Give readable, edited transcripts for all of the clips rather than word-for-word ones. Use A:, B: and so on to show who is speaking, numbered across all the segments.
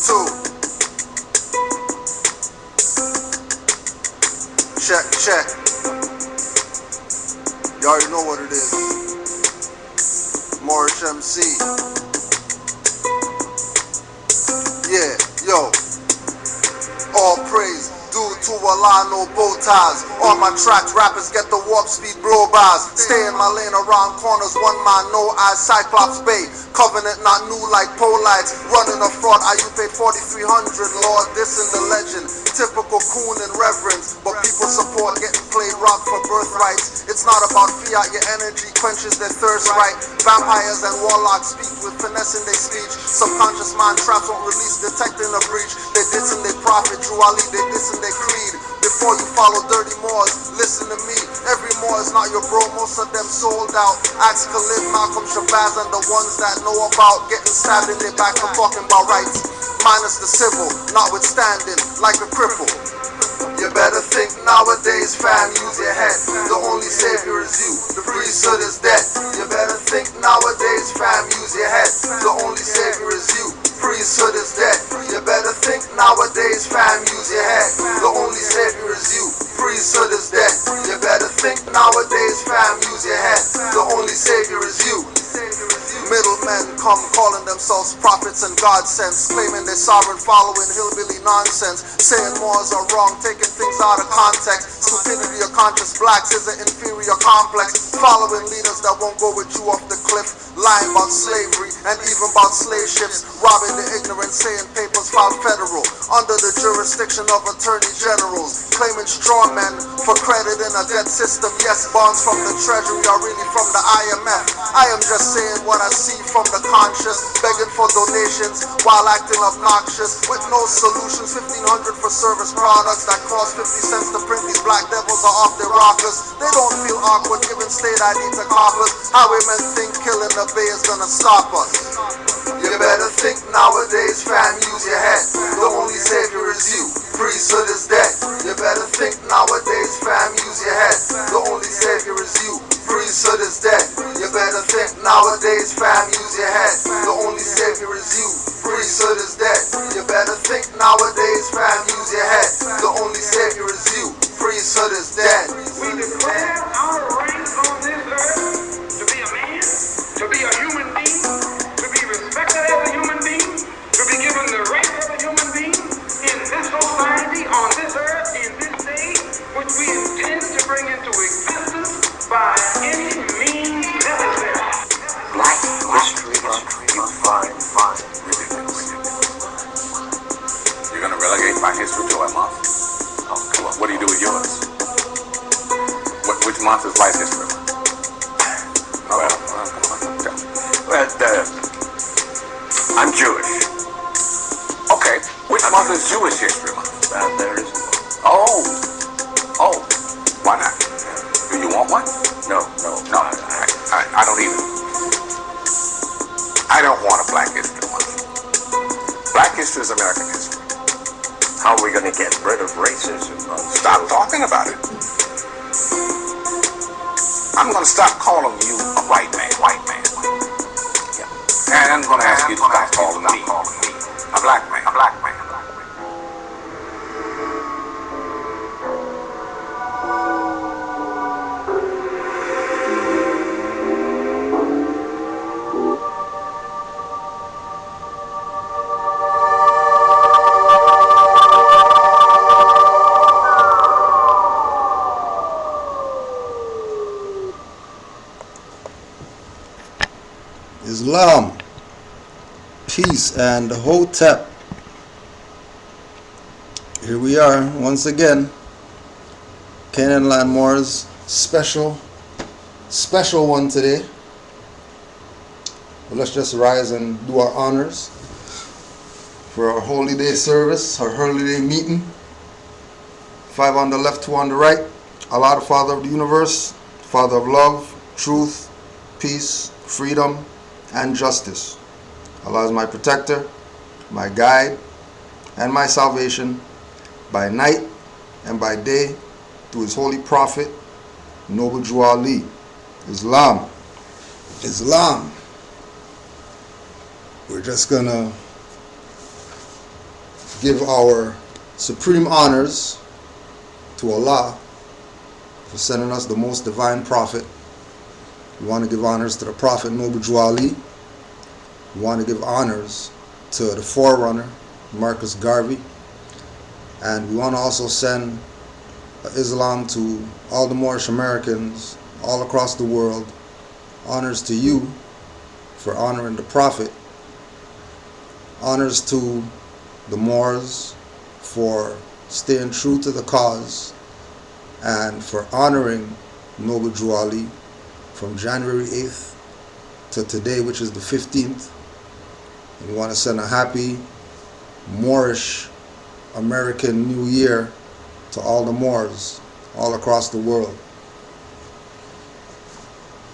A: 2. Check, check. You already know what it is. Morish MC. Yeah, yo. All praise due to Allah, no bow ties. On my tracks, rappers get the warp speed blow-bys. Stay in my lane around corners, one man, no eyes, Cyclops Bay. Covenant not new like polites. Running a fraud, you paid 4,300, Lord, this in the legend. Typical coon and reverence, but people support getting played rock for birthrights. It's not about fiat, your energy quenches their thirst, right? Vampires and warlocks speak with finesse in their speech. Subconscious mind traps won't release, detecting a breach. They dissing their prophet, Drew Ali, they dissing their creed. Before you follow dirty Moors, listen to me. Every Moor is not your bro, most of them sold out. Ask Khalid, Malcolm, Shabazz, and the ones that know about getting stabbed in their back for talking about rights. Minus the civil, notwithstanding, like a cripple. You better think nowadays, fam, use your head. The only savior is you, the priesthood is dead. You better think nowadays, fam, use your head. The only savior is you, priesthood is dead. You better think nowadays, fam, use your head. The only savior is you, priesthood is dead. You better think nowadays, fam, use your head. The only savior is you. Middlemen come calling themselves prophets and godsends, claiming they're sovereign, following hillbilly nonsense, saying Moors are wrong, taking things out of context. Stupidity of conscious blacks is an inferior complex, following leaders that won't go with you off the cliff, lying about slavery and even about slave ships, robbing the ignorant, saying papers filed federal, under the jurisdiction of attorney generals, claiming straw men for credit in a debt system. Yes, bonds from the treasury are really from the IMF. I am just saying what I see from the conscious, begging for donations while acting obnoxious, with no solutions. 1,500 for service products that cost 50 cents to print. These black devils are off their rockers. They don't feel awkward giving state ID to coppers. Highwaymen think killing the bay is gonna stop us. You better think nowadays, fam, use your head. The only savior is you, priesthood is dead. You better think nowadays, fam, use your head. The only savior is you, priesthood is dead. You better think nowadays, fam, use your head. The only savior is you, priesthood is dead. You better think nowadays, fam, use your head. The only savior is you, priesthood is dead.
B: We declare our rights on this earth to be a man, to be a human being, to be respected as a human being, to be given the rights of a human being in this society, on this earth, in this day, which we intend to bring into existence by any means necessary.
C: Black History Month, you find ridiculous.
D: You're gonna relegate Black History to a month? Oh, come on. What do you do with yours? Which month is Black History Month? Well, come on.
C: Well, I'm Jewish.
D: Okay, which month is Jewish History Month?
C: There isn't one.
D: Oh, why not? Do you want one?
C: No.
D: I don't either. I don't want a Black History Month. Black history is American history.
C: How are we going to get rid of racism?
D: Stop talking about it. I'm going to stop calling you a white man. Yeah. And I'm going to ask you to stop calling me a black man.
A: Islam, peace, and Hotep. Here we are once again. Canaanland Moors special one today. But let's just rise and do our honors for our holy day service, our holy day meeting. 5 on the left, 2 on the right. Allah, the Father of the universe, Father of love, truth, peace, freedom, and justice. Allah is my protector, my guide, and my salvation by night and by day through his holy prophet, Noble Drew Ali. Islam. We're just gonna give our supreme honors to Allah for sending us the most divine prophet. We want to give honors to the Prophet Noble Ali. We want to give honors to the forerunner, Marcus Garvey. And we want to also send Islam to all the Moorish Americans all across the world. Honors to you for honoring the Prophet. Honors to the Moors for staying true to the cause and for honoring Noble Ali from January 8th to today, which is the 15th. And we want to send a happy Moorish American New Year to all the Moors all across the world.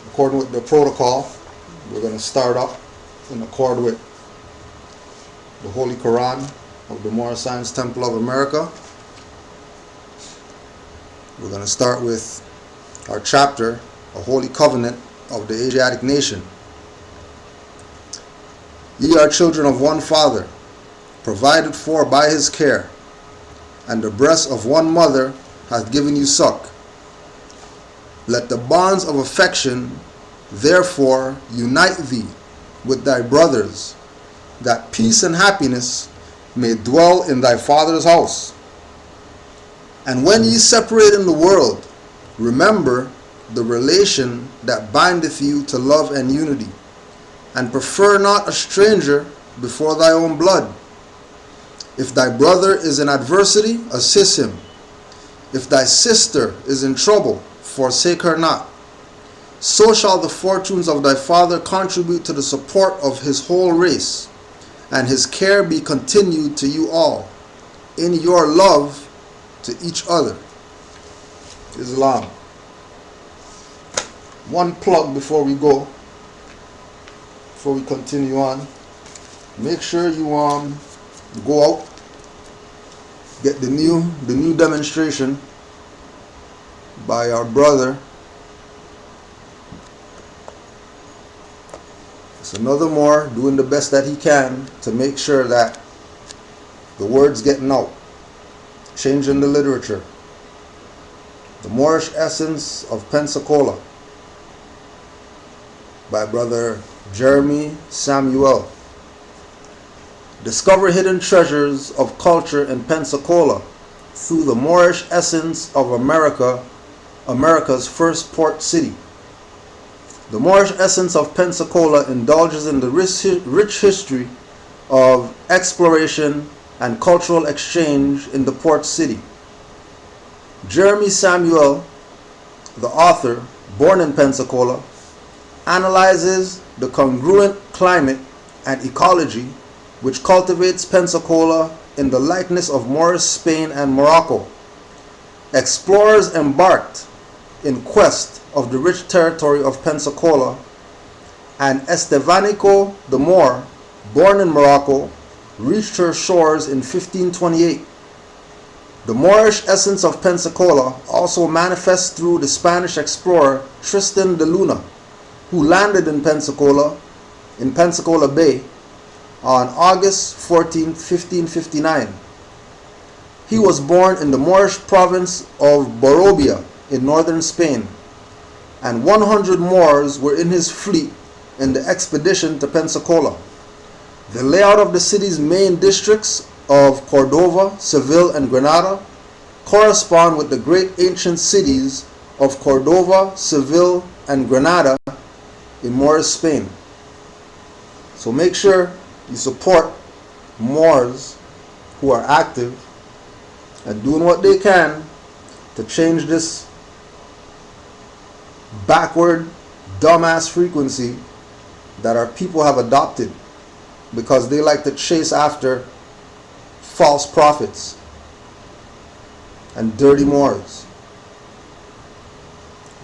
A: According with the protocol, we're going to start off in accord with the Holy Quran of the Moorish Science Temple of America. We're going to start with our chapter, A Holy Covenant of the Asiatic Nation. Ye are children of one Father, provided for by his care, and the breast of one mother hath given you suck. Let the bonds of affection therefore unite thee with thy brothers, that peace and happiness may dwell in thy father's house. And when ye separate in the world, remember the relation that bindeth you to love and unity, and prefer not a stranger before thy own blood. If thy brother is in adversity, assist him. If thy sister is in trouble, forsake her not. So shall the fortunes of thy father contribute to the support of his whole race, and his care be continued to you all, in your love to each other. Islam. One plug before we go, before we continue on. Make sure you go out, get the new demonstration by our brother. It's another Moor doing the best that he can to make sure that the word's getting out, changing the literature. The Moorish Essence of Pensacola by Brother Jeremy Samuel. Discover hidden treasures of culture in Pensacola through the Moorish Essence of America, America's first port city. The Moorish Essence of Pensacola indulges in the rich history of exploration and cultural exchange in the port city. Jeremy Samuel, the author, born in Pensacola, analyzes the congruent climate and ecology which cultivates Pensacola in the likeness of Moorish Spain and Morocco. Explorers embarked in quest of the rich territory of Pensacola, and Estevanico the Moor, born in Morocco, reached her shores in 1528. The Moorish essence of Pensacola also manifests through the Spanish explorer Tristan de Luna, who landed in Pensacola Bay on August 14, 1559. He was born in the Moorish province of Borobia in northern Spain, and 100 Moors were in his fleet in the expedition to Pensacola. The layout of the city's main districts of Cordova, Seville, and Granada correspond with the great ancient cities of Cordova, Seville, and Granada in Moorish Spain. So make sure you support Moors who are active and doing what they can to change this backward, dumbass frequency that our people have adopted because they like to chase after false prophets and dirty Moors.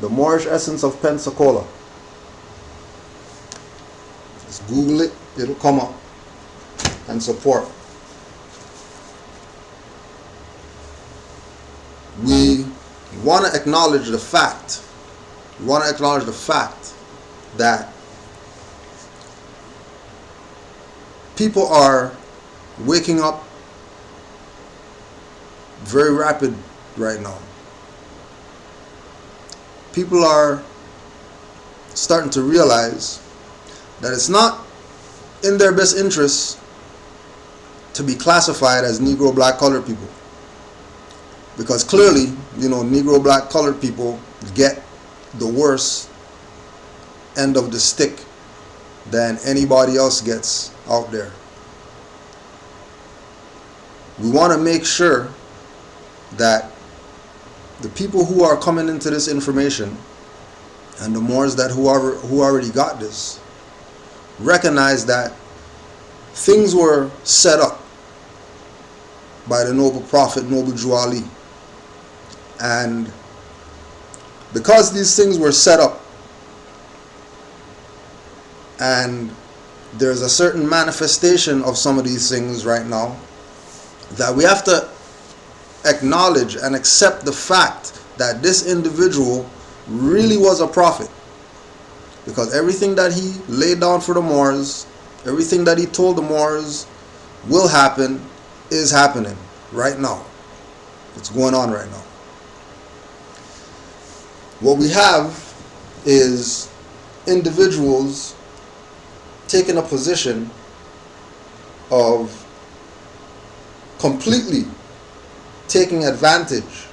A: The Moorish essence of Pensacola. Just Google it, it'll come up. And support. We want to acknowledge the fact. We want to acknowledge the fact that people are waking up very rapid right now. People are starting to realize that it's not in their best interest to be classified as Negro, black, colored people. Because clearly, Negro, black, colored people get the worst end of the stick than anybody else gets out there. We want to make sure that the people who are coming into this information and the Moors that who already got this recognize that things were set up by the noble prophet, noble Jew Ali. And because these things were set up, and there's a certain manifestation of some of these things right now, that we have to acknowledge and accept the fact that this individual really was a prophet. Because everything that he laid down for the Moors, everything that he told the Moors will happen, is happening right now. It's going on right now. What we have is individuals taking a position of completely taking advantage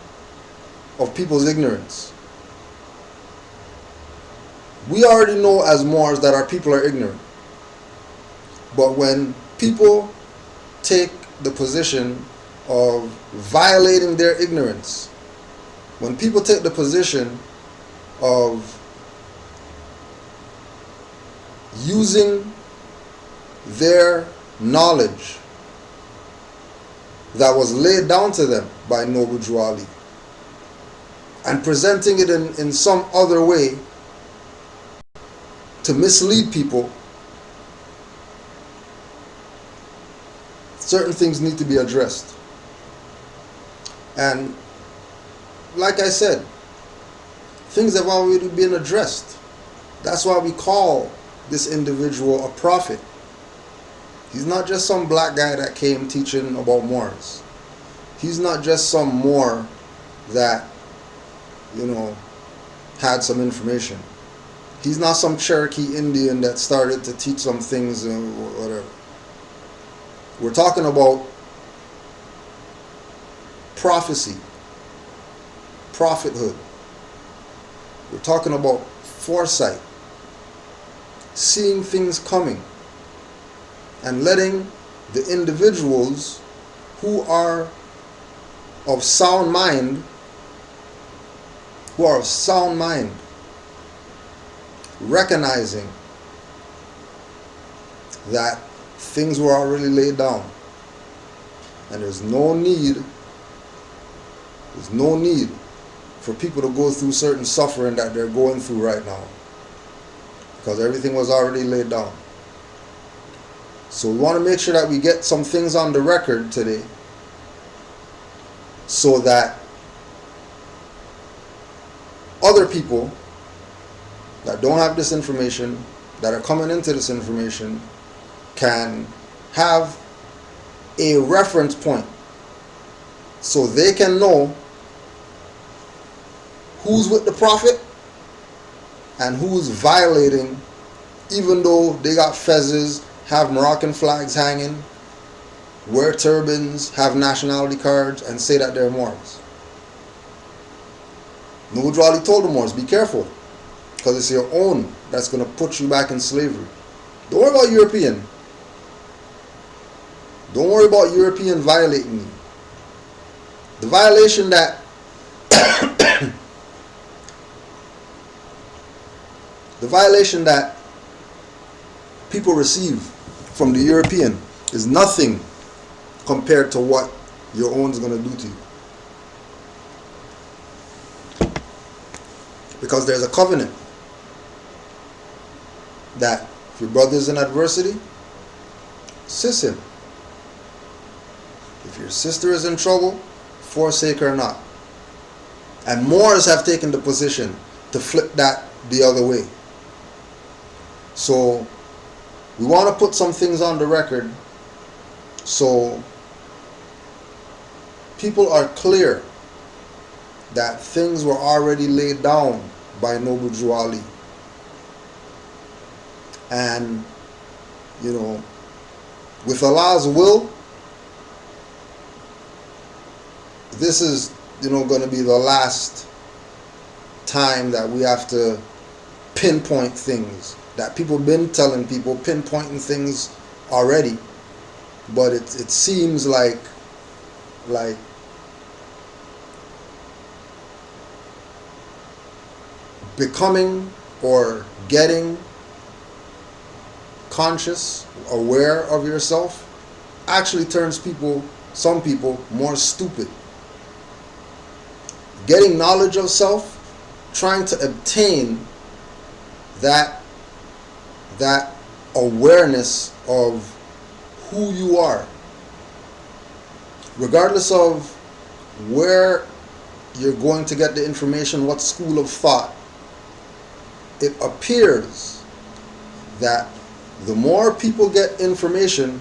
A: of people's ignorance. We already know as Moors that our people are ignorant. But when people take the position of violating their ignorance, when people take the position of using their knowledge that was laid down to them by Noble Jew Ali and presenting it in some other way to mislead people, certain things need to be addressed. And like I said, things have already been addressed. That's why we call this individual a prophet. He's not just some black guy that came teaching about Moors. He's not just some Moor that, had some information. He's not some Cherokee Indian that started to teach some things or whatever. We're talking about prophecy, prophethood. We're talking about foresight, seeing things coming, and letting the individuals who are of sound mind, recognizing that things were already laid down, and there's no need for people to go through certain suffering that they're going through right now, because everything was already laid down. So we want to make sure that we get some things on the record today so that other people that don't have this information, that are coming into this information, can have a reference point so they can know who's with the prophet and who's violating, even though they got fezzes, have Moroccan flags hanging, wear turbans, have nationality cards, and say that they're Moors. Noble Jew Ali told the Moors, be careful, because it's your own that's going to put you back in slavery. Don't worry about European. Don't worry about European violating you. The violation that the violation that people receive from the European is nothing compared to what your own is going to do to you. Because there's a covenant that if your brother is in adversity, assist him. If your sister is in trouble, forsake her not. And Moors have taken the position to flip that the other way. So we want to put some things on the record so people are clear that things were already laid down by Noble Drew Ali. And, you know, with Allah's will, this is, you know, going to be the last time that we have to pinpoint things that people been telling people, pinpointing things already, but it seems like becoming or getting conscious, aware of yourself actually turns some people more stupid. Getting knowledge of self, trying to obtain that awareness of who you are, regardless of where you're going to get the information, what school of thought. It appears that the more people get information,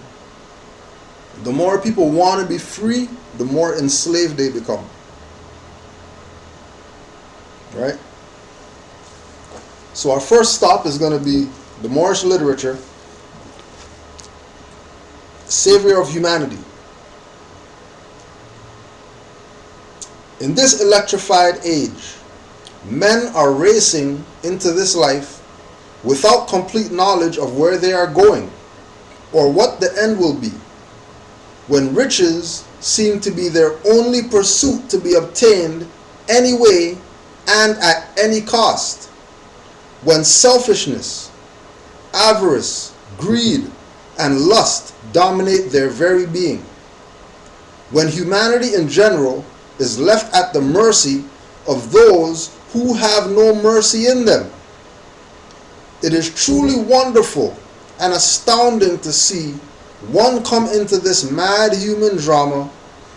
A: the more people want to be free, the more enslaved they become. Right? So our first stop is going to be the Morish literature, Savior of Humanity. In this electrified age, men are racing into this life without complete knowledge of where they are going or what the end will be, when riches seem to be their only pursuit to be obtained anyway and at any cost, when selfishness, avarice, greed, and lust dominate their very being, when humanity in general is left at the mercy of those who have no mercy in them. It is truly wonderful and astounding to see one come into this mad human drama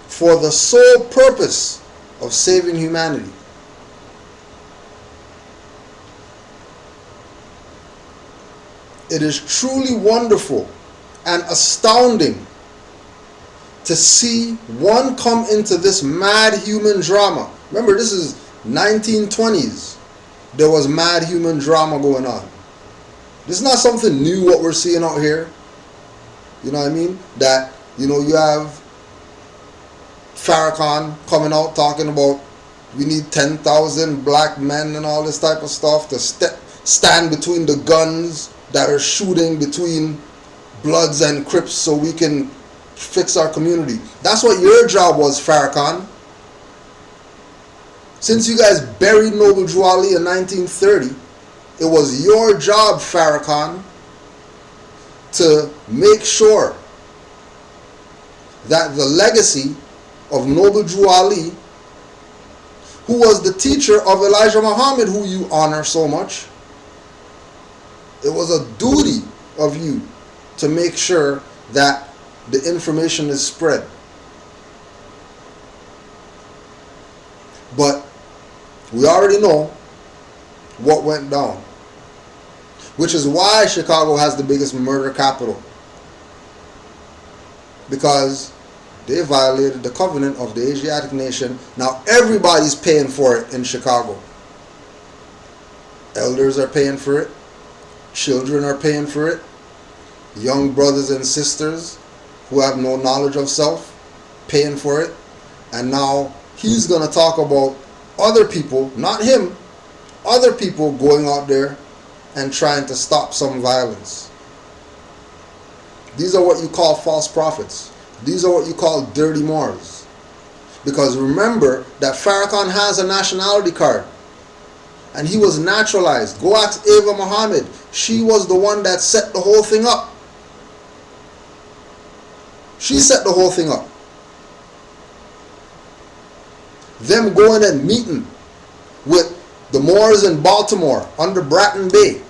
A: for the sole purpose of saving humanity. It is truly wonderful and astounding to see one come into this mad human drama. Remember, this is 1920s. There was mad human drama going on. This is not something new what we're seeing out here. You know what I mean? That, you know, you have Farrakhan coming out talking about we need 10,000 black men and all this type of stuff to stand between the guns that are shooting between Bloods and Crips so we can fix our community. That's what your job was, Farrakhan. Since you guys buried Noble Drew Ali in 1930, it was your job, Farrakhan, to make sure that the legacy of Noble Drew Ali, who was the teacher of Elijah Muhammad, who you honor so much, it was a duty of you to make sure that the information is spread. But we already know what went down, which is why Chicago has the biggest murder capital, because they violated the covenant of the Asiatic nation. Now everybody's paying for it in Chicago. Elders are paying for it, children are paying for it, young brothers and sisters who have no knowledge of self paying for it. And now he's going to talk about other people, not him, other people going out there and trying to stop some violence. These are what you call false prophets. These are what you call dirty Moors. Because remember that Farrakhan has a nationality card, and he was naturalized. Go ask Ava Muhammad. She was the one that set the whole thing up. She set the whole thing up. Them going and meeting with the Moors in Baltimore under Bratton Bay.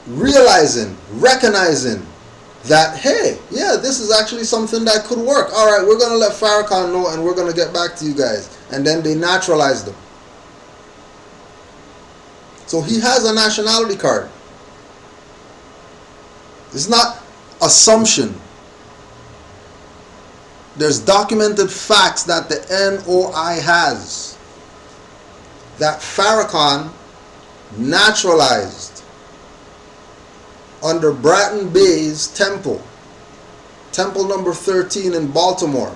A: Realizing, recognizing that, hey, yeah, this is actually something that could work. All right, we're going to let Farrakhan know and we're going to get back to you guys. And then they naturalized them. So he has a nationality card. It's not assumption. There's documented facts that the NOI has that Farrakhan naturalized under Bratton Bay's temple number 13 in Baltimore.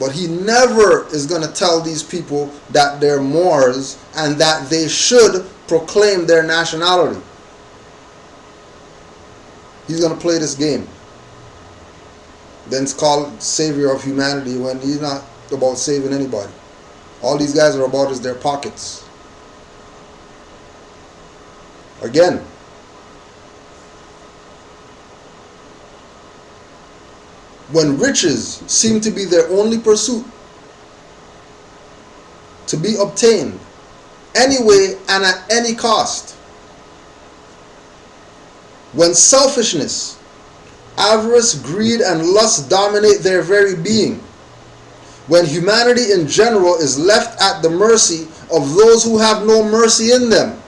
A: But he never is going to tell these people that they're Moors and that they should proclaim their nationality. He's going to play this game. Then it's called savior of humanity when he's not about saving anybody. All these guys are about is their pockets. Again, when riches seem to be their only pursuit to be obtained anyway and at any cost, when selfishness, avarice, greed, and lust dominate their very being, when humanity in general is left at the mercy of those who have no mercy in them,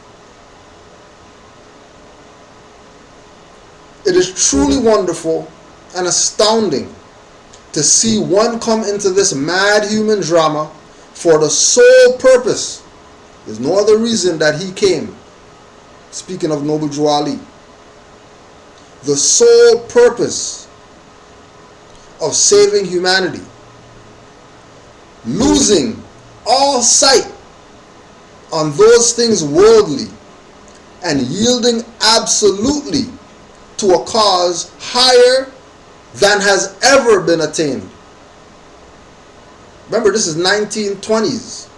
A: it is truly wonderful and astounding to see one come into this mad human drama for the sole purpose, there's no other reason that he came, speaking of Noble Drew Ali, the sole purpose of saving humanity, losing all sight on those things worldly and yielding absolutely to a cause higher than has ever been attained. Remember, this is 1920s.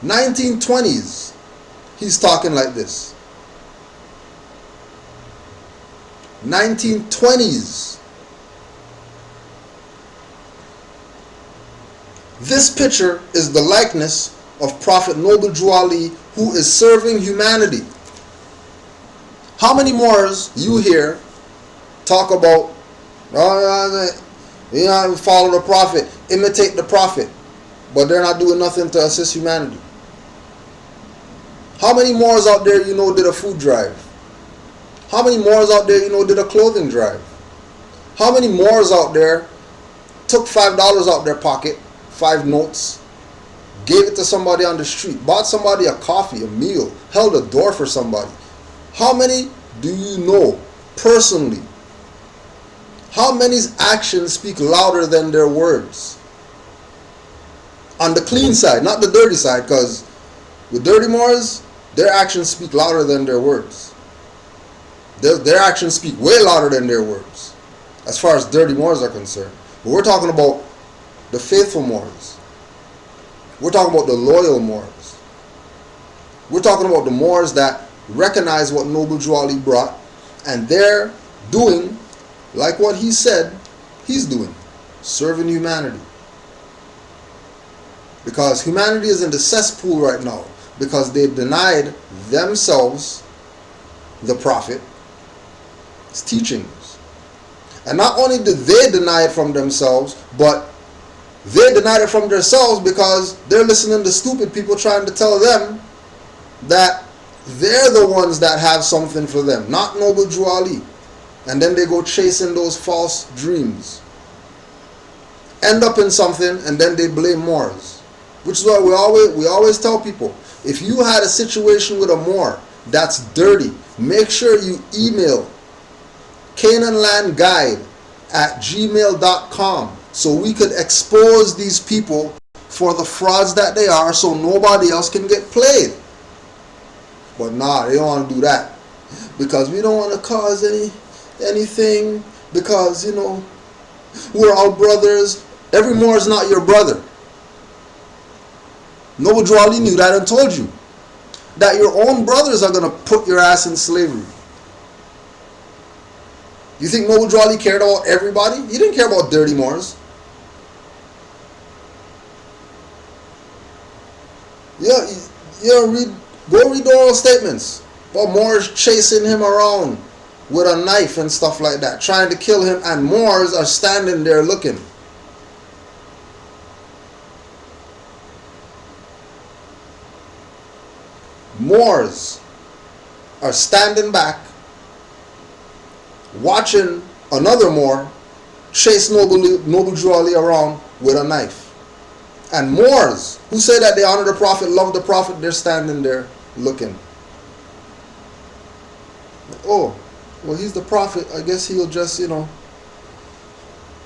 A: 1920s. He's talking like this. 1920s. This picture is the likeness of Prophet Noble Drew Ali, who is serving humanity. How many Moors you hear talk about, follow the Prophet, imitate the Prophet, but they're not doing nothing to assist humanity? How many Moors out there you know did a food drive? How many Moors out there you know did a clothing drive? How many Moors out there took $5 out their pocket, 5 notes, gave it to somebody on the street, bought somebody a coffee, a meal, held a door for somebody? How many do you know personally? How many's actions speak louder than their words? On the clean side, not the dirty side, because with dirty Moors, their actions speak louder than their words. Their actions speak way louder than their words, as far as dirty Moors are concerned. But we're talking about the faithful Moors. We're talking about the loyal Moors. We're talking about the Moors that recognize what Noble Drew Ali brought, and they're doing like what he said he's doing, serving humanity. Because humanity is in the cesspool right now, because they denied themselves the Prophet's teachings. And not only did they deny it from themselves, but they denied it from themselves because they're listening to stupid people trying to tell them that they're the ones that have something for them, not Noble Drew Ali. And then they go chasing those false dreams, end up in something, and then they blame Moors. Which is why we always tell people, if you had a situation with a Moor that's dirty, make sure you email Canaanland@gmail.com so we could expose these people for the frauds that they are, so nobody else can get played. But nah, they don't want to do that, because we don't want to cause anything, because, you know, we're all brothers. Every Moor is not your brother. Noble Drew Ali knew that and told you that your own brothers are going to put your ass in slavery. You think Noble Drew Ali cared about everybody? He didn't care about dirty Moors. Yeah, go read the oral statements about Moors chasing him around with a knife and stuff like that, trying to kill him, and Moors are standing there looking. Moors are standing back watching another Moor chase Noble Drew Ali around with a knife. And Moors who say that they honor the Prophet, love the Prophet, they're standing there looking. Oh, well, he's the Prophet. I guess he'll just,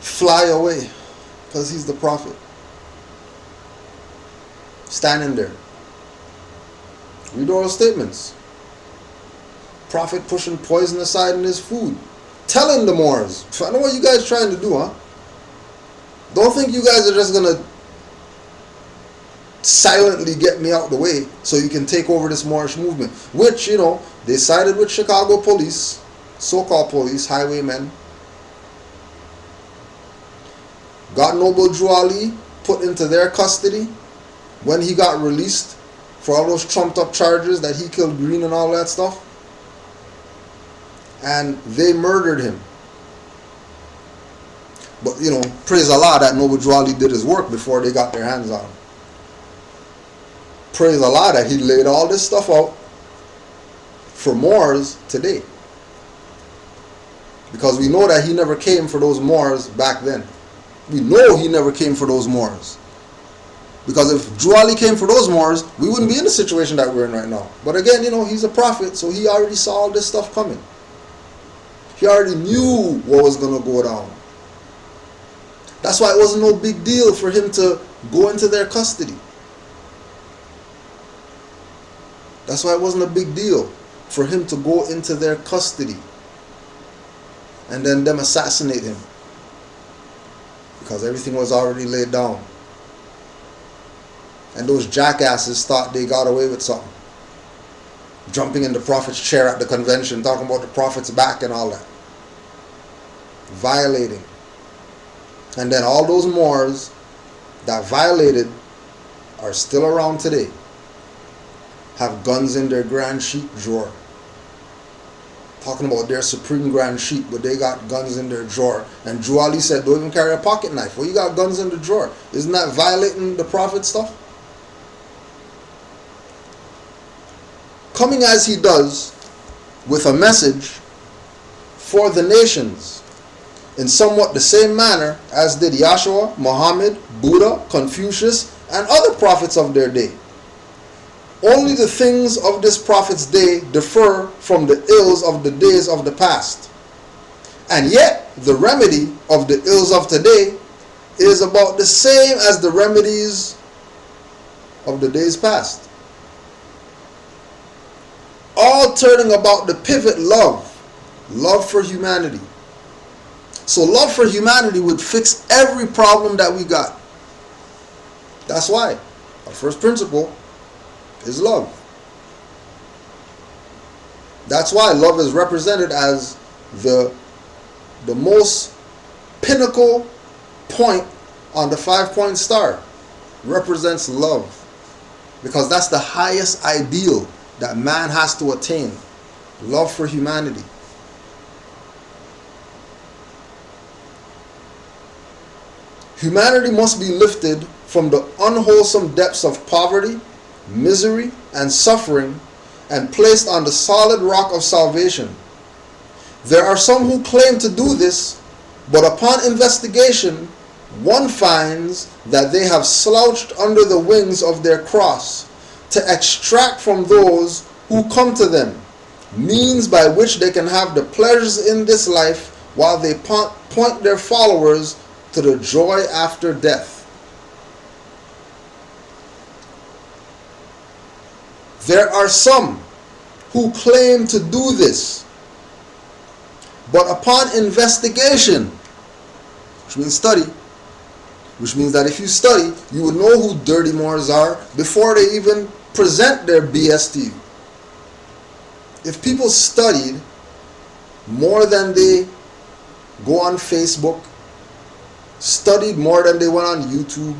A: fly away because he's the Prophet. Standing there. Read oral statements. Prophet pushing poison aside in his food. Telling the Moors, I know what you guys trying to do, huh? Don't think you guys are just going to silently get me out the way so you can take over this Moorish movement. Which, they sided with Chicago police, so-called police, highwaymen. Got Noble Drew Ali put into their custody when he got released for all those trumped up charges that he killed Green and all that stuff. And they murdered him. But, praise Allah that Noble Drew Ali did his work before they got their hands on him. Praise Allah that he laid all this stuff out for Moors today. Because we know that he never came for those Moors back then. We know he never came for those Moors. Because if Drew Ali came for those Moors, we wouldn't be in the situation that we're in right now. But again, he's a prophet, so he already saw all this stuff coming. He already knew what was going to go down. That's why it wasn't no big deal for him to go into their custody. That's why it wasn't a big deal for him to go into their custody and then them assassinate him. Because everything was already laid down. And those jackasses thought they got away with something. Jumping in the Prophet's chair at the convention, talking about the Prophet's back and all that. Violating. And then all those Moors that violated are still around today. Have guns in their grand sheet drawer. Talking about their supreme grand sheet, but they got guns in their drawer. And Drew Ali said, don't even carry a pocket knife. Well, you got guns in the drawer. Isn't that violating the Prophet stuff? Coming as he does with a message for the nations in somewhat the same manner as did Yahshua, Muhammad, Buddha, Confucius, and other prophets of their day. Only the things of this prophet's day differ from the ills of the days of the past. And yet, the remedy of the ills of today is about the same as the remedies of the days past. All turning about the pivot love for humanity. So love for humanity would fix every problem that we got. That's why our first principle is love. That's why love is represented as the most pinnacle point on the 5-point star. Represents love. Because that's the highest ideal that man has to attain. Love for humanity. Humanity must be lifted from the unwholesome depths of poverty, misery, and suffering and placed on the solid rock of salvation. There are some who claim to do this, but upon investigation, one finds that they have slouched under the wings of their cross to extract from those who come to them means by which they can have the pleasures in this life while they point their followers to the joy after death. There are some who claim to do this, but upon investigation, which means study, which means that if you study, you would know who dirty Moors are before they even present their BS to you. If people studied more than they go on Facebook, studied more than they went on YouTube,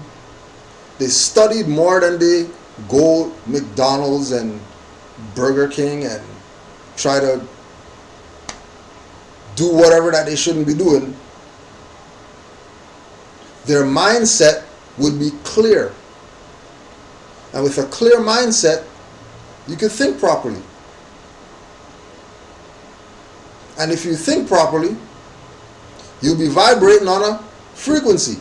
A: they studied more than they go McDonald's and Burger King and try to do whatever that they shouldn't be doing, their mindset would be clear. And with a clear mindset, you can think properly. And if you think properly, you'll be vibrating on a frequency.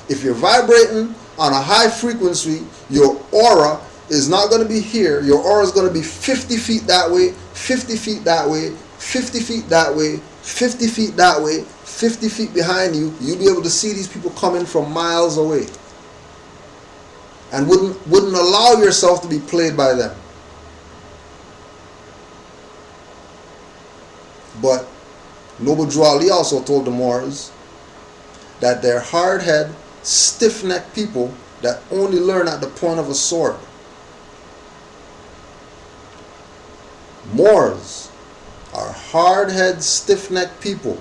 A: If you're vibrating on a high frequency, your aura is not going to be here. Your aura is going to be 50 feet that way, 50 feet that way, 50 feet that way, 50 feet that way, 50 feet behind you. You'll be able to see these people coming from miles away. And wouldn't allow yourself to be played by them. But Noble Drew Ali also told the Moors that they're hard-headed, stiff-necked people that only learn at the point of a sword. Moors are hard-headed, stiff-necked people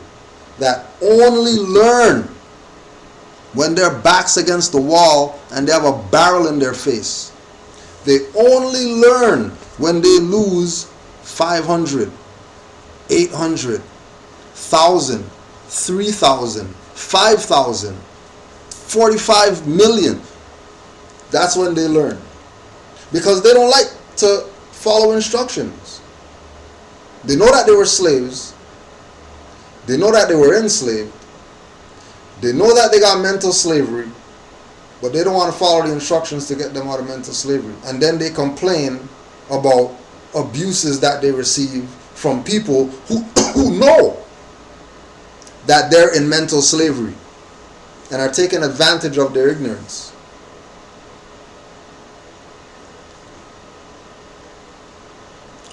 A: that only learn when their back's against the wall and they have a barrel in their face. They only learn when they lose 500, 800, 1,000, 3,000, 5,000, 45 million. That's when they learn. Because they don't like to follow instructions. They know that they were slaves. They know that they were enslaved. They know that they got mental slavery, but they don't want to follow the instructions to get them out of mental slavery. And then they complain about abuses that they receive from people who know that they're in mental slavery and are taking advantage of their ignorance.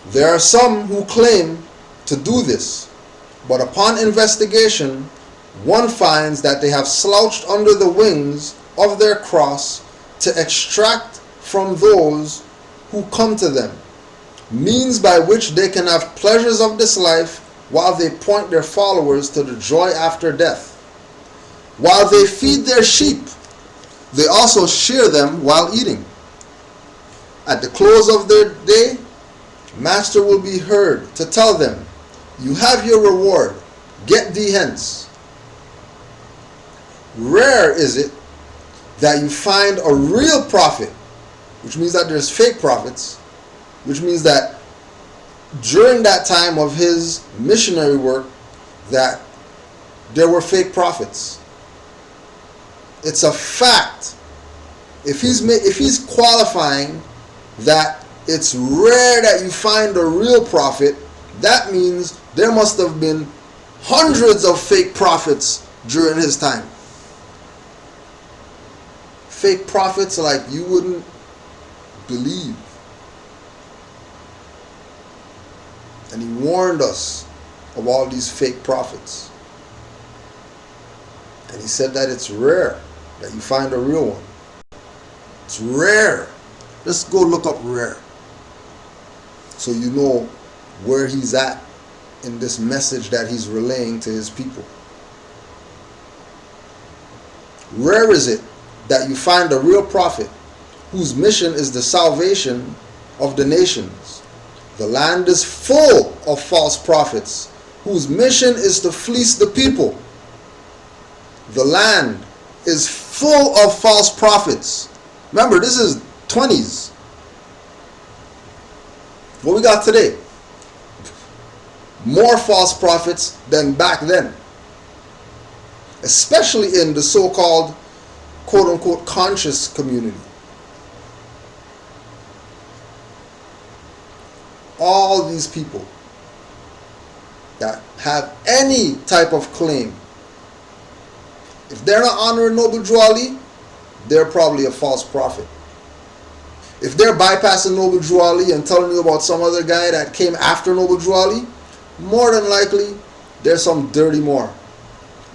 A: There are some who claim to do this, but upon investigation, one finds that they have slouched under the wings of their cross to extract from those who come to them means by which they can have pleasures of this life while they point their followers to the joy after death. While they feed their sheep, they also shear them while eating. At the close of their day, Master will be heard to tell them, "You have your reward, get thee hence." Rare is it that you find a real prophet, which means that there's fake prophets, which means that during that time of his missionary work that there were fake prophets. It's a fact. If he's qualifying that it's rare that you find a real prophet, that means there must have been hundreds of fake prophets during his time. Fake prophets like you wouldn't believe. And he warned us of all these fake prophets. And he said that it's rare that you find a real one. It's rare. Let's go look up rare, so you know where he's at in this message that he's relaying to his people. Rare is it that you find a real prophet whose mission is the salvation of the nations. The land is full of false prophets whose mission is to fleece the people. The land is full of false prophets. Remember, this is 20s. What we got today? More false prophets than back then. Especially in the so-called quote-unquote conscious community. All these people that have any type of claim, if they're not honoring Noble Drew Ali, they're probably a false prophet. If they're bypassing Noble Drew Ali and telling you about some other guy that came after Noble Drew Ali, more than likely there's some dirty Moor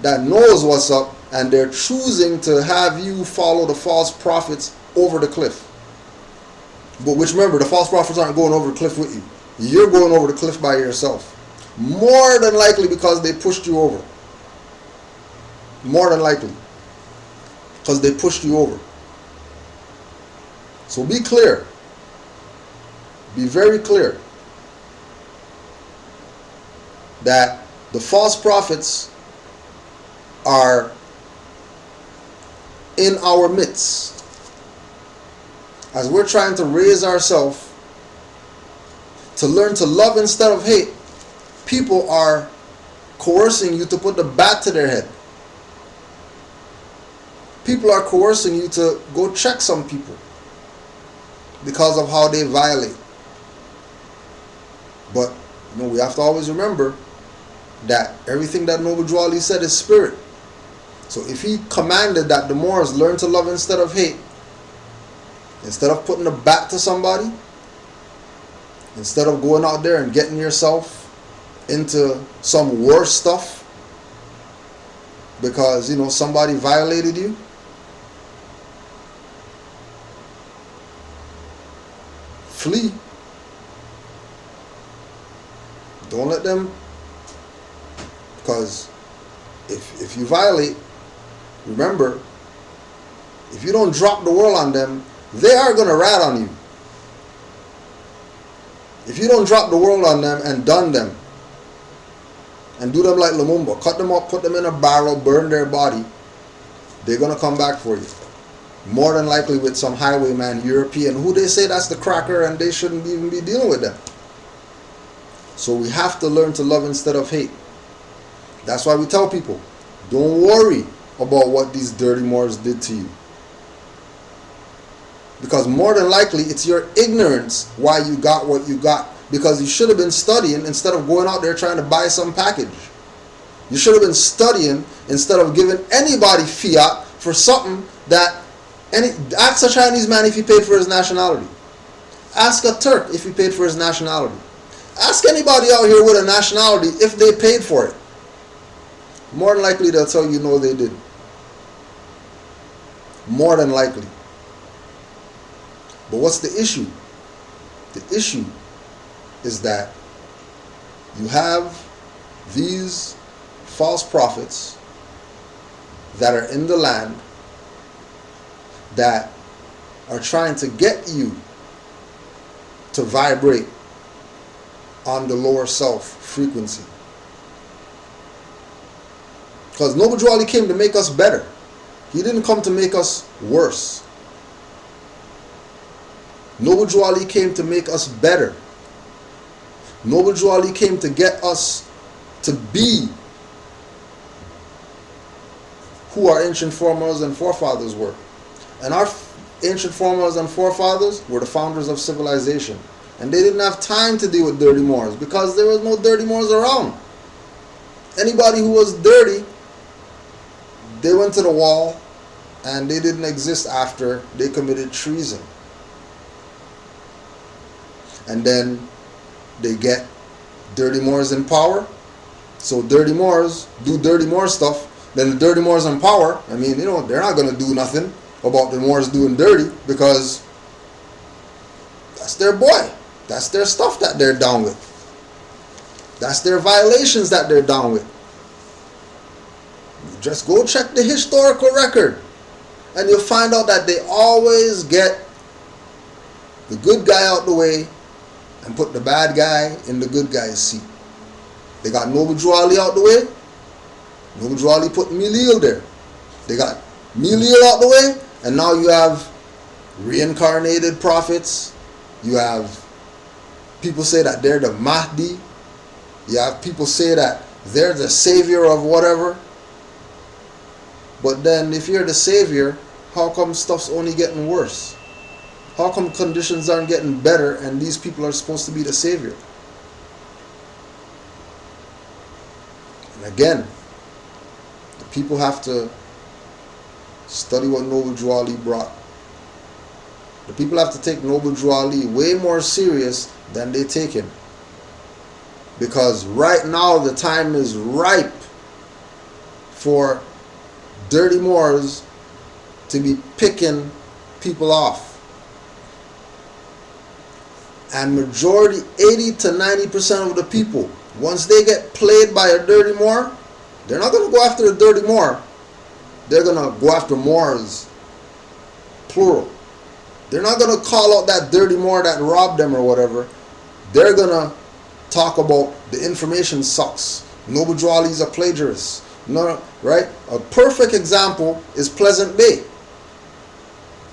A: that knows what's up, and they're choosing to have you follow the false prophets over the cliff. But which, remember, the false prophets aren't going over the cliff with you. You're going over the cliff by yourself. More than likely because they pushed you over. More than likely because they pushed you over. So be clear. Be very clear that the false prophets are in our midst. As we're trying to raise ourselves to learn to love instead of hate, people are coercing you to put the bat to their head. People are coercing you to go check some people because of how they violate. But we have to always remember that everything that Noble Drew Ali said is spirit. So if he commanded that the Moors learn to love instead of hate, instead of putting a bat to somebody, instead of going out there and getting yourself into some worse stuff because somebody violated you, flee. Don't let them, because if you violate, remember, if you don't drop the world on them, they are going to rat on you. If you don't drop the world on them and dun them and do them like Lumumba, cut them up, put them in a barrel, burn their body, they're going to come back for you. More than likely with some highwayman, European, who they say that's the cracker and they shouldn't even be dealing with them. So we have to learn to love instead of hate. That's why we tell people, don't worry about what these dirty Moors did to you. Because more than likely, it's your ignorance why you got what you got. Because you should have been studying instead of going out there trying to buy some package. You should have been studying instead of giving anybody fiat for something that... Ask a Chinese man if he paid for his nationality. Ask a Turk if he paid for his nationality. Ask anybody out here with a nationality if they paid for it. More than likely they'll tell you no, they didn't. More than likely. But what's the issue? The issue is that you have these false prophets that are in the land that are trying to get you to vibrate on the lower self frequency. Because Noble Drew Ali came to make us better. He didn't come to make us worse. Noble Drew Ali came to make us better. Noble Drew Ali came to get us to be who our ancient foremothers and forefathers were. And our ancient foremothers and forefathers were the founders of civilization. And they didn't have time to deal with dirty Moors because there was no dirty Moors around. Anybody who was dirty, they went to the wall and they didn't exist after they committed treason. And then they get dirty Moors in power. So dirty Moors do dirty Moor stuff. Then the dirty Moors in power, I mean, they're not going to do nothing about the Moors doing dirty because that's their boy. That's their stuff that they're down with. That's their violations that they're down with. Just go check the historical record and you'll find out that they always get the good guy out the way and put the bad guy in the good guy's seat. They got Noble Drew Ali out the way. Noble Drew Ali put Milil there. They got Milil out the way, and now you have reincarnated prophets. You have people say that they're the Mahdi. You have people say that they're the savior of whatever. But then if you're the savior, how come stuff's only getting worse? How come conditions aren't getting better and these people are supposed to be the savior? And again, the people have to study what Noble Drew Ali brought. The people have to take Noble Drew Ali way more serious than they take him. Because right now the time is ripe for dirty Moors to be picking people off. And majority, 80 to 90% of the people, once they get played by a dirty Moor, they're not going to go after a dirty Moor. They're going to go after Moors, plural. They're not going to call out that dirty Moor that robbed them or whatever. They're going to talk about the information sucks. Noble Drew Ali is a plagiarist. No, right? A perfect example is Pleasant Bay.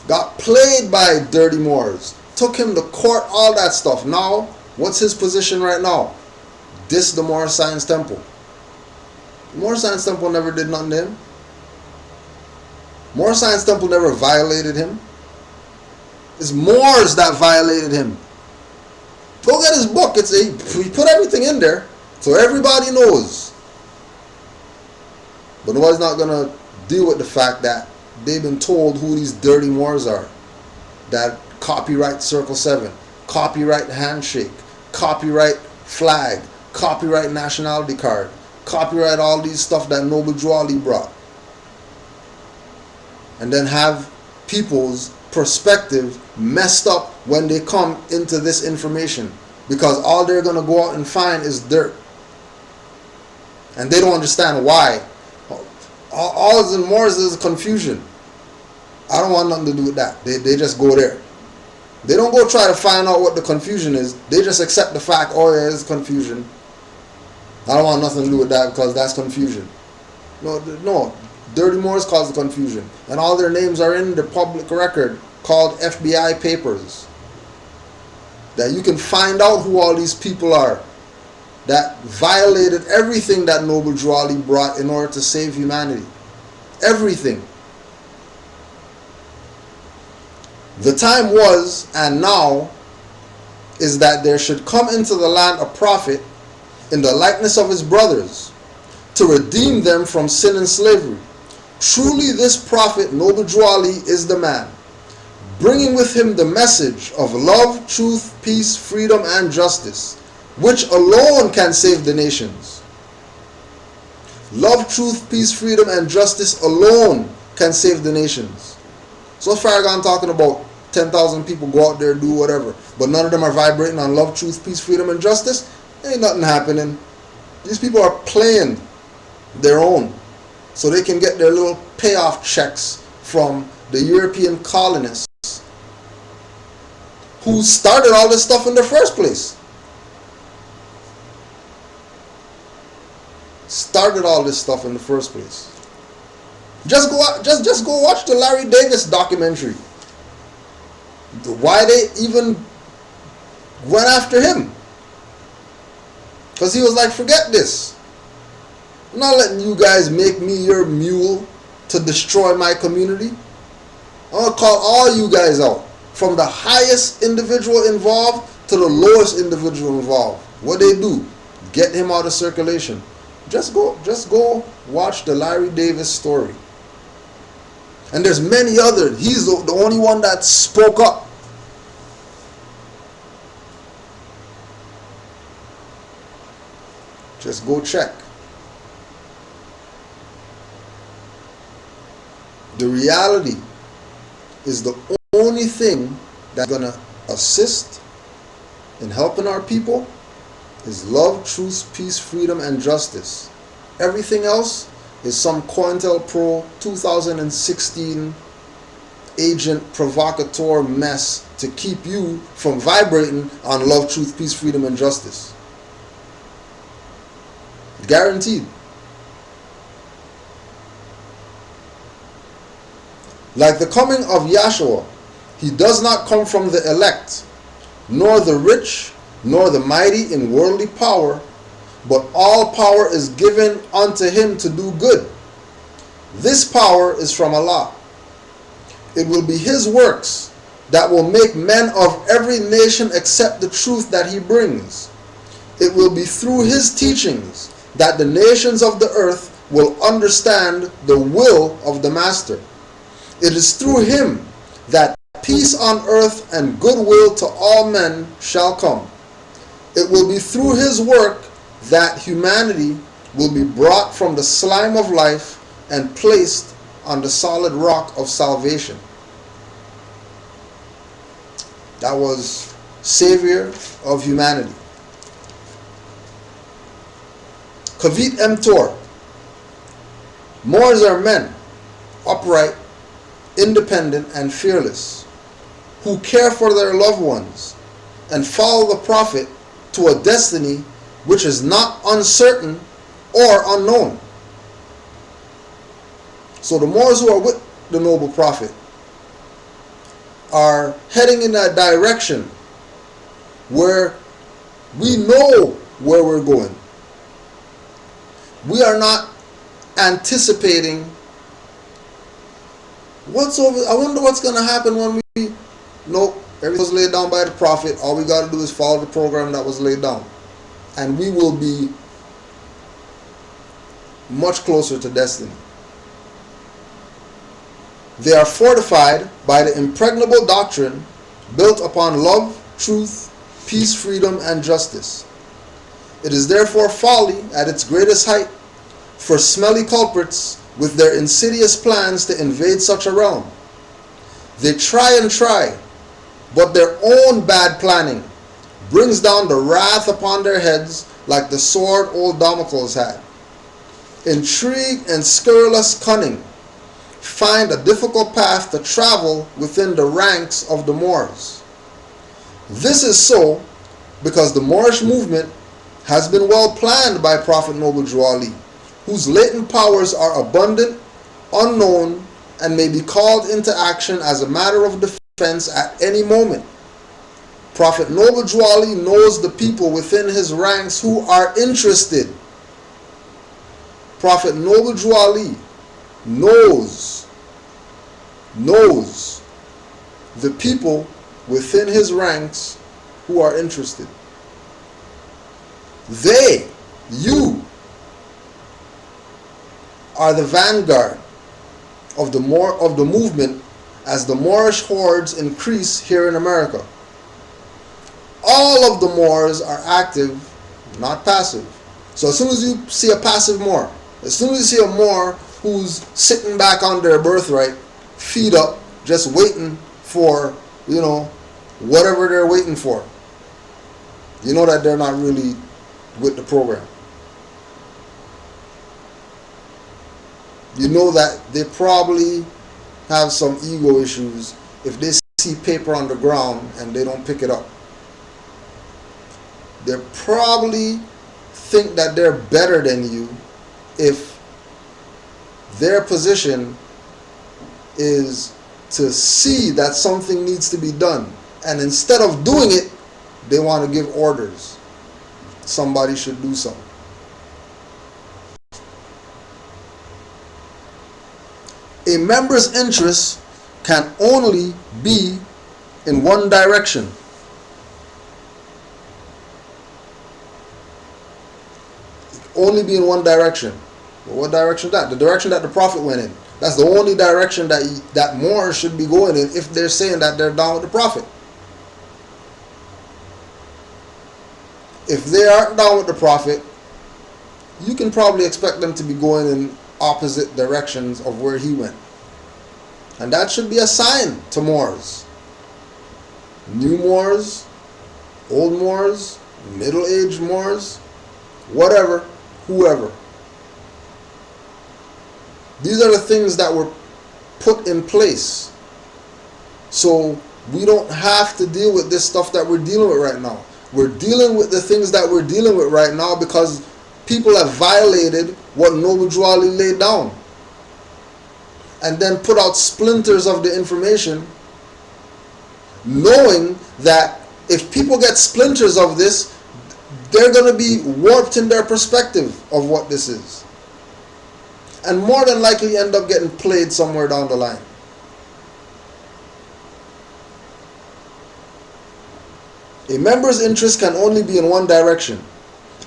A: Got played by dirty Moors. Took him to court, all that stuff. Now, what's his position right now? This the Moor Science Temple. Moor Science Temple never did nothing to him. Moor Science Temple never violated him. It's Moors that violated him. Go get his book. He put everything in there so everybody knows. But nobody's not gonna deal with the fact that they've been told who these dirty Moors are. That copyright Circle 7, copyright handshake, copyright flag, copyright nationality card, copyright all these stuff that Noble Drew Ali brought. And then have people's perspective messed up when they come into this information, because all they're going to go out and find is dirt. And they don't understand why. All is in Moors is confusion. I don't want nothing to do with that. They just go there. They don't go try to find out what the confusion is. They just accept the fact, oh yeah, it's confusion. I don't want nothing to do with that because that's confusion. No. Dirty Moors cause the confusion. And all their names are in the public record called FBI papers. That you can find out who all these people are that violated everything that Noble Drew Ali brought in order to save humanity. Everything. The time was, and now, is that there should come into the land a prophet in the likeness of his brothers, to redeem them from sin and slavery. Truly this prophet, Noble Drew Ali, is the man, bringing with him the message of love, truth, peace, freedom, and justice, which alone can save the nations. Love, truth, peace, freedom, and justice alone can save the nations. So Farragon talking about 10,000 people go out there, do whatever, but none of them are vibrating on love, truth, peace, freedom, and justice. Ain't nothing happening. These people are playing their own so they can get their little payoff checks from the European colonists who started all this stuff in the first place. Started all this stuff in the first place. Just go watch the Larry Davis documentary. Why they even went after him. Because he was like, forget this. I'm not letting you guys make me your mule to destroy my community. I'm going to call all you guys out. From the highest individual involved to the lowest individual involved. What they do? Get him out of circulation. Just go watch the Larry Davis story. And there's many others. He's the only one that spoke up. Just go check. The reality is the only thing that's going to assist in helping our people is love, truth, peace, freedom, and justice. Everything else is some COINTELPRO 2016 agent provocateur mess to keep you from vibrating on love, truth, peace, freedom, and justice. Guaranteed. Like the coming of Yahshua, he does not come from the elect, nor the rich, nor the mighty in worldly power, but all power is given unto him to do good. This power is from Allah. It will be his works that will make men of every nation accept the truth that he brings. It will be through his teachings that the nations of the earth will understand the will of the Master. It is through him that peace on earth and goodwill to all men shall come. It will be through his work that humanity will be brought from the slime of life and placed on the solid rock of salvation. That was Savior of humanity. Kavit Emtor. Moors are men, upright, independent, and fearless, who care for their loved ones and follow the Prophet to a destiny which is not uncertain or unknown. So the Moors who are with the noble Prophet are heading in a direction where we know where we're going. We are not anticipating I wonder what's going to happen when we... Nope, everything was laid down by the prophet. All we got to do is follow the program that was laid down. And we will be much closer to destiny. They are fortified by the impregnable doctrine built upon love, truth, peace, freedom, and justice. It is therefore folly at its greatest height for smelly culprits with their insidious plans to invade such a realm. They try and try, but their own bad planning brings down the wrath upon their heads like the sword old Damocles had. Intrigue and scurrilous cunning find a difficult path to travel within the ranks of the Moors. This is so because the Moorish movement has been well planned by Prophet Noble Drew Ali, whose latent powers are abundant, unknown, and may be called into action as a matter of defense at any moment. Prophet Noble Drew Ali knows the people within his ranks who are interested. Prophet Noble Drew Ali knows the people within his ranks who are interested. You are the vanguard of the movement as the Moorish hordes increase here in America. All of the Moors are active, not passive. So as soon as you see a passive Moor, as soon as you see a Moor who's sitting back on their birthright, feet up, just waiting for, whatever they're waiting for, you know that they're not really with the program. You know that they probably have some ego issues if they see paper on the ground and they don't pick it up. They probably think that they're better than you if their position is to see that something needs to be done, and instead of doing it, they want to give orders. Somebody should do something. A member's interest can only be in one direction. Only be in one direction. Well, what direction is that? The direction that the Prophet went in. That's the only direction that Moor should be going in if they're saying that they're down with the Prophet. If they aren't down with the Prophet, you can probably expect them to be going in opposite directions of where he went. And that should be a sign to Moors. New Moors, old Moors, middle-aged Moors, whatever, whoever. These are the things that were put in place. So we don't have to deal with this stuff that we're dealing with right now. We're dealing with the things that we're dealing with right now because people have violated what Noble Drew Ali laid down and then put out splinters of the information, knowing that if people get splinters of this, they're going to be warped in their perspective of what this is, and more than likely end up getting played somewhere down the line. A member's interest can only be in one direction,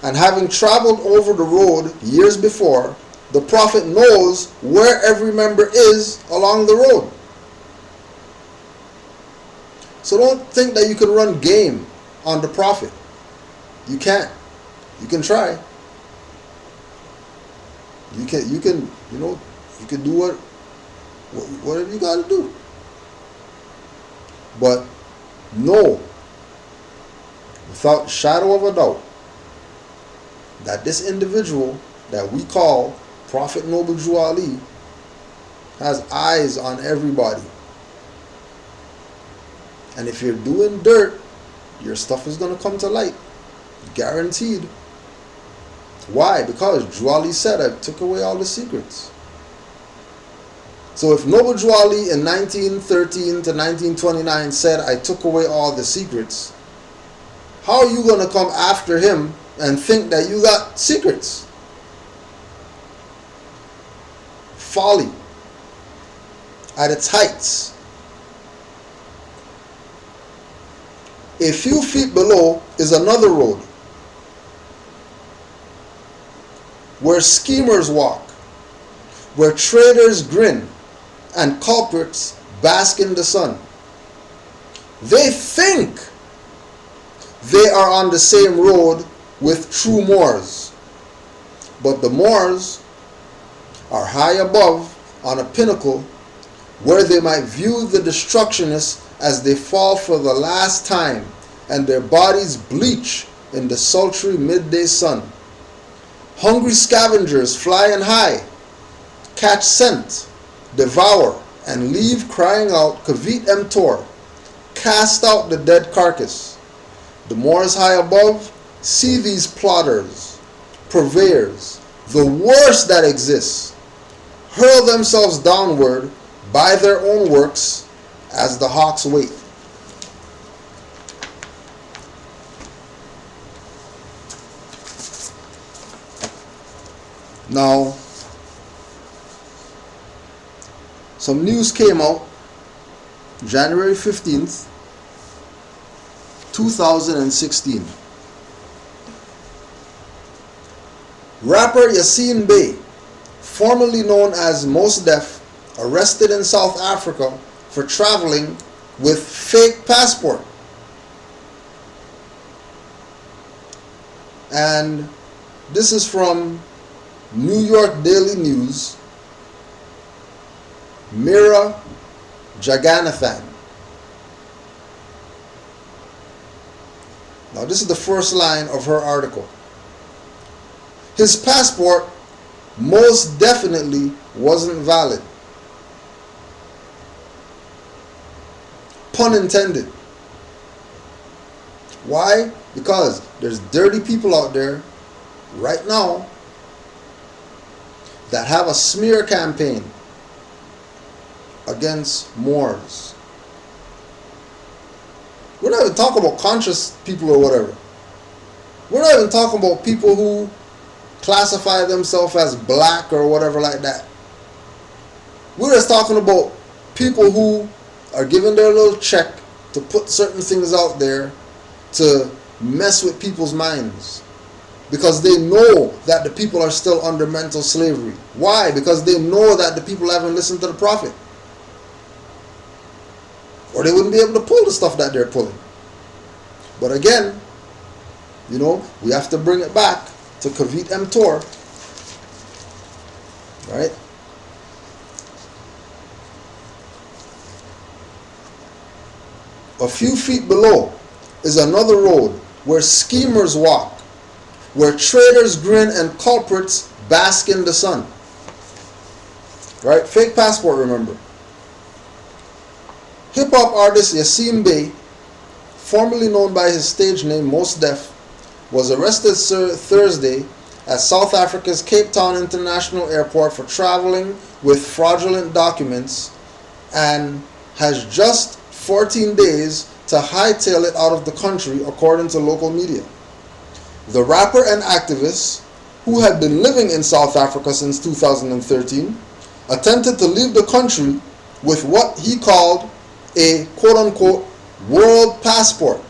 A: and having traveled over the road years before, the Prophet knows where every member is along the road. So don't think that you can run game on the Prophet. You can't. You can try. You can do whatever you got to do. But know, without shadow of a doubt, that this individual that we call Prophet Noble Drew Ali has eyes on everybody. And if you're doing dirt, your stuff is going to come to light. Guaranteed. Why? Because Drew Ali said, I took away all the secrets. So if Noble Drew Ali in 1913 to 1929 said, I took away all the secrets, how are you going to come after him and think that you got secrets. Folly at its heights. A few feet below is another road where schemers walk, where traitors grin and culprits bask in the sun. They think they are on the same road with true Moors, but the Moors are high above on a pinnacle where they might view the destructionists as they fall for the last time and their bodies bleach in the sultry midday sun. Hungry scavengers flying high, catch scent, devour, and leave crying out, Kavit Tor, cast out the dead carcass. The Moors high above see these plotters, purveyors, the worst that exists, hurl themselves downward by their own works as the hawks wait. Now, some news came out January 15th, 2016. Rapper Yassine Bey, formerly known as Mos Def, arrested in South Africa for traveling with fake passport. And this is from New York Daily News, Mira Jagannathan. Now this is the first line of her article. His passport most definitely wasn't valid. Pun intended. Why? Because there's dirty people out there right now that have a smear campaign against Moors. We're not even talking about conscious people or whatever. We're not even talking about people who classify themselves as black or whatever like that. We're just talking about people who are given their little check to put certain things out there to mess with people's minds, because they know that the people are still under mental slavery. Why? Because they know that the people haven't listened to the prophet, or they wouldn't be able to pull the stuff that they're pulling. But again, you know, we have to bring it back to Kavit Tor, right? A few feet below is another road where schemers walk, where traitors grin and culprits bask in the sun. Right? Fake passport, remember. Hip-hop artist Yassine Bey, formerly known by his stage name Mos Def, was arrested Thursday at South Africa's Cape Town International Airport for traveling with fraudulent documents and has just 14 days to hightail it out of the country, according to local media. The rapper and activist, who had been living in South Africa since 2013, attempted to leave the country with what he called a quote-unquote world passport,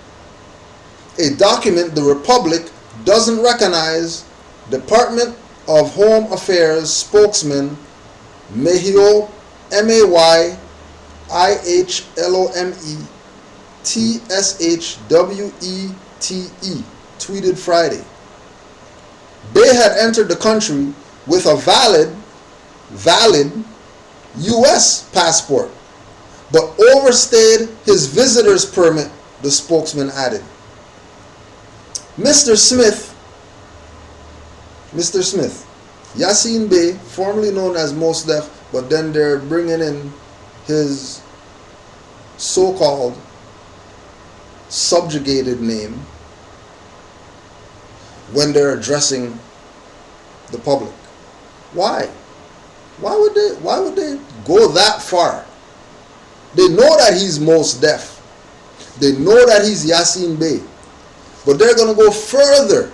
A: a document the Republic doesn't recognize. Department of Home Affairs spokesman Mahio Mayihlome Tshwete tweeted Friday. Bey had entered the country with a valid U.S. passport, but overstayed his visitor's permit, the spokesman added. Mr. Smith, Yassine Bey, formerly known as Mos Def, but then they're bringing in his so-called subjugated name when they're addressing the public. Why? Why would they go that far? They know that he's Mos Def. They know that he's Yassine Bey. But they're going to go further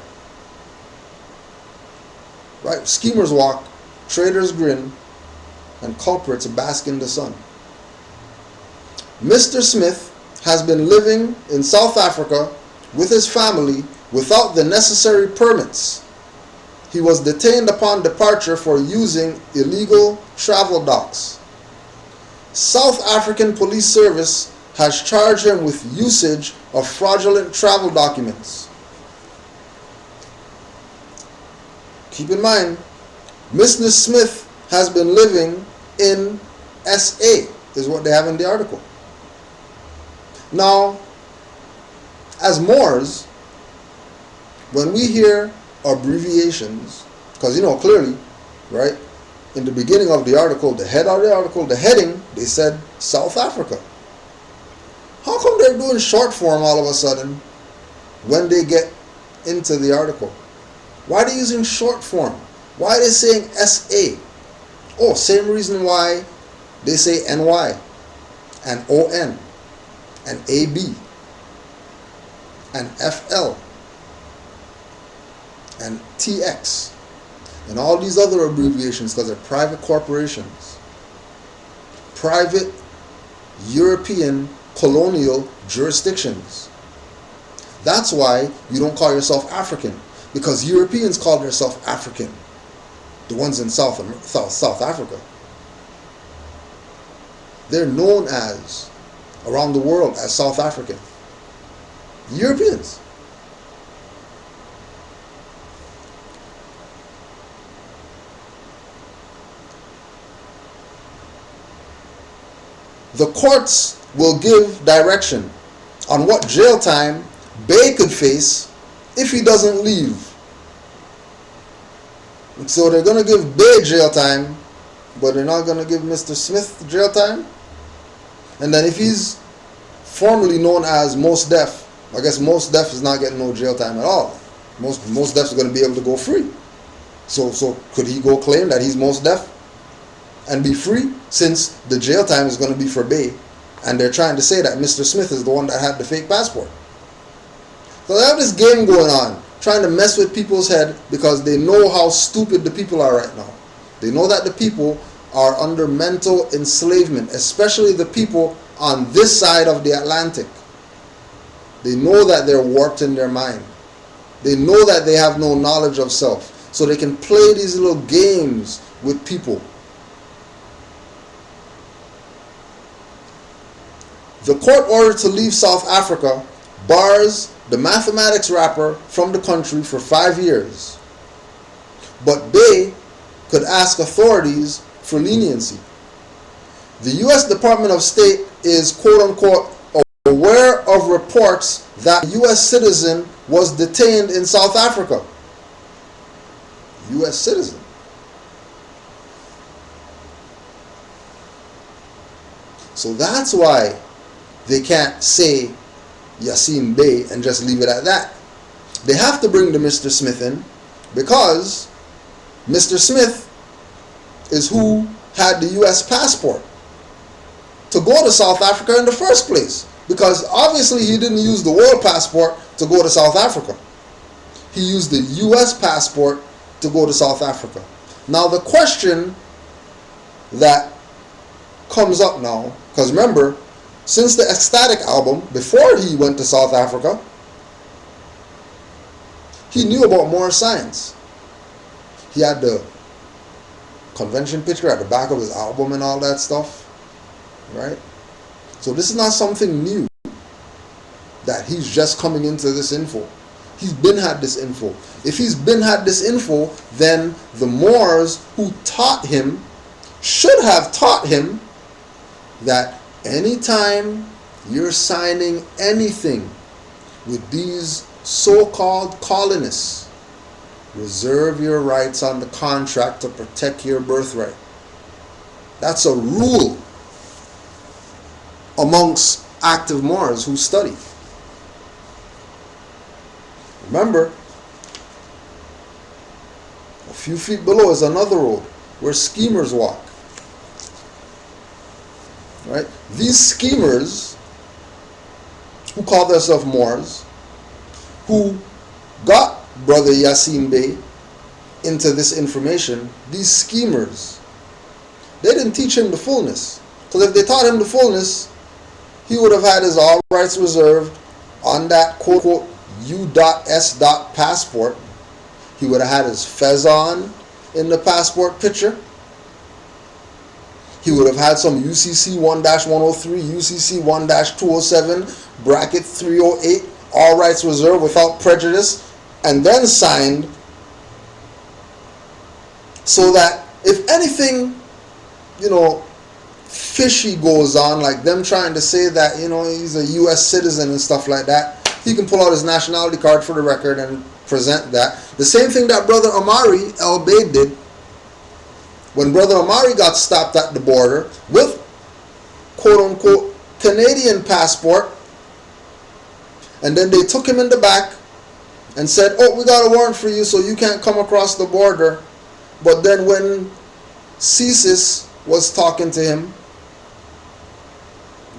A: Right? Schemers walk, traders grin, and culprits bask in the sun. Mr. Smith has been living in South Africa with his family without the necessary permits. He was detained upon departure for using illegal travel docs. South African Police Service has charged him with usage of fraudulent travel documents. Keep in mind, Mr. Smith has been living in SA, is what they have in the article. Now, as Moors, when we hear abbreviations, because clearly, right, in the beginning of the article, the heading, they said South Africa. How come they're doing short form all of a sudden when they get into the article? Why are they using short form? Why are they saying SA? Oh, same reason why they say NY and ON and AB and FL and TX and all these other abbreviations, because they're private corporations, private European colonial jurisdictions. That's why you don't call yourself African, because Europeans call themselves African, the ones in South Africa. They're known as, around the world, as South African. Europeans. The courts will give direction on what jail time Bey could face if he doesn't leave. So they're going to give Bey jail time, but they're not going to give Mr. Smith jail time. And then if he's formerly known as Most Def, I guess Most Def is not getting no jail time at all. Most Defs are going to be able to go free. So could he go claim that he's Most Def and be free, since the jail time is going to be for Bey, and they're trying to say that Mr. Smith is the one that had the fake passport? So they have this game going on, trying to mess with people's head, because they know how stupid the people are right now. They know that the people are under mental enslavement, especially the people on this side of the Atlantic. They know that they're warped in their mind. They know that they have no knowledge of self. So they can play these little games with people. The court order to leave South Africa bars the mathematics rapper from the country for 5 years. But Bey could ask authorities for leniency. The U.S. Department of State is quote-unquote aware of reports that a U.S. citizen was detained in South Africa. U.S. citizen. So that's why they can't say Yasiin Bey and just leave it at that. They have to bring the Mr. Smith in, because Mr. Smith is who had the U.S. passport to go to South Africa in the first place. Because obviously he didn't use the world passport to go to South Africa. He used the U.S. passport to go to South Africa. Now the question that comes up now, because remember, since the Ecstatic album, before he went to South Africa, he knew about Moor science. He had the convention picture at the back of his album and all that stuff, right? So this is not something new that he's just coming into this info. He's been had this info. If he's been had this info, then the Moors who taught him should have taught him that anytime you're signing anything with these so-called colonists, reserve your rights on the contract to protect your birthright. That's a rule amongst active Moors who study. Remember, a few feet below is another road where schemers walk. Right? These schemers who call themselves Moors, who got Brother Yasiin Bey into this information, these schemers, they didn't teach him the fullness. Because if they taught him the fullness, he would have had his all rights reserved on that quote-unquote U.S. passport. He would have had his fez on in the passport picture. He would have had some UCC 1-103, UCC 1-207, bracket 308, all rights reserved without prejudice, and then signed, so that if anything, fishy goes on, like them trying to say that, he's a U.S. citizen and stuff like that, he can pull out his nationality card for the record and present that. The same thing that Brother Amari El-Baid did when Brother Amari got stopped at the border with quote-unquote Canadian passport, and then they took him in the back and said, oh, we got a warrant for you so you can't come across the border. But then when Misuse was talking to him,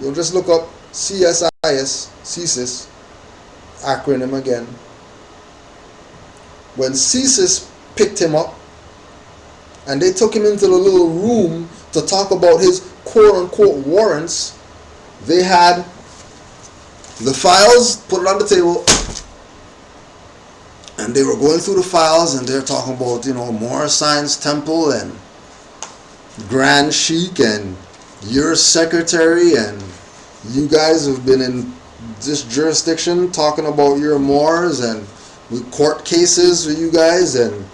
A: you'll just look up CSIS, CSIS, acronym again. When CSIS picked him up and they took him into the little room to talk about his quote-unquote warrants, they had the files, put it on the table, and they were going through the files, and they're talking about, Moor Science Temple and Grand Sheik and your secretary, and you guys have been in this jurisdiction talking about your Moors, and with court cases for you guys, and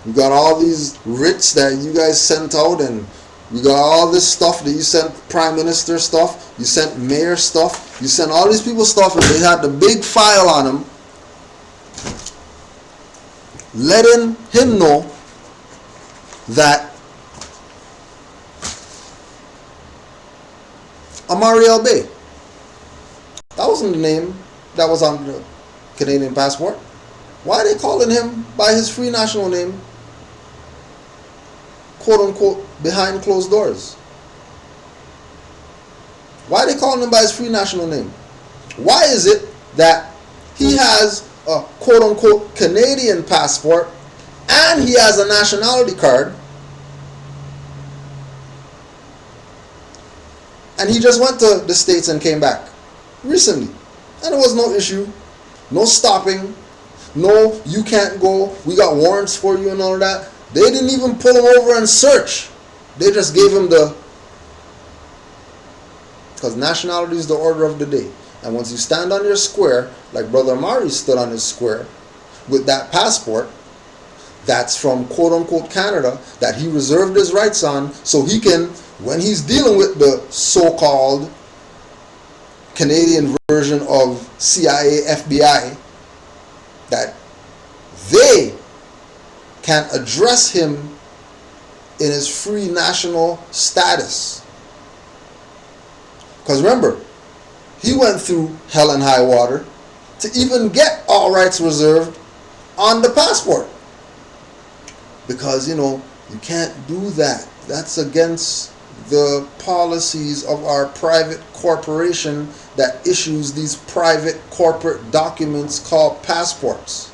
A: we got all these writs that you guys sent out, and we got all this stuff that you sent, prime minister stuff, you sent mayor stuff, you sent all these people stuff, and they had the big file on them, letting him know that Amari El-Baid, that wasn't the name that was on the Canadian passport. Why are they calling him by his free national name, quote unquote, behind closed doors? Why are they calling him by his free national name? Why is it that he has a quote unquote Canadian passport and he has a nationality card, and he just went to the States and came back recently, and there was no issue, no stopping, no, you can't go, we got warrants for you and all of that? They didn't even pull him over and search. They just gave him because nationality is the order of the day. And once you stand on your square, like Brother Amari stood on his square with that passport that's from quote unquote Canada, that he reserved his rights on, so he can, when he's dealing with the so-called Canadian version of CIA, FBI, that they can address him in his free national status. Because remember, he went through hell and high water to even get all rights reserved on the passport. Because, you can't do that. That's against the policies of our private corporation that issues these private corporate documents called passports.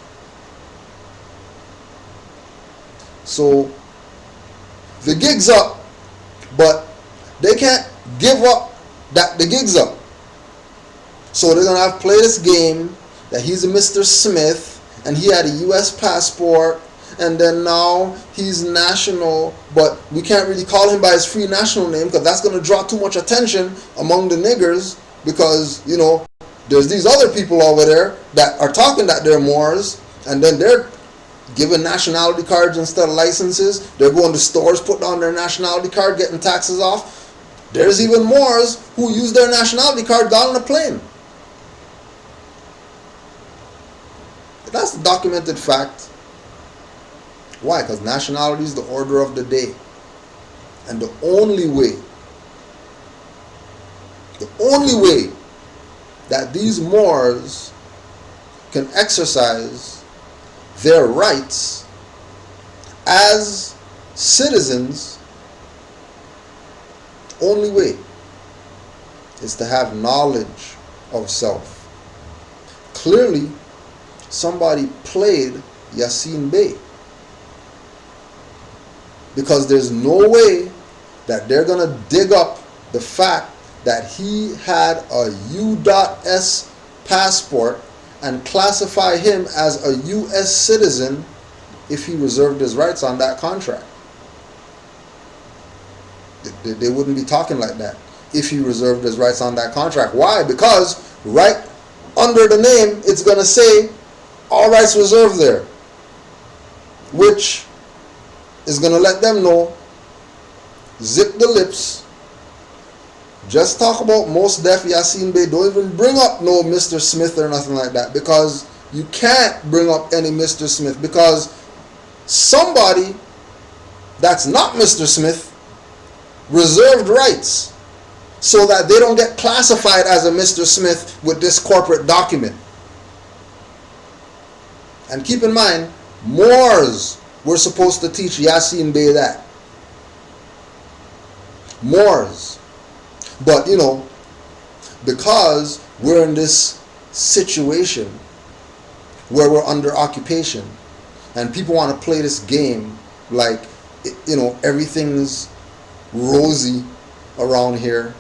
A: So the gig's up, but they can't give up that the gig's up. So they're going to play this game that he's a Mr. Smith and he had a U.S. passport, and then now he's national, but we can't really call him by his free national name because that's going to draw too much attention among the niggers, because, there's these other people over there that are talking that they're Moors, and then they're giving nationality cards instead of licenses. They're going to stores, putting on their nationality card, getting taxes off. There's even Moors who use their nationality card down on a plane. That's the documented fact. Why? Because nationality is the order of the day. And the only way that these Moors can exercise their rights as citizens, only way is to have knowledge of self. Clearly, somebody played Yasin Bey. because there's no way that they're going to dig up the fact that he had a U.S. passport and classify him as a U.S. citizen if he reserved his rights on that contract. They wouldn't be talking like that if he reserved his rights on that contract. Why? Because right under the name, it's going to say all rights reserved there, which is going to let them know, zip the lips, just talk about Most Def Yasin Bey. Don't even bring up no Mr. Smith or nothing like that, because you can't bring up any Mr. Smith, because somebody that's not Mr. Smith reserved rights so that they don't get classified as a Mr. Smith with this corporate document. And keep in mind, Moors were supposed to teach Yasin Bey that. Moors. But, you know, because we're in this situation where we're under occupation and people want to play this game like, you know, everything's rosy around here,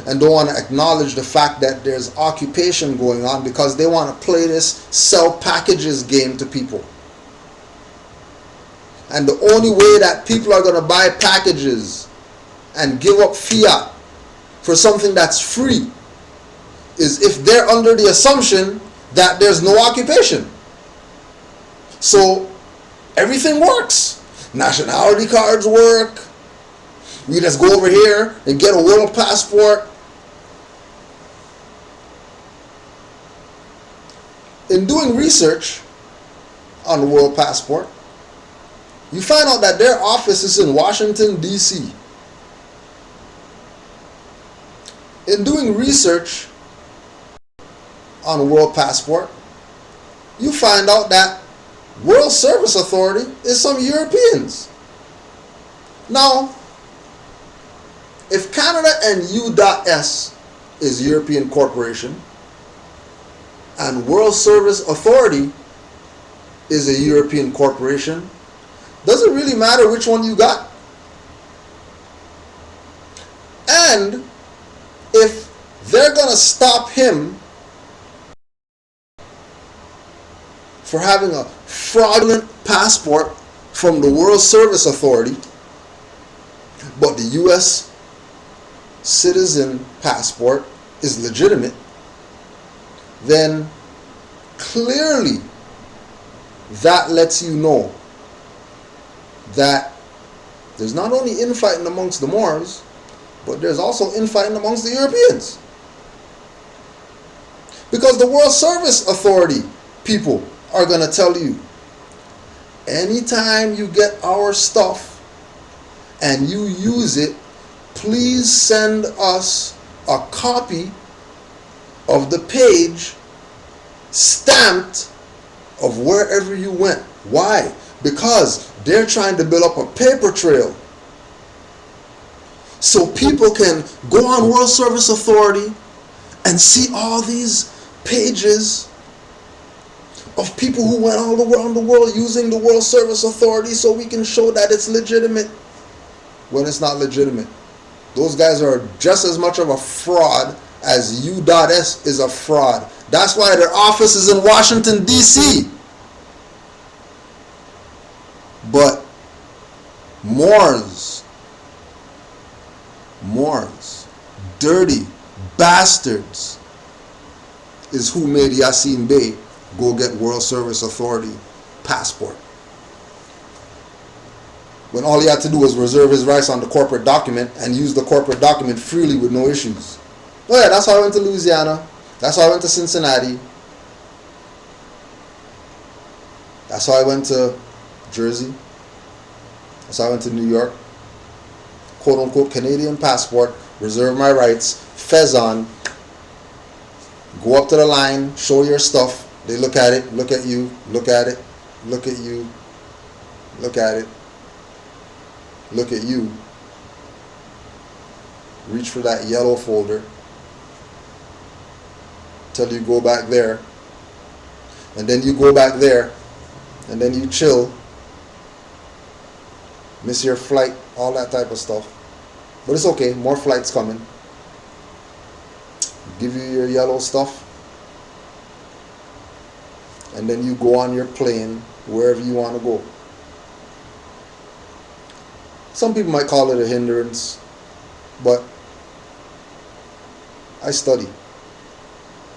A: and don't want to acknowledge the fact that there's occupation going on, because they want to play this sell packages game to people. And the only way that people are going to buy packages and give up fiat for something that's free is if they're under the assumption that there's no occupation. So everything works. Nationality cards work. We just go over here and get a world passport. In doing research on the world passport, you find out that their office is in Washington, D.C. In doing research on a world passport, you find out that World Service Authority is some Europeans. Now, if Canada and U.S. is European corporation and World Service Authority is a European corporation, does it really matter which one you got? And if they're going to stop him for having a fraudulent passport from the World Service Authority, but the U.S. citizen passport is legitimate, then clearly that lets you know that there's not only infighting amongst the Moors, but there's also infighting amongst the Europeans. Because the World Service Authority people are going to tell you, anytime you get our stuff and you use it, please send us a copy of the page stamped of wherever you went. Why? Because they're trying to build up a paper trail so people can go on World Service Authority and see all these pages of people who went all around the world using the World Service Authority, so we can show that it's legitimate when it's not legitimate. Those guys are just as much of a fraud as U.S. is a fraud. That's why their office is in Washington, D.C. But Moors, dirty bastards, is who made Yasin Bey go get World Service Authority passport, when all he had to do was reserve his rights on the corporate document and use the corporate document freely with no issues. Oh yeah, that's how I went to Louisiana. That's how I went to Cincinnati. That's how I went to Jersey. That's how I went to New York. Quote unquote Canadian passport, reserve my rights, fez on, go up to the line, show your stuff. They look at it, look at you, look at it, look at you, look at it, look at you. Reach for that yellow folder. Tell you go back there. And then you go back there. And then you chill. miss your flight, all that type of stuff. But it's okay, more flights coming. Give you your yellow stuff, and then you go on your plane wherever you want to go. Some people might call it a hindrance, but I study.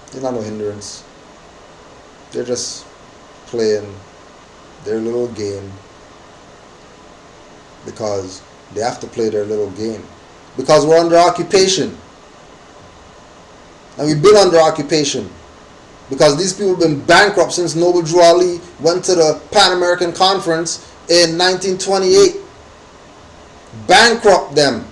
A: It's not no hindrance. They're just playing their little game because they have to play their little game. Because we're under occupation. And we've been under occupation. Because these people have been bankrupt since Noble Drew Ali went to the Pan American Conference in 1928. Bankrupt them.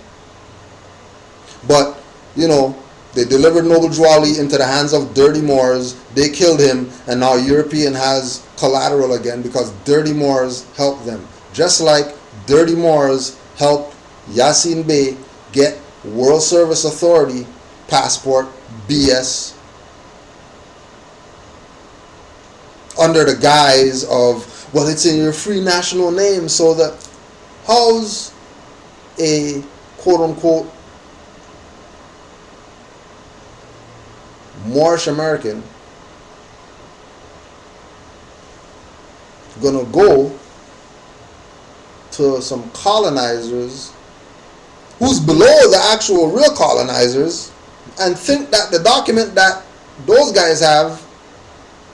A: But, they delivered Noble Drew Ali into the hands of dirty Moors. They killed him, and now European has collateral again because dirty Moors helped them. Just like dirty Moors helped Yassin Bey get World Service Authority passport BS under the guise of, well, it's in your free national name, so that how's a quote-unquote Moorish American gonna go to some colonizers who's below the actual real colonizers and think that the document that those guys have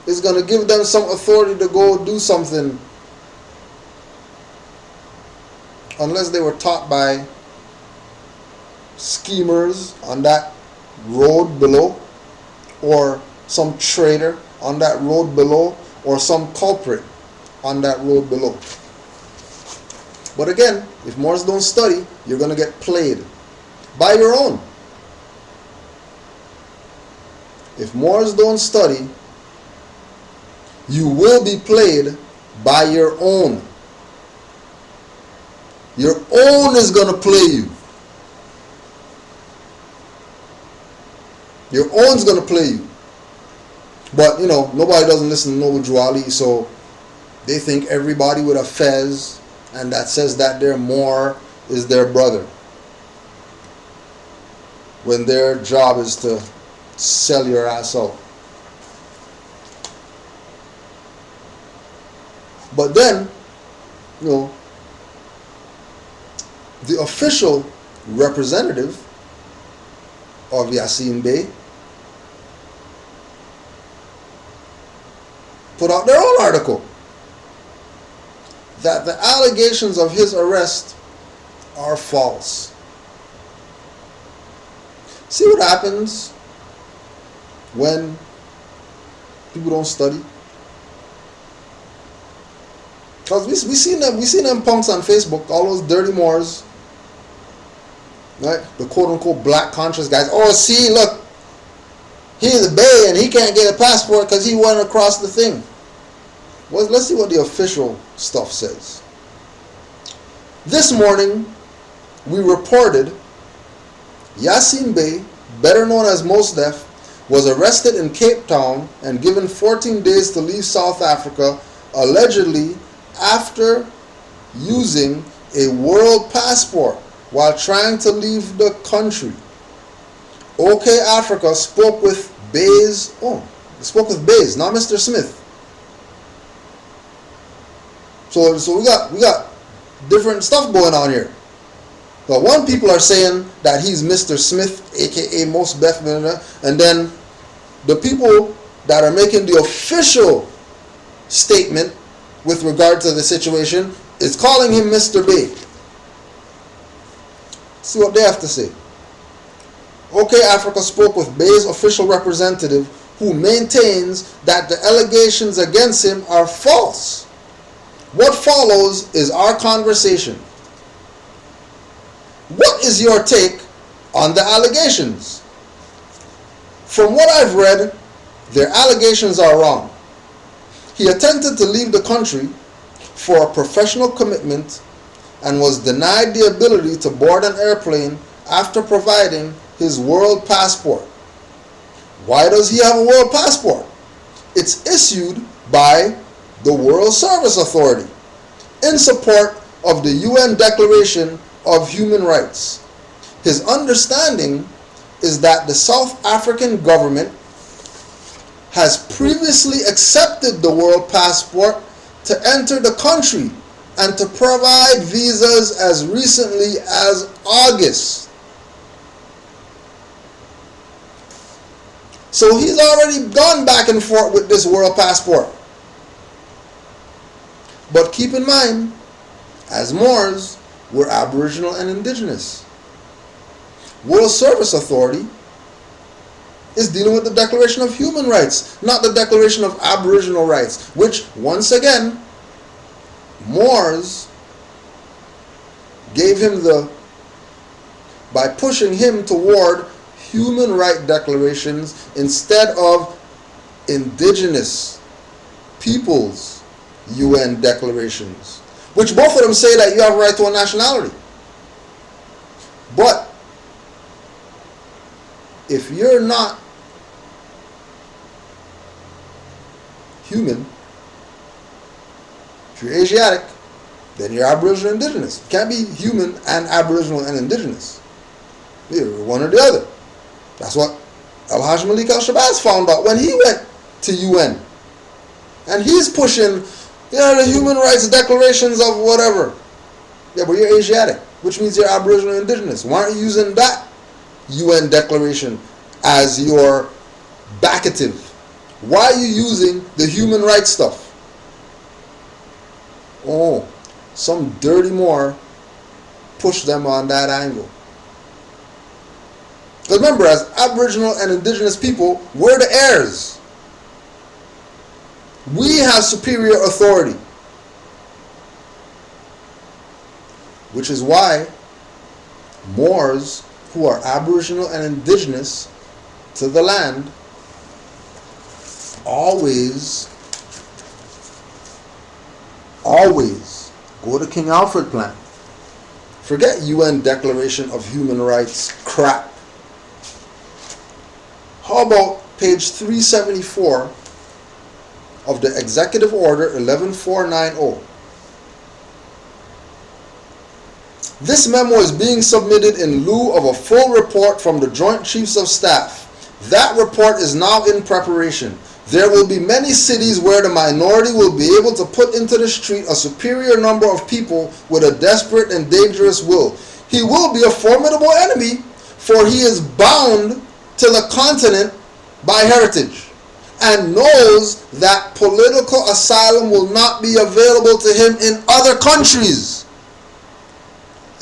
A: is gonna give them some authority to go do something, unless they were taught by schemers on that road below, or some traitor on that road below, or some culprit on that road below. But again, if Moors don't study, you're going to get played by your own. If Moors don't study, you will be played by your own. Your own is going to play you. Your own's going to play you. But, nobody doesn't listen to Noble Drew Ali, so they think everybody with a fez and that says that they're Moor is their brother, when their job is to sell your ass out. But then, the official representative of Yassin Bey put out their own article that the allegations of his arrest are false. See what happens when people don't study? Because we seen them punks on Facebook, all those dirty Moors, right? The quote-unquote black conscious guys. Oh, see, look, he's a Bey and he can't get a passport because he went across the thing. Well, let's see what the official stuff says. This morning, we reported Yassin Bey, better known as Mos Def, was arrested in Cape Town and given 14 days to leave South Africa, allegedly after using a world passport while trying to leave the country. OK Africa spoke with Bey's, not Mr. Smith. So we got different stuff going on here. But one people are saying that he's Mr. Smith, aka Mos Def, and then the people that are making the official statement with regard to the situation is calling him Mr. Bey. See what they have to say. OK Africa spoke with Bey's official representative, who maintains that the allegations against him are false. What follows is our conversation. What is your take on the allegations? From what I've read, their allegations are wrong. He attempted to leave the country for a professional commitment and was denied the ability to board an airplane after providing his world passport. Why does he have a world passport? It's issued by the World Service Authority in support of the UN Declaration of Human Rights. His understanding is that the South African government has previously accepted the world passport to enter the country and to provide visas as recently as August. So he's already gone back and forth with this world passport. But keep in mind, as Moors, we're Aboriginal and Indigenous. World Service Authority is dealing with the Declaration of Human Rights, not the Declaration of Aboriginal Rights, which, once again, Moors gave him by pushing him toward human right declarations instead of indigenous peoples' UN declarations, which both of them say that you have a right to a nationality. But if you're not human, if you're Asiatic, then you're Aboriginal and Indigenous. You can't be human and Aboriginal and Indigenous. You're one or the other. That's what Al-Hajj Malik al-Shabazz found out when he went to UN. And he's pushing, the human rights declarations of whatever. Yeah, but you're Asiatic, which means you're Aboriginal and Indigenous. Why aren't you using that UN declaration as your backative? Why are you using the human rights stuff? Oh, some dirty Moor pushed them on that angle. Because remember, as Aboriginal and Indigenous people, we're the heirs. We have superior authority. Which is why Moors who are Aboriginal and Indigenous to the land always go to King Alfred plan. Forget UN Declaration of Human Rights crap. How about page 374 of the Executive Order 11490? This memo is being submitted in lieu of a full report from the Joint Chiefs of Staff. That report is now in preparation. There will be many cities where the minority will be able to put into the street a superior number of people with a desperate and dangerous will. He will be a formidable enemy, for he is bound to the continent by heritage and knows that political asylum will not be available to him in other countries.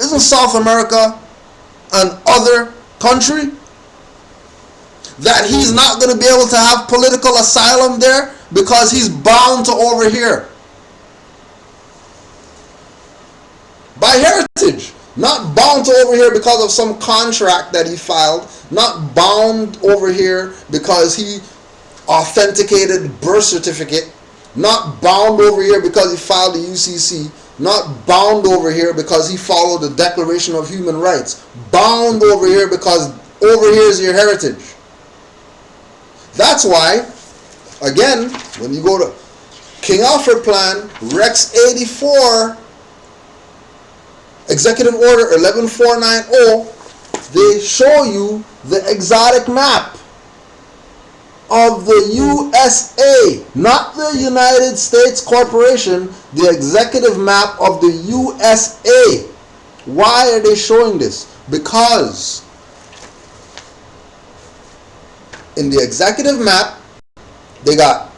A: Isn't South America an other country? That he's not going to be able to have political asylum there because he's bound to over here. By heritage. Not bound to over here because of some contract that he filed. Not bound over here because he authenticated birth certificate. Not bound over here because he filed the UCC. Not bound over here because he followed the Declaration of Human Rights. Bound over here because over here is your heritage. That's why, again, when you go to King Alfred Plan, Rex 84, Executive Order 11490, they show you the exotic map of the USA, not the United States Corporation, the executive map of the USA. Why are they showing this? Because in the executive map, they got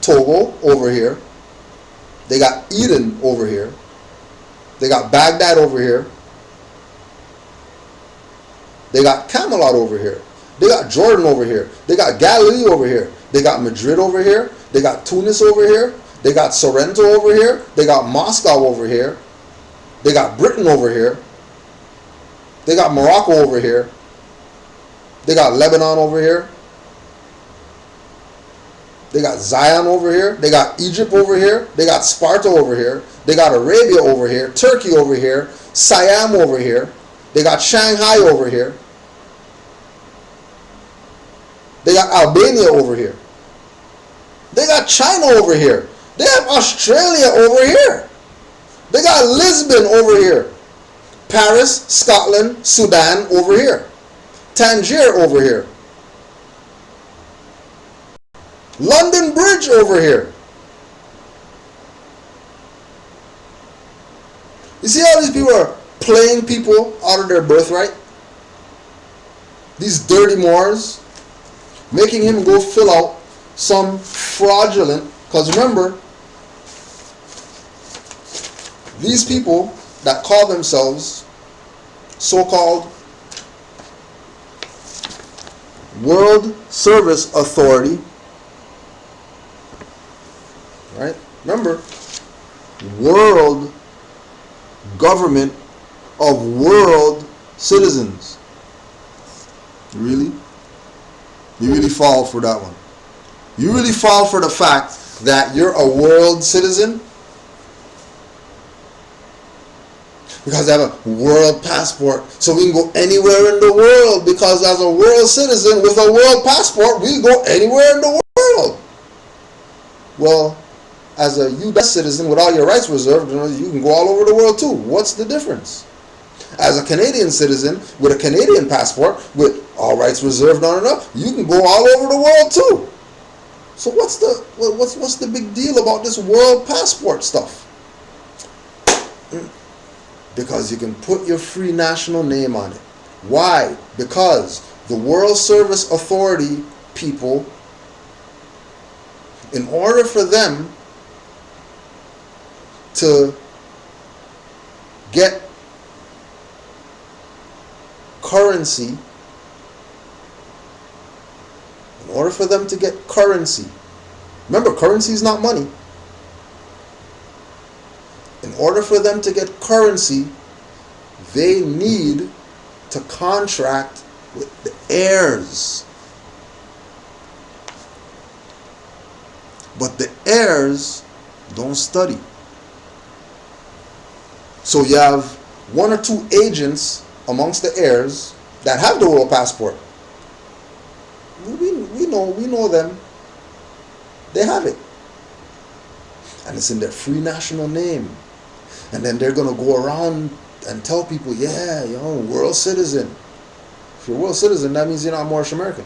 A: Togo over here, they got Eden over here, they got Baghdad over here, they got Camelot over here, they got Jordan over here, they got Galilee over here, they got Madrid over here, they got Tunis over here, they got Sorrento over here, they got Moscow over here, they got Britain over here, they got Morocco over here, they got Lebanon over here, they got Zion over here, they got Egypt over here, they got Sparta over here, they got Arabia over here, Turkey over here, Siam over here, they got Shanghai over here, they got Albania over here, they got China over here, they have Australia over here. They got Lisbon over here. Paris, Scotland, Sudan over here. Tangier over here. London Bridge over here. You see how these people are playing people out of their birthright? These dirty Moors, making him go fill out some fraudulent, because remember, these people that call themselves so-called World Service Authority, right? Remember, world government of world citizens. Really? You really fall for that one. You really fall for the fact that you're a world citizen because I have a world passport, so we can go anywhere in the world, because as a world citizen with a world passport, we can go anywhere in the world. Well, as a U.S. citizen with all your rights reserved, you can go all over the world too. What's the difference? As a Canadian citizen with a Canadian passport with all rights reserved on it, you can go all over the world too. So what's the big deal about this world passport stuff? Because you can put your free national name on it. Why? Because the World Service Authority people, in order for them to get currency, remember, currency is not money. In order for them to get currency, they need to contract with the heirs. But the heirs don't study. So you have one or two agents amongst the heirs that have the world passport. We know them. They have it. And it's in their free national name. And then they're going to go around and tell people, yeah, world citizen. If you're a world citizen, that means you're not Moorish American.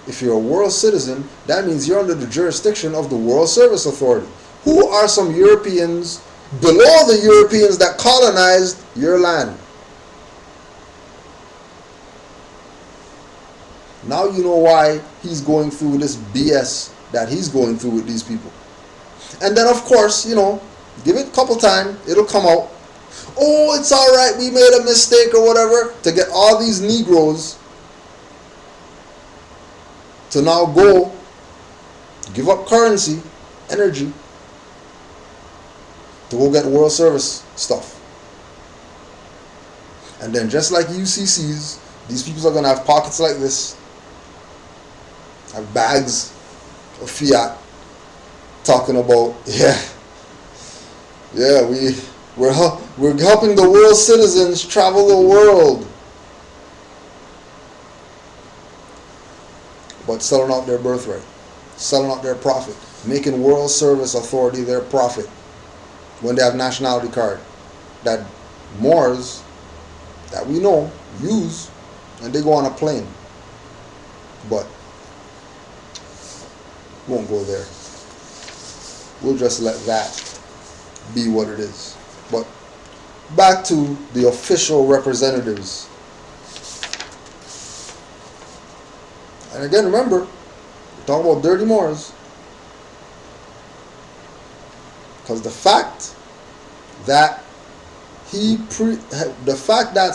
A: If you're a world citizen, that means you're under the jurisdiction of the World Service Authority. Who are some Europeans below the Europeans that colonized your land? Now you know why he's going through this BS that he's going through with these people. And then, of course, give it a couple times, it'll come out. Oh, it's all right, we made a mistake or whatever, to get all these Negroes to now go give up currency, energy, to go get World Service stuff. And then just like UCCs, these people are going to have pockets like this, have bags of fiat, talking about, we're helping the world citizens travel the world, but selling out their birthright, selling out their profit, making World Service Authority their profit when they have nationality card that Moors that we know use, and they go on a plane. But won't go there. We'll just let that be what it is. But back to the official representatives. And again, remember, we're talking about dirty Moors. Because the fact that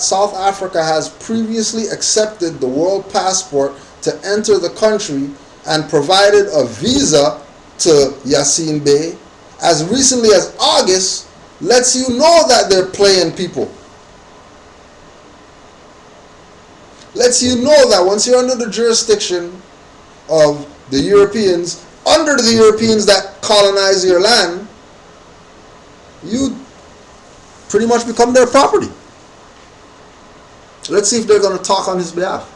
A: South Africa has previously accepted the world passport to enter the country and provided a visa to Yassine Bey as recently as August lets you know that they're playing people. Lets you know that once you're under the jurisdiction of the Europeans, under the Europeans that colonize your land, you pretty much become their property. Let's see if they're going to talk on his behalf.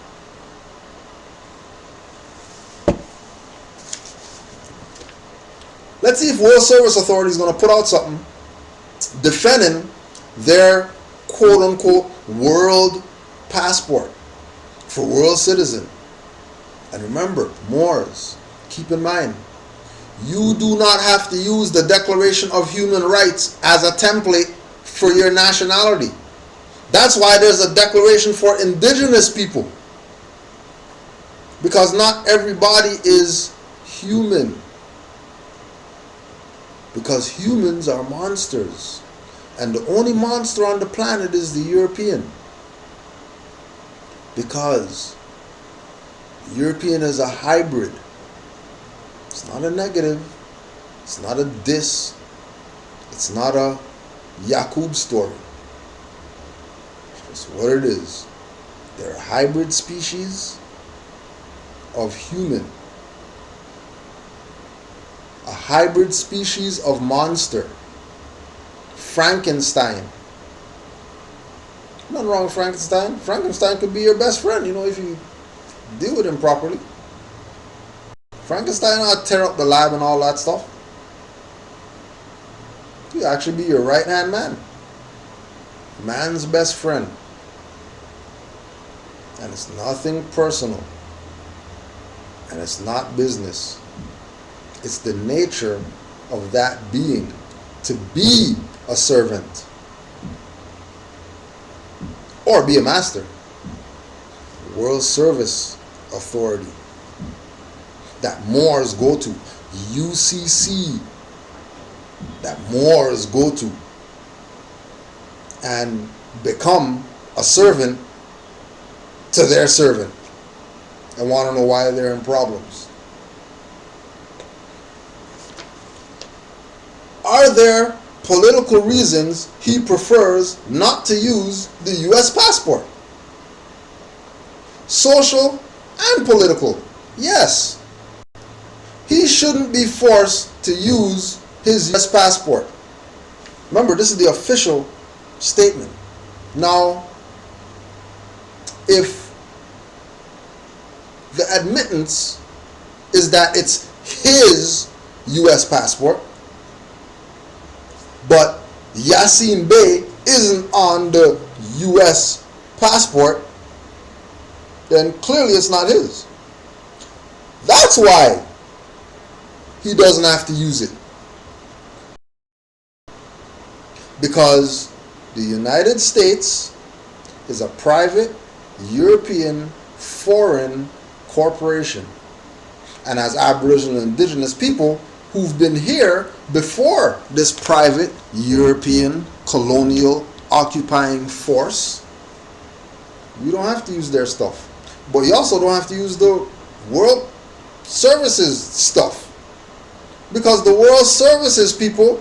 A: Let's see if World Service Authority is going to put out something defending their quote-unquote world passport for world citizen. And remember, Moors, keep in mind, you do not have to use the Declaration of Human Rights as a template for your nationality. That's why there's a declaration for indigenous people. Because not everybody is human. Because humans are monsters. And the only monster on the planet is the European. Because the European is a hybrid. It's not a negative. It's not a diss. It's not a Yakub story. It's what it is. They're a hybrid species of human. A hybrid species of monster. Frankenstein. Nothing wrong with Frankenstein. Frankenstein could be your best friend, if you deal with him properly. Frankenstein will tear up the lab and all that stuff. He'll actually be your right-hand man. Man's best friend. And it's nothing personal. And it's not business. It's the nature of that being to be a servant or be a master. World Service Authority that Moors go to. UCC that Moors go to and become a servant to their servant and want to know why they're in problems. Are there political reasons he prefers not to use the US passport? Social and political, yes. He shouldn't be forced to use his US passport. Remember, this is the official statement. Now, if the admittance is that it's his US passport, but Yasin Bey isn't on the US passport, then clearly it's not his. That's why he doesn't have to use it. Because the United States is a private European foreign corporation and has Aboriginal and Indigenous people who've been here before this private European colonial occupying force. You don't have to use their stuff. But you also don't have to use the World Services stuff. Because the World Services people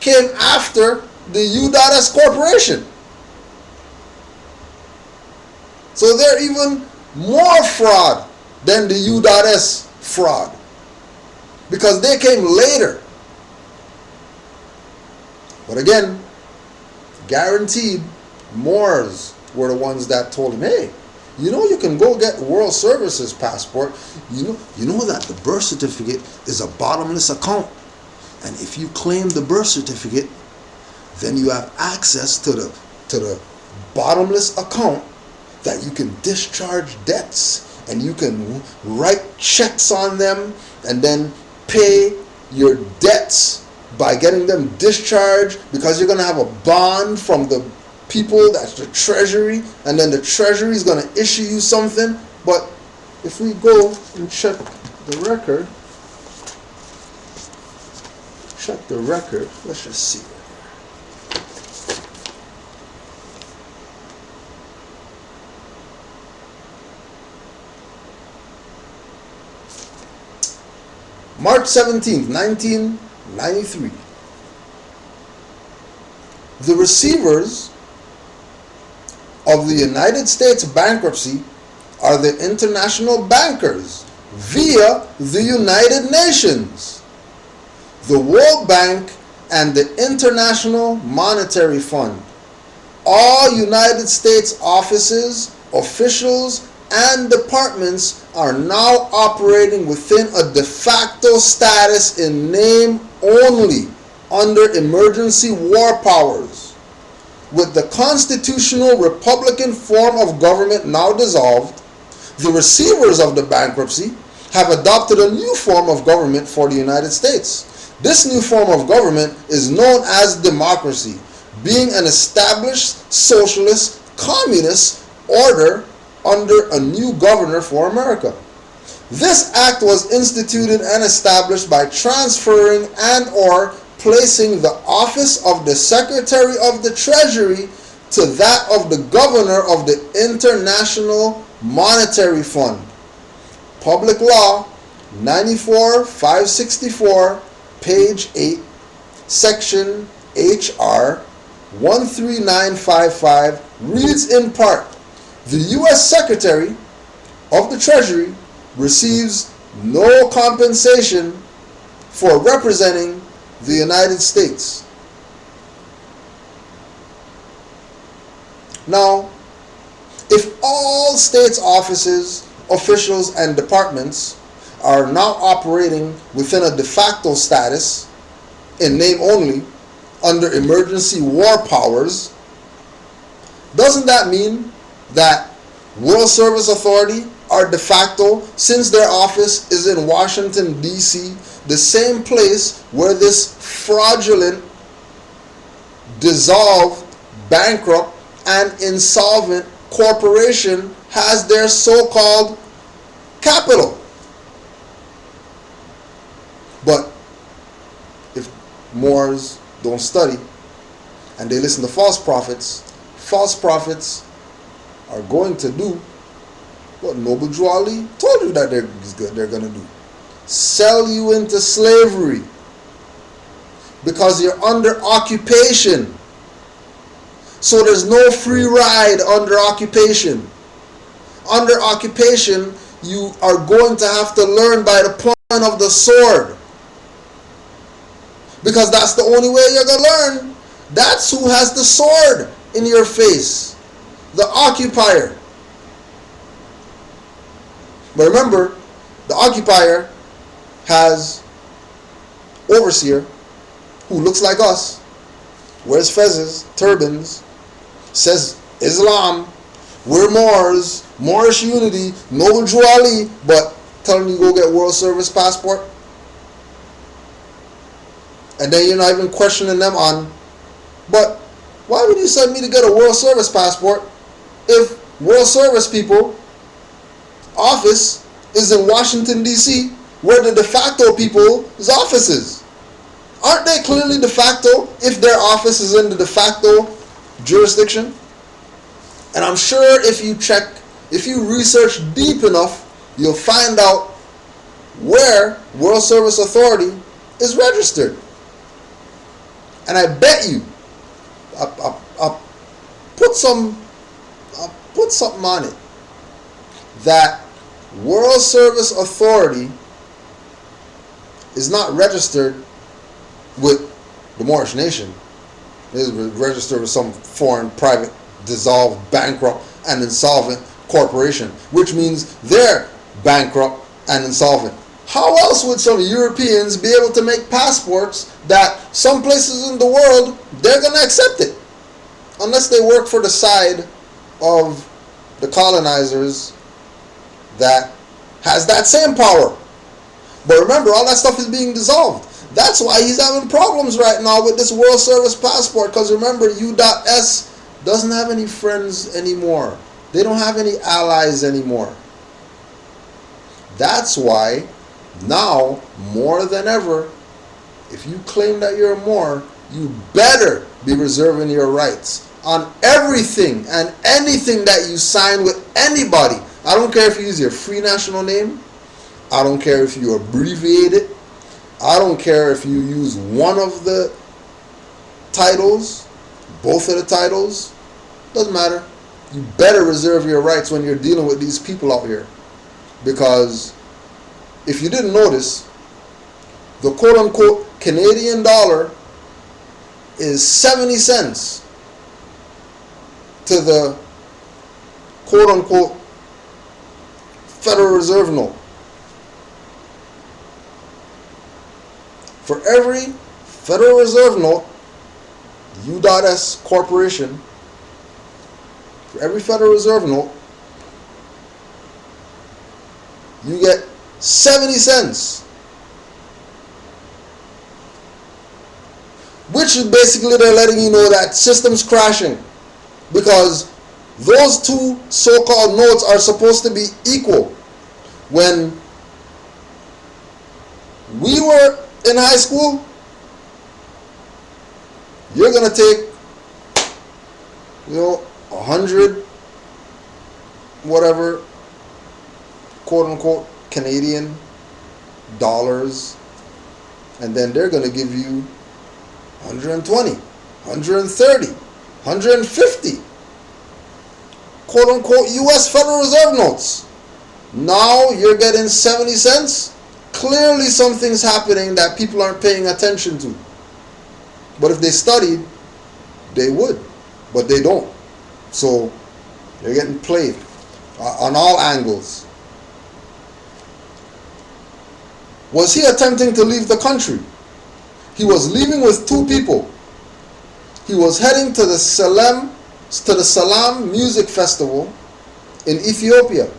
A: came after the U.S. Corporation. So they're even more fraud than the U.S. fraud. Because they came later. But again, guaranteed, Moors were the ones that told him, hey, you can go get World Services passport. You know that the birth certificate is a bottomless account. And if you claim the birth certificate, then you have access to the bottomless account that you can discharge debts and you can write checks on them and then pay your debts by getting them discharged, because you're going to have a bond from the people, that's the Treasury, and then the Treasury is going to issue you something. But if we go and check the record, let's just see. March 17th, 1993. The receivers of the United States bankruptcy are the international bankers via the United Nations, the World Bank, and the International Monetary Fund. All United States offices, officials, and departments are now operating within a de facto status in name only under emergency war powers. With the constitutional republican form of government now dissolved, the receivers of the bankruptcy have adopted a new form of government for the United States. This new form of government is known as democracy, being an established socialist communist order under a new governor for America. This act was instituted and established by transferring and or placing the office of the Secretary of the Treasury to that of the Governor of the International Monetary Fund. Public Law 94-564, page 8, section HR 13955 reads in part, the U.S. Secretary of the Treasury receives no compensation for representing the United States. Now, if all states' offices, officials, and departments are now operating within a de facto status, in name only, under emergency war powers, doesn't that mean that World Service Authority are de facto, since their office is in Washington, D.C., the same place where this fraudulent, dissolved, bankrupt, and insolvent corporation has their so-called capital? But if Moors don't study and they listen to false prophets are going to do what Noble Drew Ali told you that they're going to do. Sell you into slavery because you're under occupation. So there's no free ride under occupation. Under occupation, you are going to have to learn by the point of the sword. Because that's the only way you're going to learn. That's who has the sword in your face. The occupier. But remember, the occupier has overseer who looks like us, wears fezzes, turbans, says Islam, we're Moors, Morish unity, Noble Drew Ali, but telling you go get World Service passport. And then you're not even questioning them on, but why would you send me to get a World Service passport if World Service people office is in Washington, D.C., where the de facto people's office is? Aren't they clearly de facto if their office is in the de facto jurisdiction? And I'm sure if you research deep enough, you'll find out where World Service Authority is registered. And I bet you, I'll put something on it, that World Service Authority is not registered with the Moorish nation. It is registered with some foreign, private, dissolved, bankrupt, and insolvent corporation, which means they're bankrupt and insolvent. How else would some Europeans be able to make passports that some places in the world, they're going to accept it? Unless they work for the side of the colonizers that has that same power. But remember, all that stuff is being dissolved. That's why he's having problems right now with this World Service passport, because remember, U.S. doesn't have any friends anymore. They don't have any allies anymore. That's why now, more than ever, if you claim that you're a Moor, you better be reserving your rights on everything and anything that you sign with anybody. I don't care if you use your free national name. I don't care if you abbreviate it. I don't care if you use one of the titles, both of the titles. Doesn't matter. You better reserve your rights when you're dealing with these people out here. Because if you didn't notice, the quote-unquote Canadian dollar is 70 cents to the quote-unquote Federal Reserve note. For every Federal Reserve note, U.S. Corporation, for every Federal Reserve note, you get 70 cents. Which is basically they're letting you know that system's crashing. Because those two so-called notes are supposed to be equal. When we were in high school, you're going to take, 100, whatever, quote-unquote, Canadian dollars, and then they're going to give you 120, 130, 150, quote-unquote, U.S. Federal Reserve notes. Now you're getting 70 cents. Clearly something's happening that people aren't paying attention to. But if they studied, they would. But they don't. So they're getting played on all angles. Was he attempting to leave the country? He was leaving with two people. He was heading to the Salam Music Festival in Ethiopia.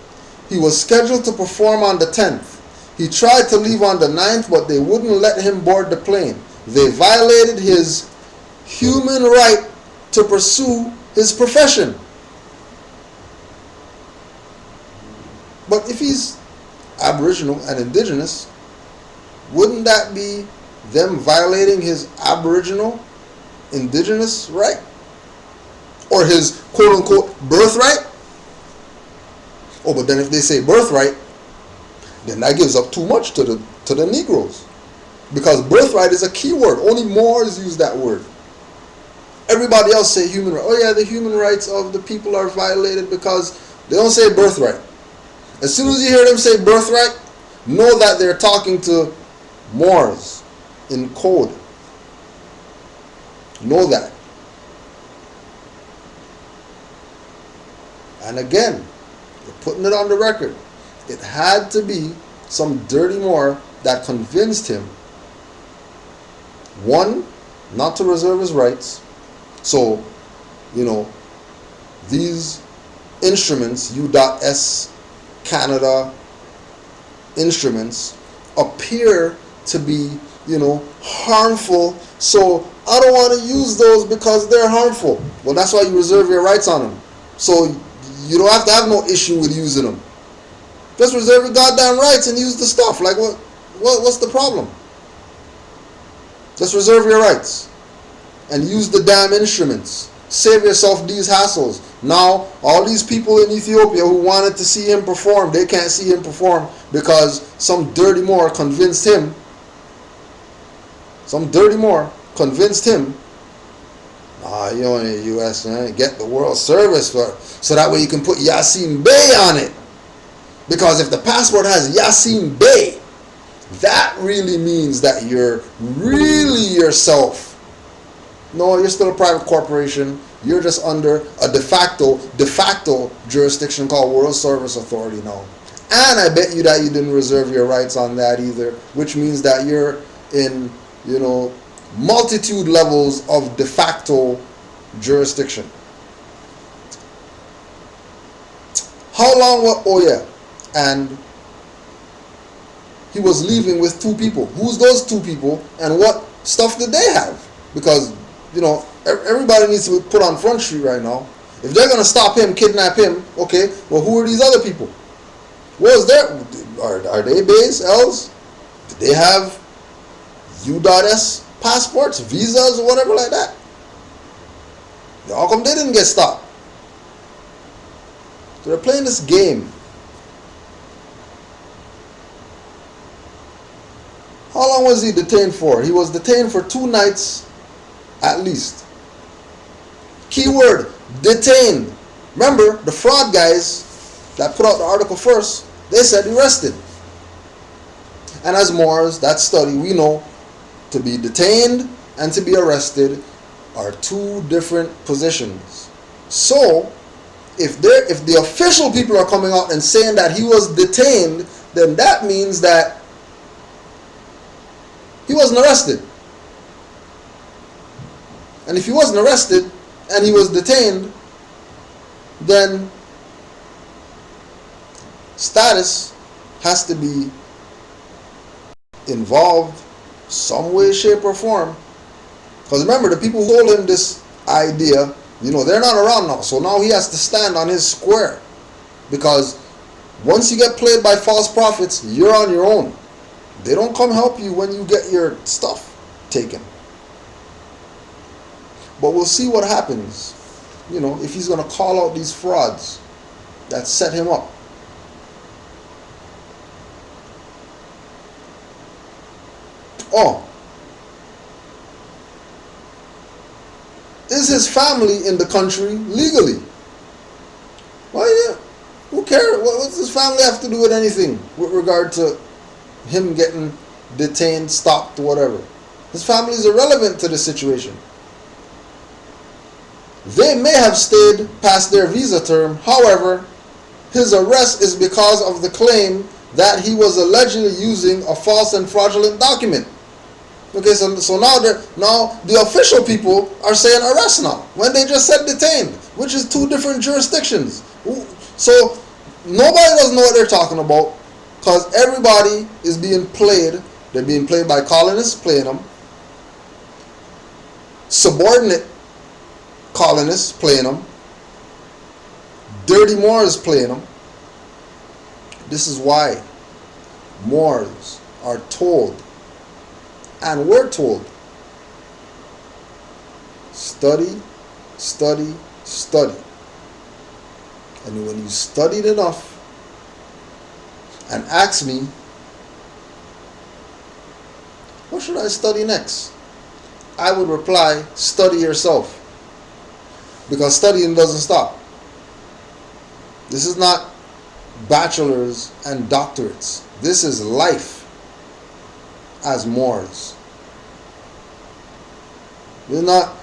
A: He was scheduled to perform on the 10th. He tried to leave on the 9th, but they wouldn't let him board the plane. They violated his human right to pursue his profession. But if he's Aboriginal and Indigenous, wouldn't that be them violating his Aboriginal, Indigenous right? Or his quote-unquote birthright? Oh, but then if they say birthright, then that gives up too much to the Negroes. Because birthright is a key word. Only Moors use that word. Everybody else say human rights. Oh yeah, the human rights of the people are violated because they don't say birthright. As soon as you hear them say birthright, know that they're talking to Moors in code. Know that. And again, we're putting it on the record. It had to be some dirty Moor that convinced him, one, not to reserve his rights. So, these instruments, U.S. Canada instruments, appear to be, harmful. So I don't want to use those because they're harmful. Well, that's why you reserve your rights on them. So you don't have to have no issue with using them. Just reserve your goddamn rights and use the stuff. Like what's the problem? Just reserve your rights and use the damn instruments. Save yourself these hassles. Now, all these people in Ethiopia who wanted to see him perform, they can't see him perform because some dirty Moor convinced him. Some dirty Moor convinced him. You in the U.S. Get the World Service so that way you can put Yasin Bey on it. Because if the passport has Yasin Bey, that really means that you're really yourself. No, you're still a private corporation. You're just under a de facto jurisdiction called World Service Authority now. And I bet you that you didn't reserve your rights on that either, which means that you're in, multitude levels of de facto jurisdiction. How long was, and he was leaving with two people. Who's those two people and what stuff did they have? Because, everybody needs to be put on Front Street right now. If they're going to stop him, kidnap him, okay, well, who are these other people? What was there? Are they Bays, L's? Did they have U.S. passports, visas, or whatever like that? How come they didn't get stopped? So they're playing this game. How long was he detained for? He was detained for 2 nights at least. Keyword, detained. Remember, the fraud guys that put out the article first, they said arrested. And as Moors, that study, we know to be detained and to be arrested are 2 different positions. So, if the official people are coming out and saying that he was detained, then that means that he wasn't arrested. And if he wasn't arrested and he was detained, then status has to be involved some way, shape, or form. Because remember, the people who told him this idea, they're not around now. So now he has to stand on his square. Because once you get played by false prophets, you're on your own. They don't come help you when you get your stuff taken. But we'll see what happens, if he's going to call out these frauds that set him up. Oh. Is his family in the country legally? Well, yeah. Who cares? What does his family have to do with anything with regard to him getting detained, stopped, whatever? His family is irrelevant to the situation. They may have stayed past their visa term. However, his arrest is because of the claim that he was allegedly using a false and fraudulent document. Okay, so now the official people are saying arrest now, when they just said detained, which is two different jurisdictions. So nobody doesn't know what they're talking about, because everybody is being played. They're being played by colonists playing them, subordinate colonists playing them, dirty Moors playing them. This is why Moors are told, and we're told, study, study, study. And when you studied enough and ask me, what should I study next? I would reply, study yourself. Because studying doesn't stop. This is not bachelors and doctorates. This is life as Moors. We're not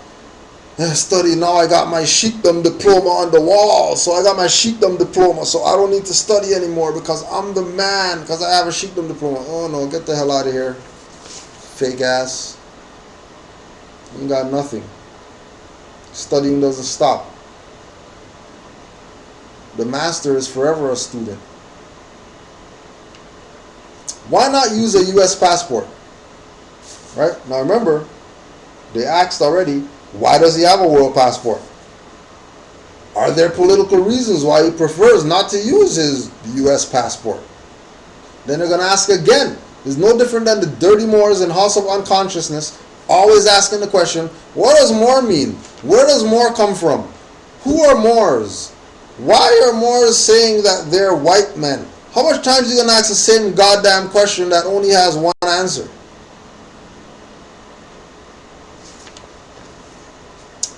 A: study now. I got my sheikdom diploma on the wall, so I got my sheikdom diploma, so I don't need to study anymore because I'm the man, because I have a sheikdom diploma. Oh no, get the hell out of here, fake ass. You got nothing. Studying doesn't stop. The master is forever a student. Why not use a U.S. passport? Right? Now remember, they asked already, why does he have a world passport? Are there political reasons why he prefers not to use his U.S. passport? Then they're going to ask again. It's no different than the dirty Moors in House of Unconsciousness, always asking the question, what does Moor mean? Where does Moor come from? Who are Moors? Why are Moors saying that they're white men? How much times are you going to ask the same goddamn question that only has one answer?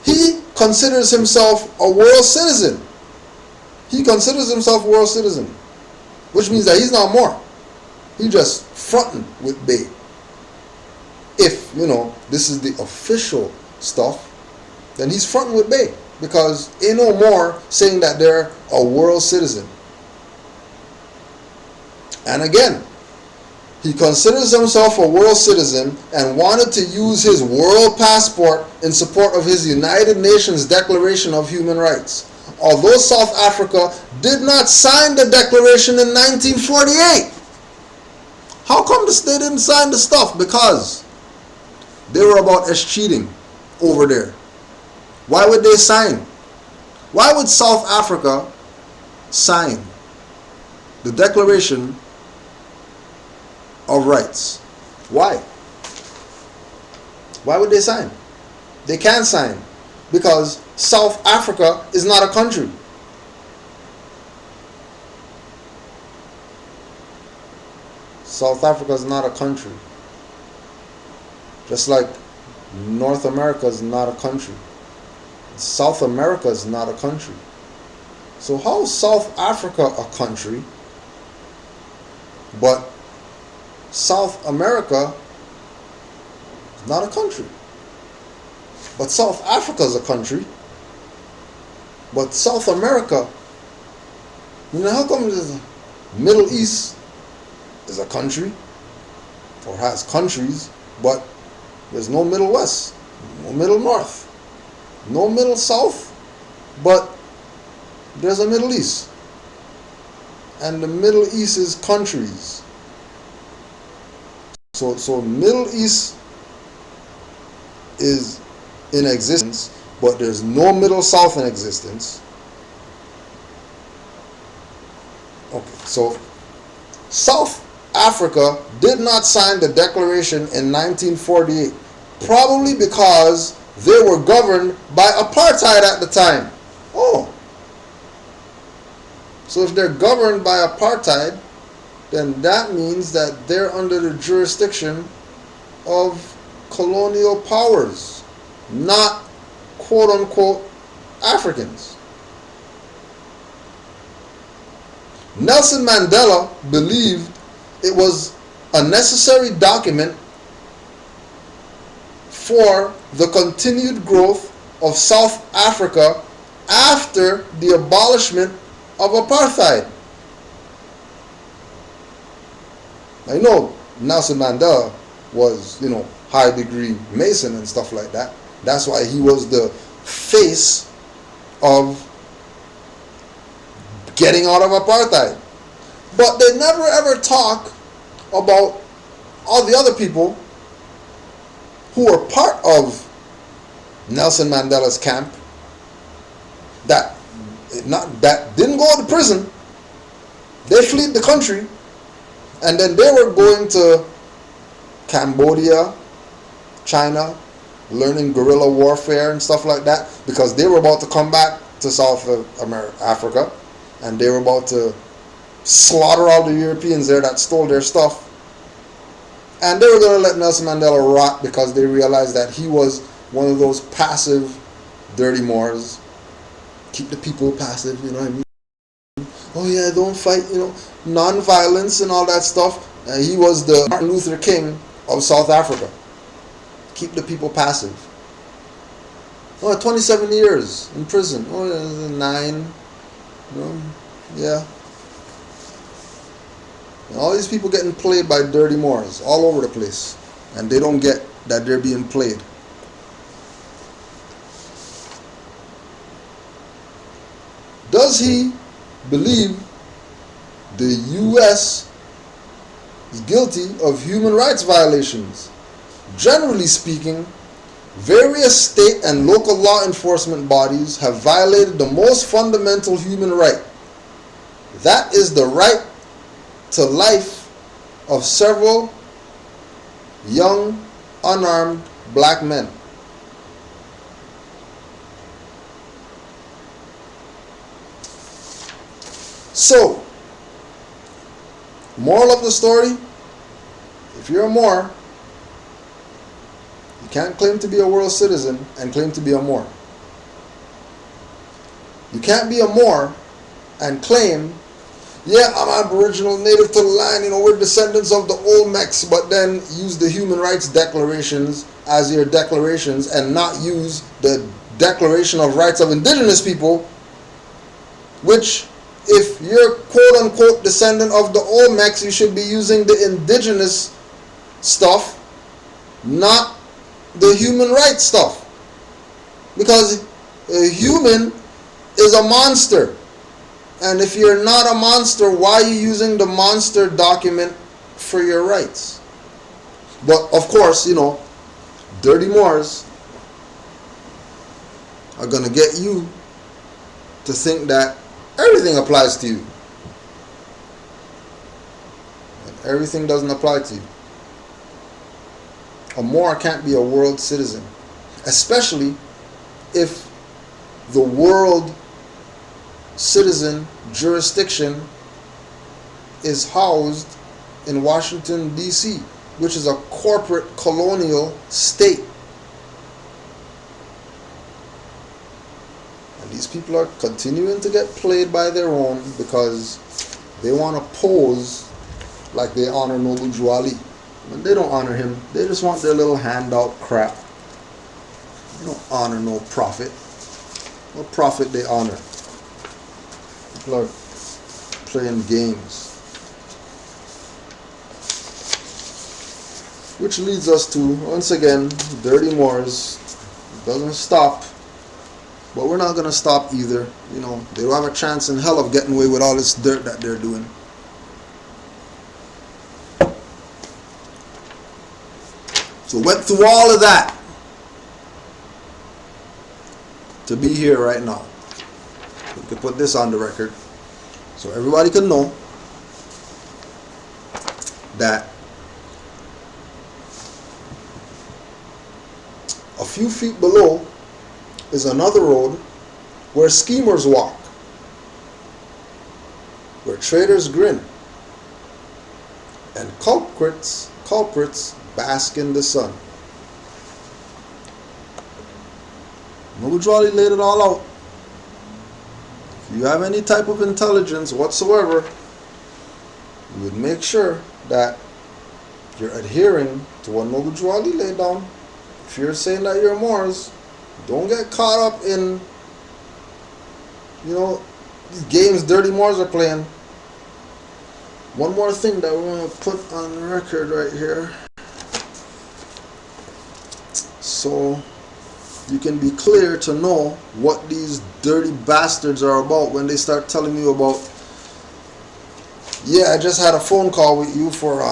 A: He considers himself a world citizen. He considers himself a world citizen. Which means that he's not Moor. He's just fronting with Bay. If, this is the official stuff, then he's fronting with Bay. Because ain't no more saying that they're a world citizen. And again, he considers himself a world citizen and wanted to use his world passport in support of his United Nations Declaration of Human Rights. Although South Africa did not sign the declaration in 1948. How come they didn't sign the stuff? Because they were about cheating over there. Why would they sign? Why would South Africa sign the Declaration of Rights? Why? Why would they sign? They can't sign because South Africa is not a country. South Africa is not a country. Just like North America is not a country. South America is not a country. So how is South Africa a country, but South America is not a country? But South Africa is a country, but South America, how come the Middle East is a country, or has countries, but there's no Middle West, no Middle North? No Middle South, but there's a Middle East. And the Middle East is countries. So Middle East is in existence, but there's no Middle South in existence. Okay, so South Africa did not sign the declaration in 1948, probably because they were governed by apartheid at the time. Oh. So if they're governed by apartheid, then that means that they're under the jurisdiction of colonial powers, not quote-unquote Africans. Nelson Mandela believed it was a necessary document for the continued growth of South Africa after the abolishment of apartheid. I know Nelson Mandela was, high degree Mason and stuff like that. That's why he was the face of getting out of apartheid. But they never ever talk about all the other people who were part of Nelson Mandela's camp that didn't go to prison. They fled the country, and then they were going to Cambodia, China, learning guerrilla warfare and stuff like that, because they were about to come back to South Africa, and they were about to slaughter all the Europeans there that stole their stuff. And they were going to let Nelson Mandela rot because they realized that he was one of those passive, dirty Moors. Keep the people passive, you know what I mean? Oh yeah, don't fight, non-violence and all that stuff. And he was the Martin Luther King of South Africa. Keep the people passive. Oh, 27 years in prison. Oh, 9. Yeah. And all these people getting played by dirty Moors all over the place. And they don't get that they're being played. Does he believe the U.S. is guilty of human rights violations? Generally speaking, various state and local law enforcement bodies have violated the most fundamental human right. That is the right to life of several young, unarmed black men. So, moral of the story, if you're a Moor, you can't claim to be a world citizen and claim to be a Moor. You can't be a Moor and claim, yeah, I'm Aboriginal, native to the land, we're descendants of the Olmecs, but then use the human rights declarations as your declarations and not use the Declaration of Rights of Indigenous People, which, if you're quote-unquote descendant of the Olmecs, you should be using the indigenous stuff, not the human rights stuff. Because a human is a monster. And if you're not a monster, why are you using the monster document for your rights? But of course, dirty Moors are going to get you to think that everything applies to you. And everything doesn't apply to you. A Moor can't be a world citizen, especially if the world citizen jurisdiction is housed in Washington, D.C., which is a corporate colonial state. And these people are continuing to get played by their own because they want to pose like they honor Noble Juali. And they don't honor him. They just want their little handout crap. They don't honor no prophet. What prophet they honor? People are playing games. Which leads us to, once again, dirty Moors. It doesn't stop But we're not going to stop either. You know, they don't have a chance in hell of getting away with all this dirt that they're doing. So went through all of that to be here right now. We can put this on the record so everybody can know that a few feet below is another road where schemers walk, where traitors grin, and culprits bask in the sun. Mujwali laid it all out. If you have any type of intelligence whatsoever, you would make sure that you're adhering to what Mujwali laid down. If you're saying that you're Moors, don't get caught up in, you know, these games dirty Moors are playing. One more thing that we're going to put on record right here, so you can be clear to know what these dirty bastards are about when they start telling you about, yeah, I just had a phone call with you for,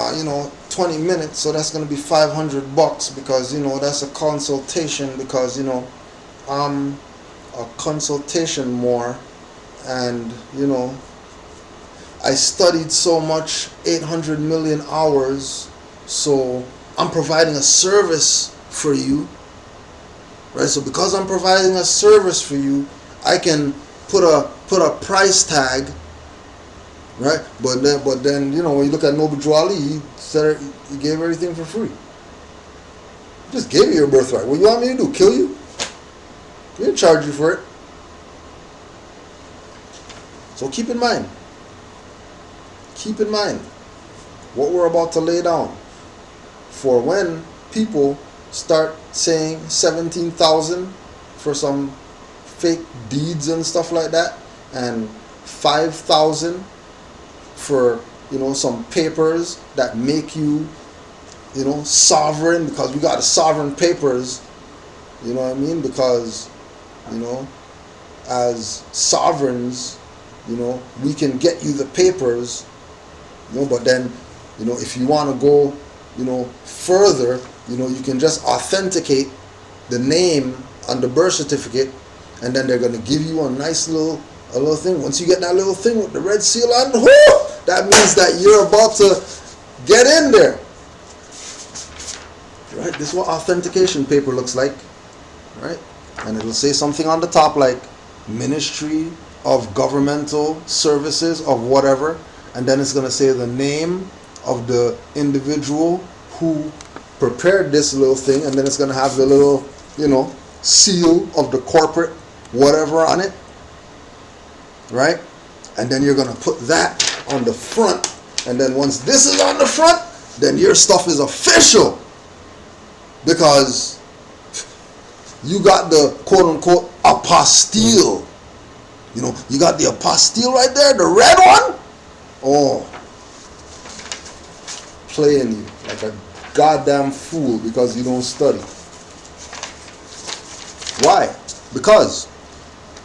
A: 20 minutes, so that's going to be $500 because, that's a consultation because, I'm a consultation Moor, and, I studied so much, 800 million hours, so I'm providing a service for you, right? So because I'm providing a service for you, I can put a price tag, right? But then when you look at Noble Jwali, he said he gave everything for free. He just gave you your birthright. What do you want me to do? Kill you? We didn't charge you for it. So keep in mind what we're about to lay down for when people start saying 17,000 for some fake deeds and stuff like that, and 5,000 for some papers that make you sovereign, because we got the sovereign papers, you know what I mean, because as sovereigns, we can get you the papers, but then if you want to go further, you can just authenticate the name on the birth certificate, and then they're going to give you a nice little thing. Once you get that little thing with the red seal on, that means that you're about to get in there. Right? This is what authentication paper looks like. Right? And it'll say something on the top like Ministry of Governmental Services of whatever, and then it's going to say the name of the individual who prepared this little thing, and then it's going to have the little seal of the corporate whatever on it, right? And then you're going to put that on the front, and then once this is on the front, then your stuff is official, because you got the quote-unquote apostille. You got the apostille right there, the red one. Oh, playing you like a goddamn fool because you don't study. Why? Because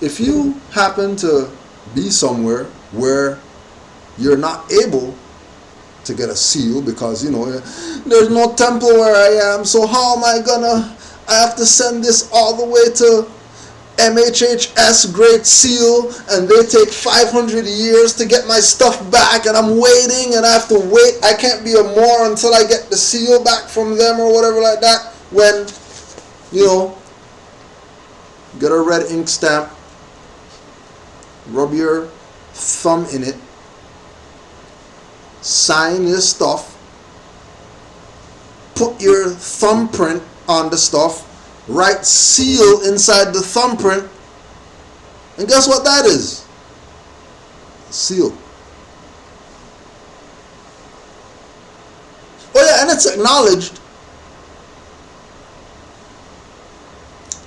A: if you happen to be somewhere where you're not able to get a seal because there's no temple where I am, so how am I have to send this all the way to MHHS Great Seal, and they take 500 years to get my stuff back, and I'm waiting, and I have to wait. I can't be a Moor until I get the seal back from them or whatever like that. When get a red ink stamp, rub your thumb in it, sign your stuff, put your thumbprint on the stuff, write seal inside the thumbprint, and guess what that is? Seal. Oh yeah, and it's acknowledged.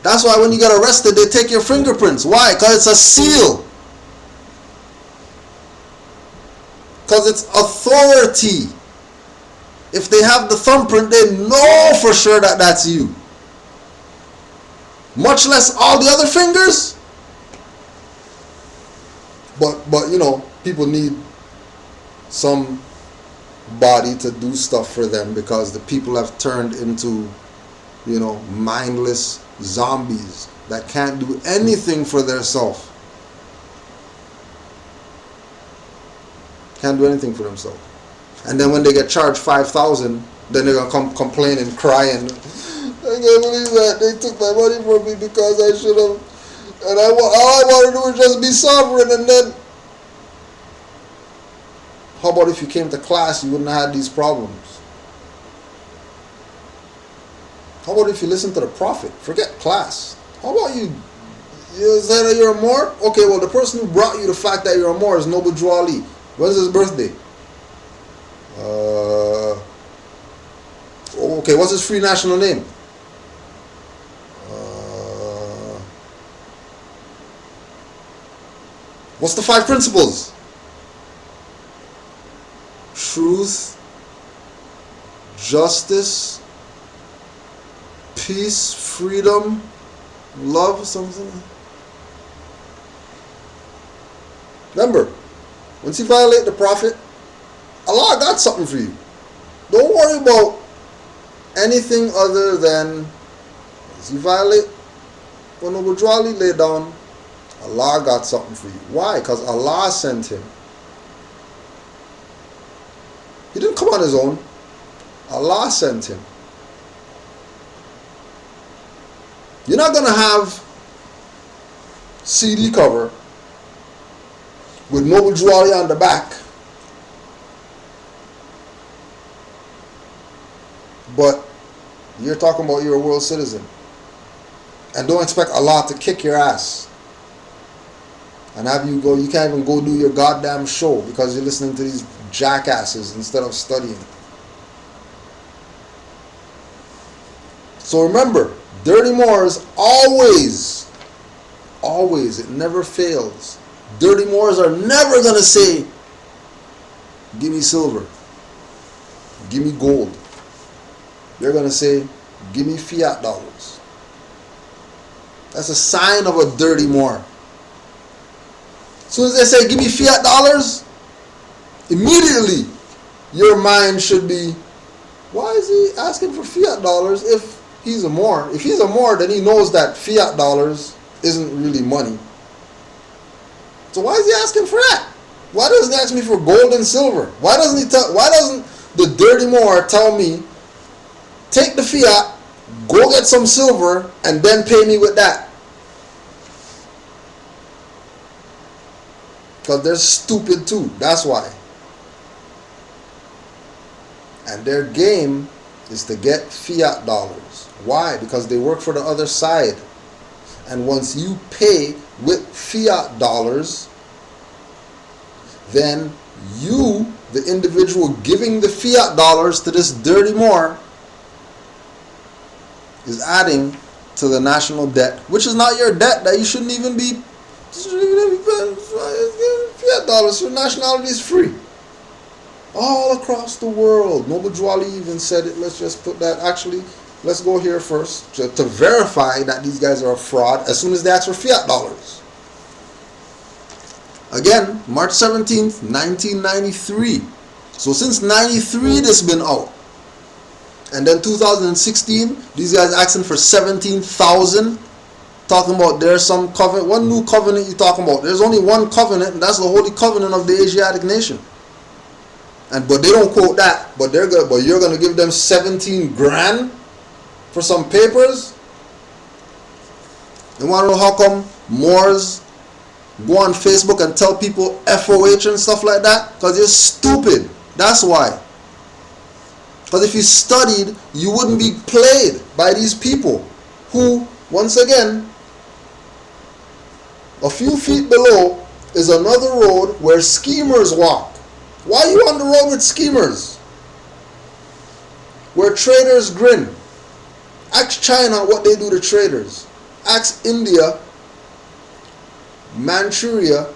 A: That's why when you get arrested, they take your fingerprints. Why? Because it's a seal. Because it's authority. If they have the thumbprint, they know for sure that that's you. Much less all the other fingers. But you know, people need some body to do stuff for them because the people have turned into, you know, mindless zombies that can't do anything for themselves. Can't do anything for themselves. And then when they get charged 5,000, then they're gonna come complaining, crying. I can't believe that they took my money from me because I should have. And all I want to do is just be sovereign. And then, how about if you came to class, you wouldn't have had these problems? How about if you listen to the prophet? Forget class. How about you say that you're a Moor? Okay, well, the person who brought you the fact that you're a Moor is Noble Drew Ali. When's his birthday? Okay, what's his free national name? What's the 5 principles? Truth, justice, peace, freedom, love, something. Remember, once you violate the prophet, Allah got something for you. Don't worry about anything other than once you violate what Noble Drew Ali laid down, Allah got something for you. Why? Because Allah sent him. He didn't come on his own. Allah sent him. You're not going to have CD cover with Noble Drew Ali on the back, but you're talking about you're a world citizen. And don't expect Allah to kick your ass and have you go, you can't even go do your goddamn show because you're listening to these jackasses instead of studying. So remember, dirty Moors always, it never fails. Dirty Moors are never going to say, give me silver, give me gold. They're going to say, give me fiat dollars. That's a sign of a dirty Moor. As soon as they say, give me fiat dollars, immediately your mind should be, why is he asking for fiat dollars if he's a Moor? If he's a Moor, then he knows that fiat dollars isn't really money. So why is he asking for that? Why doesn't he ask me for gold and silver? Why doesn't the dirty Moor tell me, take the fiat, go get some silver, and then pay me with that? Because they're stupid too. That's why. And their game is to get fiat dollars. Why? Because they work for the other side. And once you pay with fiat dollars, then you, the individual giving the fiat dollars to this dirty Moor, is adding to the national debt, which is not your debt, that you shouldn't even be. Fiat dollars for nationality is free all across the world. Noble Drew Ali even said it. Let's just put that. Actually, let's go here first to verify that these guys are a fraud. As soon as they ask for fiat dollars, again, March 17th, 1993. So since 93, this has been out. And then 2016, these guys asking for 17,000. Talking about there's some covenant, one new covenant you're talking about. There's only one covenant, and that's the Holy Covenant of the Asiatic nation. But they don't quote that. But you're gonna give them 17 grand for some papers? You wanna know how come Moors go on Facebook and tell people FOH and stuff like that? Because you're stupid. That's why. Because if you studied, you wouldn't be played by these people who, once again, a few feet below is another road where schemers walk. Why are you on the road with schemers? Where traders grin. Ask China what they do to traders. Ask India, Manchuria,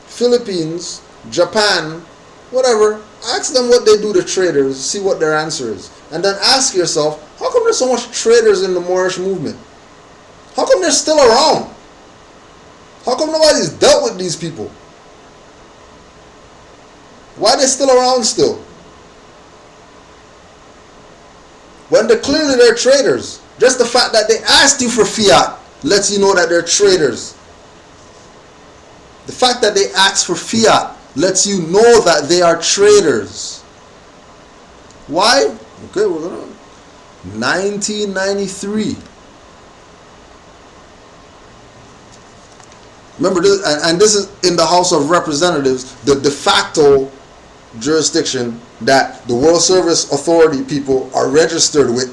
A: Philippines, Japan, whatever. Ask them what they do to traders, see what their answer is. And then ask yourself, how come there's so much traders in the Morish movement? How come they're still around? How come nobody's dealt with these people? Why are they still around still? When clearly they're traitors. Just the fact that they asked you for fiat lets you know that they're traitors. The fact that they asked for fiat lets you know that they are traitors. Why? Okay, we're going to 1993. Remember this, and this is in the House of Representatives, the de facto jurisdiction that the World Service Authority people are registered with,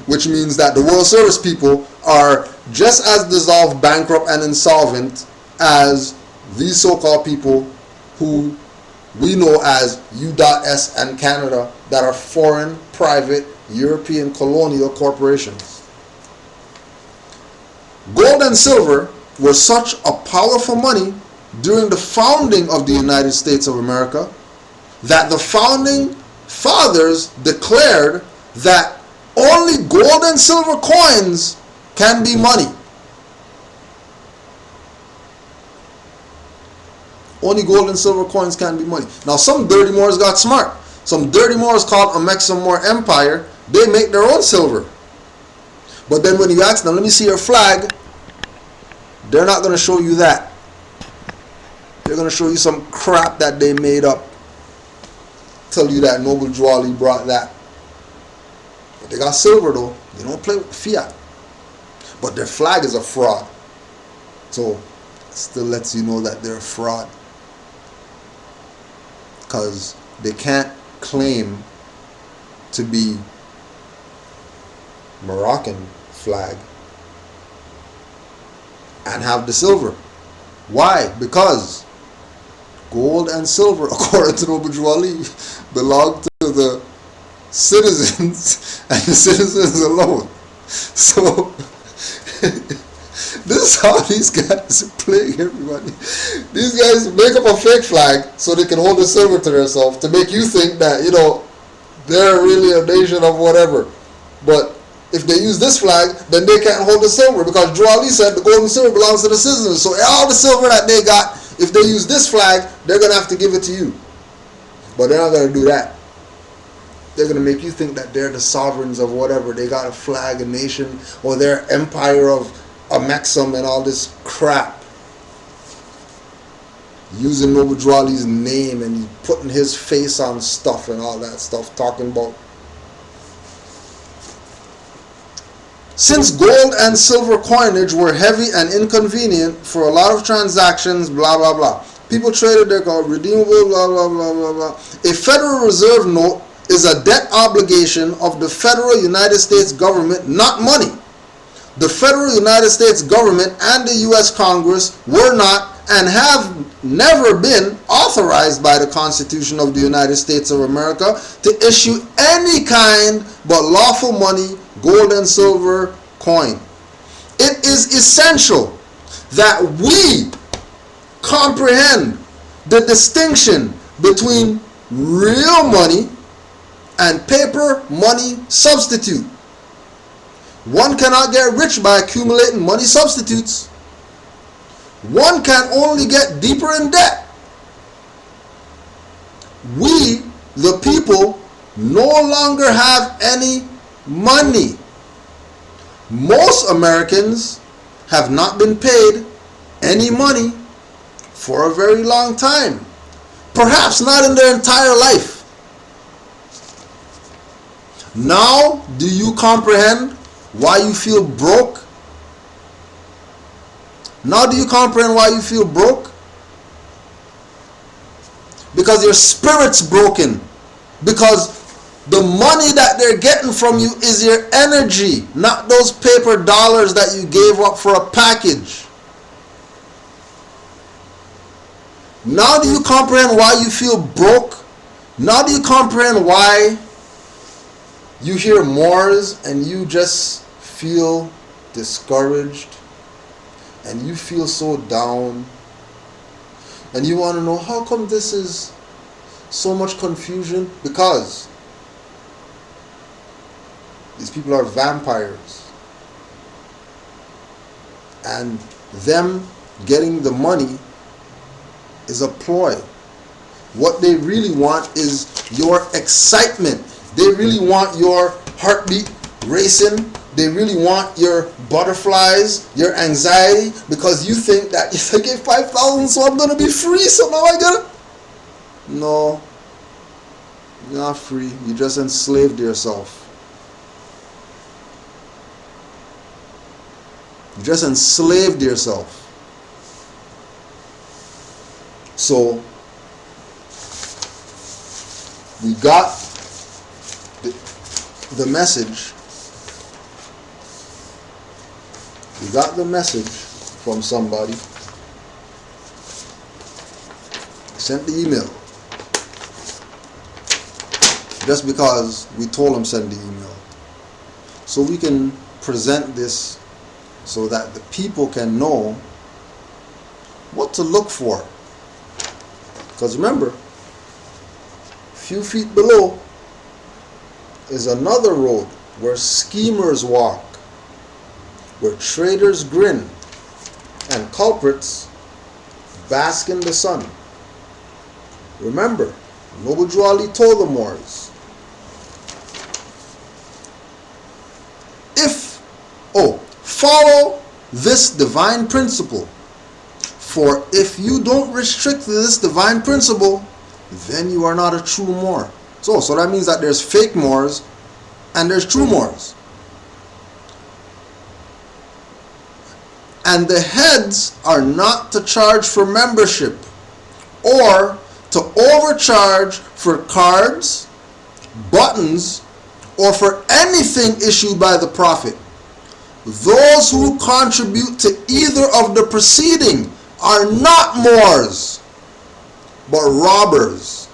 A: which means that the World Service people are just as dissolved, bankrupt, and insolvent as these so-called people who we know as U.S. and Canada, that are foreign, private, European colonial corporations. Gold and silver were such a powerful money during the founding of the United States of America that the founding fathers declared that only gold and silver coins can be money. Only gold and silver coins can be money. Now some dirty Moors got smart. Some dirty Moors called a Mexican Moor Empire, they make their own silver. But then when you ask them, let me see your flag, they're not going to show you that. They're going to show you some crap that they made up. Tell you that Noble Drew Ali brought that. But they got silver though. They don't play with fiat. But their flag is a fraud. So it still lets you know that they're a fraud. Because they can't claim to be Moroccan flag and have the silver. Why? Because gold and silver, according to Noble Drew Ali, belong to the citizens and the citizens alone. So this is how these guys are playing everybody. These guys make up a fake flag so they can hold the silver to themselves to make you think that, you know, they're really a nation of whatever. But if they use this flag, then they can't hold the silver, because Drew Ali said the gold and silver belongs to the citizens. So all the silver that they got, if they use this flag, they're going to have to give it to you. But they're not going to do that. They're going to make you think that they're the sovereigns of whatever. They got a flag, a nation, or they're empire of a maxim and all this crap. Using Noble Drew Ali's name and putting his face on stuff and all that stuff, talking about. Since gold and silver coinage were heavy and inconvenient for a lot of transactions, blah, blah, blah. People traded their gold, redeemable, blah, blah, blah, blah, blah. A Federal Reserve note is a debt obligation of the federal United States government, not money. The federal United States government and the U.S. Congress were not and have never been authorized by the Constitution of the United States of America to issue any kind but lawful money, gold and silver coin. It is essential that we comprehend the distinction between real money and paper money substitute. One cannot get rich by accumulating money substitutes. One can only get deeper in debt. We, the people, no longer have any money. Most Americans have not been paid any money for a very long time. Perhaps not in their entire life. Now, do you comprehend why you feel broke? Now do you comprehend why you feel broke? Because your spirit's broken. Because the money that they're getting from you is your energy, not those paper dollars that you gave up for a package. Now do you comprehend why you feel broke? Now do you comprehend why you hear Moors and you just feel discouraged and you feel so down and you want to know how come this is so much confusion? Because these people are vampires, and them getting the money is a ploy. What they really want is your excitement. They really want your heartbeat racing. They really want your butterflies, your anxiety, because you think that if I get 5,000, so I'm going to be free, so now I got to... No, you're not free. You just enslaved yourself. You just enslaved yourself. So, we got the message. We got the message from somebody. Sent the email. Just because we told them send the email. So we can present this so that the people can know what to look for. Because remember, a few feet below is another road where schemers walk, where traitors grin, and culprits bask in the sun. Remember, Noble Ali told the Moors, follow this divine principle, for if you don't restrict this divine principle, then you are not a true Moor. So that means that there's fake Moors and there's true Moors. And the heads are not to charge for membership or to overcharge for cards, buttons, or for anything issued by the Prophet. Those who contribute to either of the preceding are not Moors, but robbers.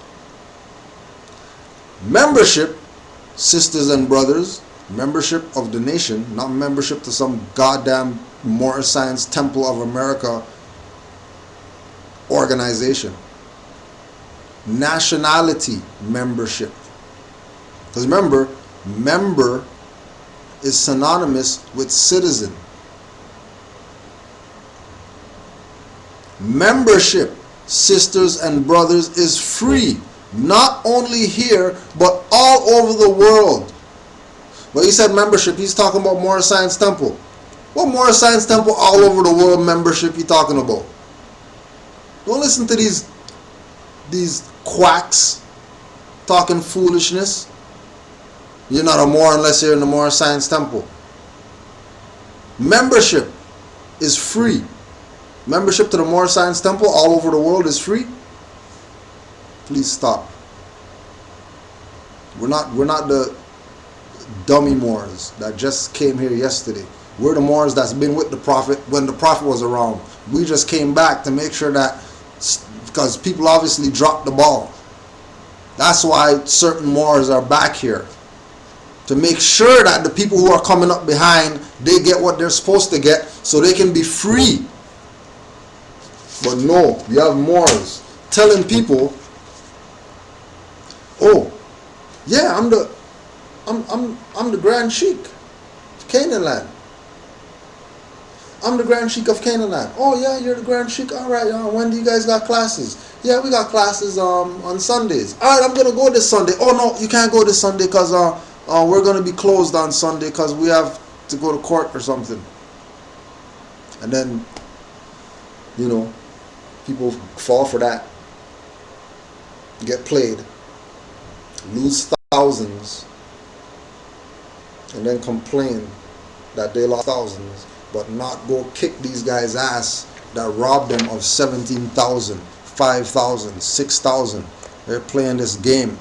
A: Membership, sisters and brothers, membership of the nation, not membership to some goddamn Moorish Science Temple of America organization. Nationality membership. Because remember, member is synonymous with citizen. Membership, sisters and brothers, is free, not only here, but all over the world. When he said membership, he's talking about Moorish Science Temple. What Moorish Science Temple all over the world membership he talking about? Don't listen to these quacks talking foolishness. You're not a Moor unless you're in the Moorish Science Temple. Membership is free. Membership to the Moorish Science Temple all over the world is free. Please stop. We're not the dummy Moors that just came here yesterday. We're the Moors that's been with the Prophet when the Prophet was around. We just came back to make sure that, because people obviously dropped the ball. That's why certain Moors are back here. To make sure that the people who are coming up behind, they get what they're supposed to get so they can be free. But no, you have Moors telling people, oh, yeah, I'm the Grand Sheikh of Canaanland. I'm the Grand Sheikh of Canaanland. Oh yeah, you're the Grand Sheikh. All right, when do you guys got classes? Yeah, we got classes on Sundays. All right, I'm gonna go this Sunday. Oh no, you can't go this Sunday because we're gonna be closed on Sunday because we have to go to court or something. And then, people fall for that, get played, lose thousands, and then complain that they lost thousands, but not go kick these guys' ass that robbed them of 17,000, 5,000, 6,000. They're playing this game.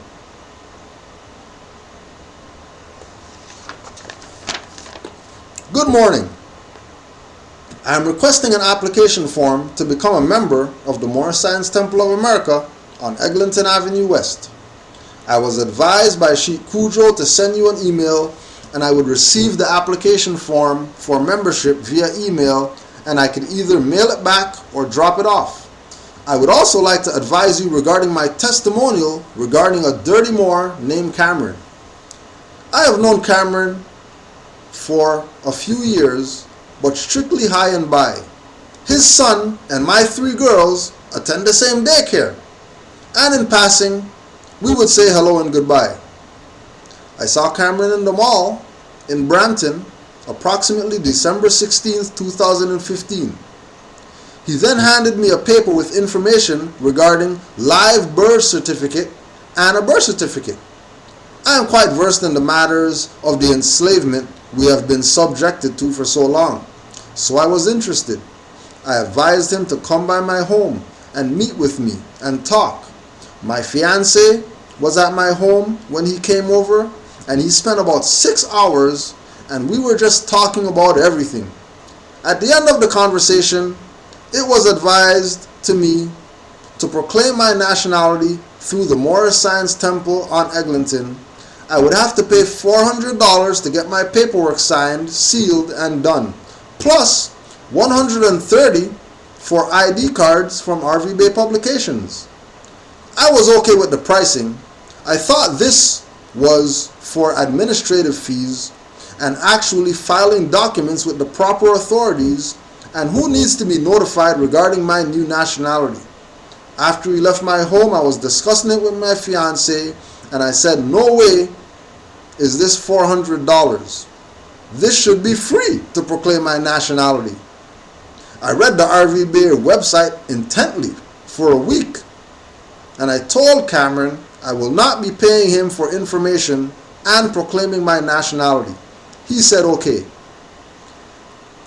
A: Good morning. I am requesting an application form to become a member of the Moorish Science Temple of America on Eglinton Avenue West. I was advised by Sheikh Kudro to send you an email, and I would receive the application form for membership via email, and I could either mail it back or drop it off. I would also like to advise you regarding my testimonial regarding a dirty Moor named Cameron. I have known Cameron for a few years, but strictly high and by. His son and my 3 girls attend the same daycare, and in passing, we would say hello and goodbye. I saw Cameron in the mall in Brampton approximately December 16th, 2015. He then handed me a paper with information regarding live birth certificate and a birth certificate. I am quite versed in the matters of the enslavement we have been subjected to for so long, so I was interested. I advised him to come by my home and meet with me and talk. My fiance was at my home when he came over, and he spent about 6 hours, and we were just talking about everything. At the end of the conversation, it was advised to me to proclaim my nationality through the Morish Science Temple on Eglinton. I would have to pay $400 to get my paperwork signed, sealed, and done, plus $130 for ID cards from RV Bay Publications. I was okay with the pricing. I thought this was for administrative fees and actually filing documents with the proper authorities, and who needs to be notified regarding my new nationality. After he left my home, I was discussing it with my fiance, and I said, no way is this $400. This should be free to proclaim my nationality. I read the RV Bay website intently for a week, and I told Cameron I will not be paying him for information and proclaiming my nationality. He said okay.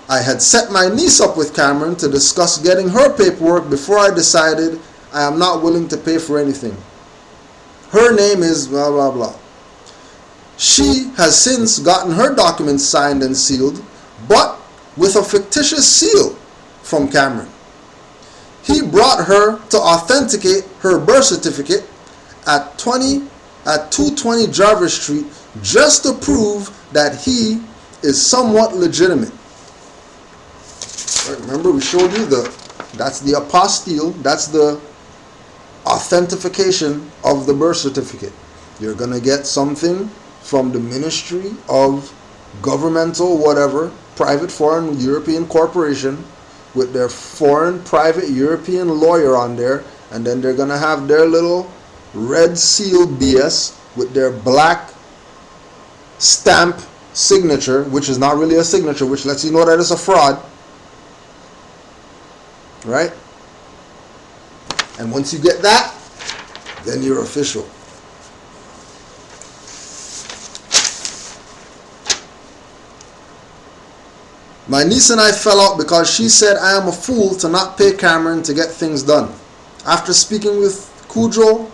A: I had set my niece up with Cameron to discuss getting her paperwork before I decided I am not willing to pay for anything. Her name is blah blah blah. She has since gotten her documents signed and sealed, but with a fictitious seal from Cameron. He brought her to authenticate her birth certificate at 220 Jarvis Street just to prove that he is somewhat legitimate. Remember, we showed you that's the apostille, that's the authentication of the birth certificate. You're going to get something from the Ministry of Governmental whatever, private foreign European corporation with their foreign private European lawyer on there, and then they're going to have their little red seal BS with their black stamp signature, which is not really a signature, which lets you know that it's a fraud. Right? And once you get that, then you're official. My niece and I fell out because she said I am a fool to not pay Cameron to get things done. After speaking with Cujo,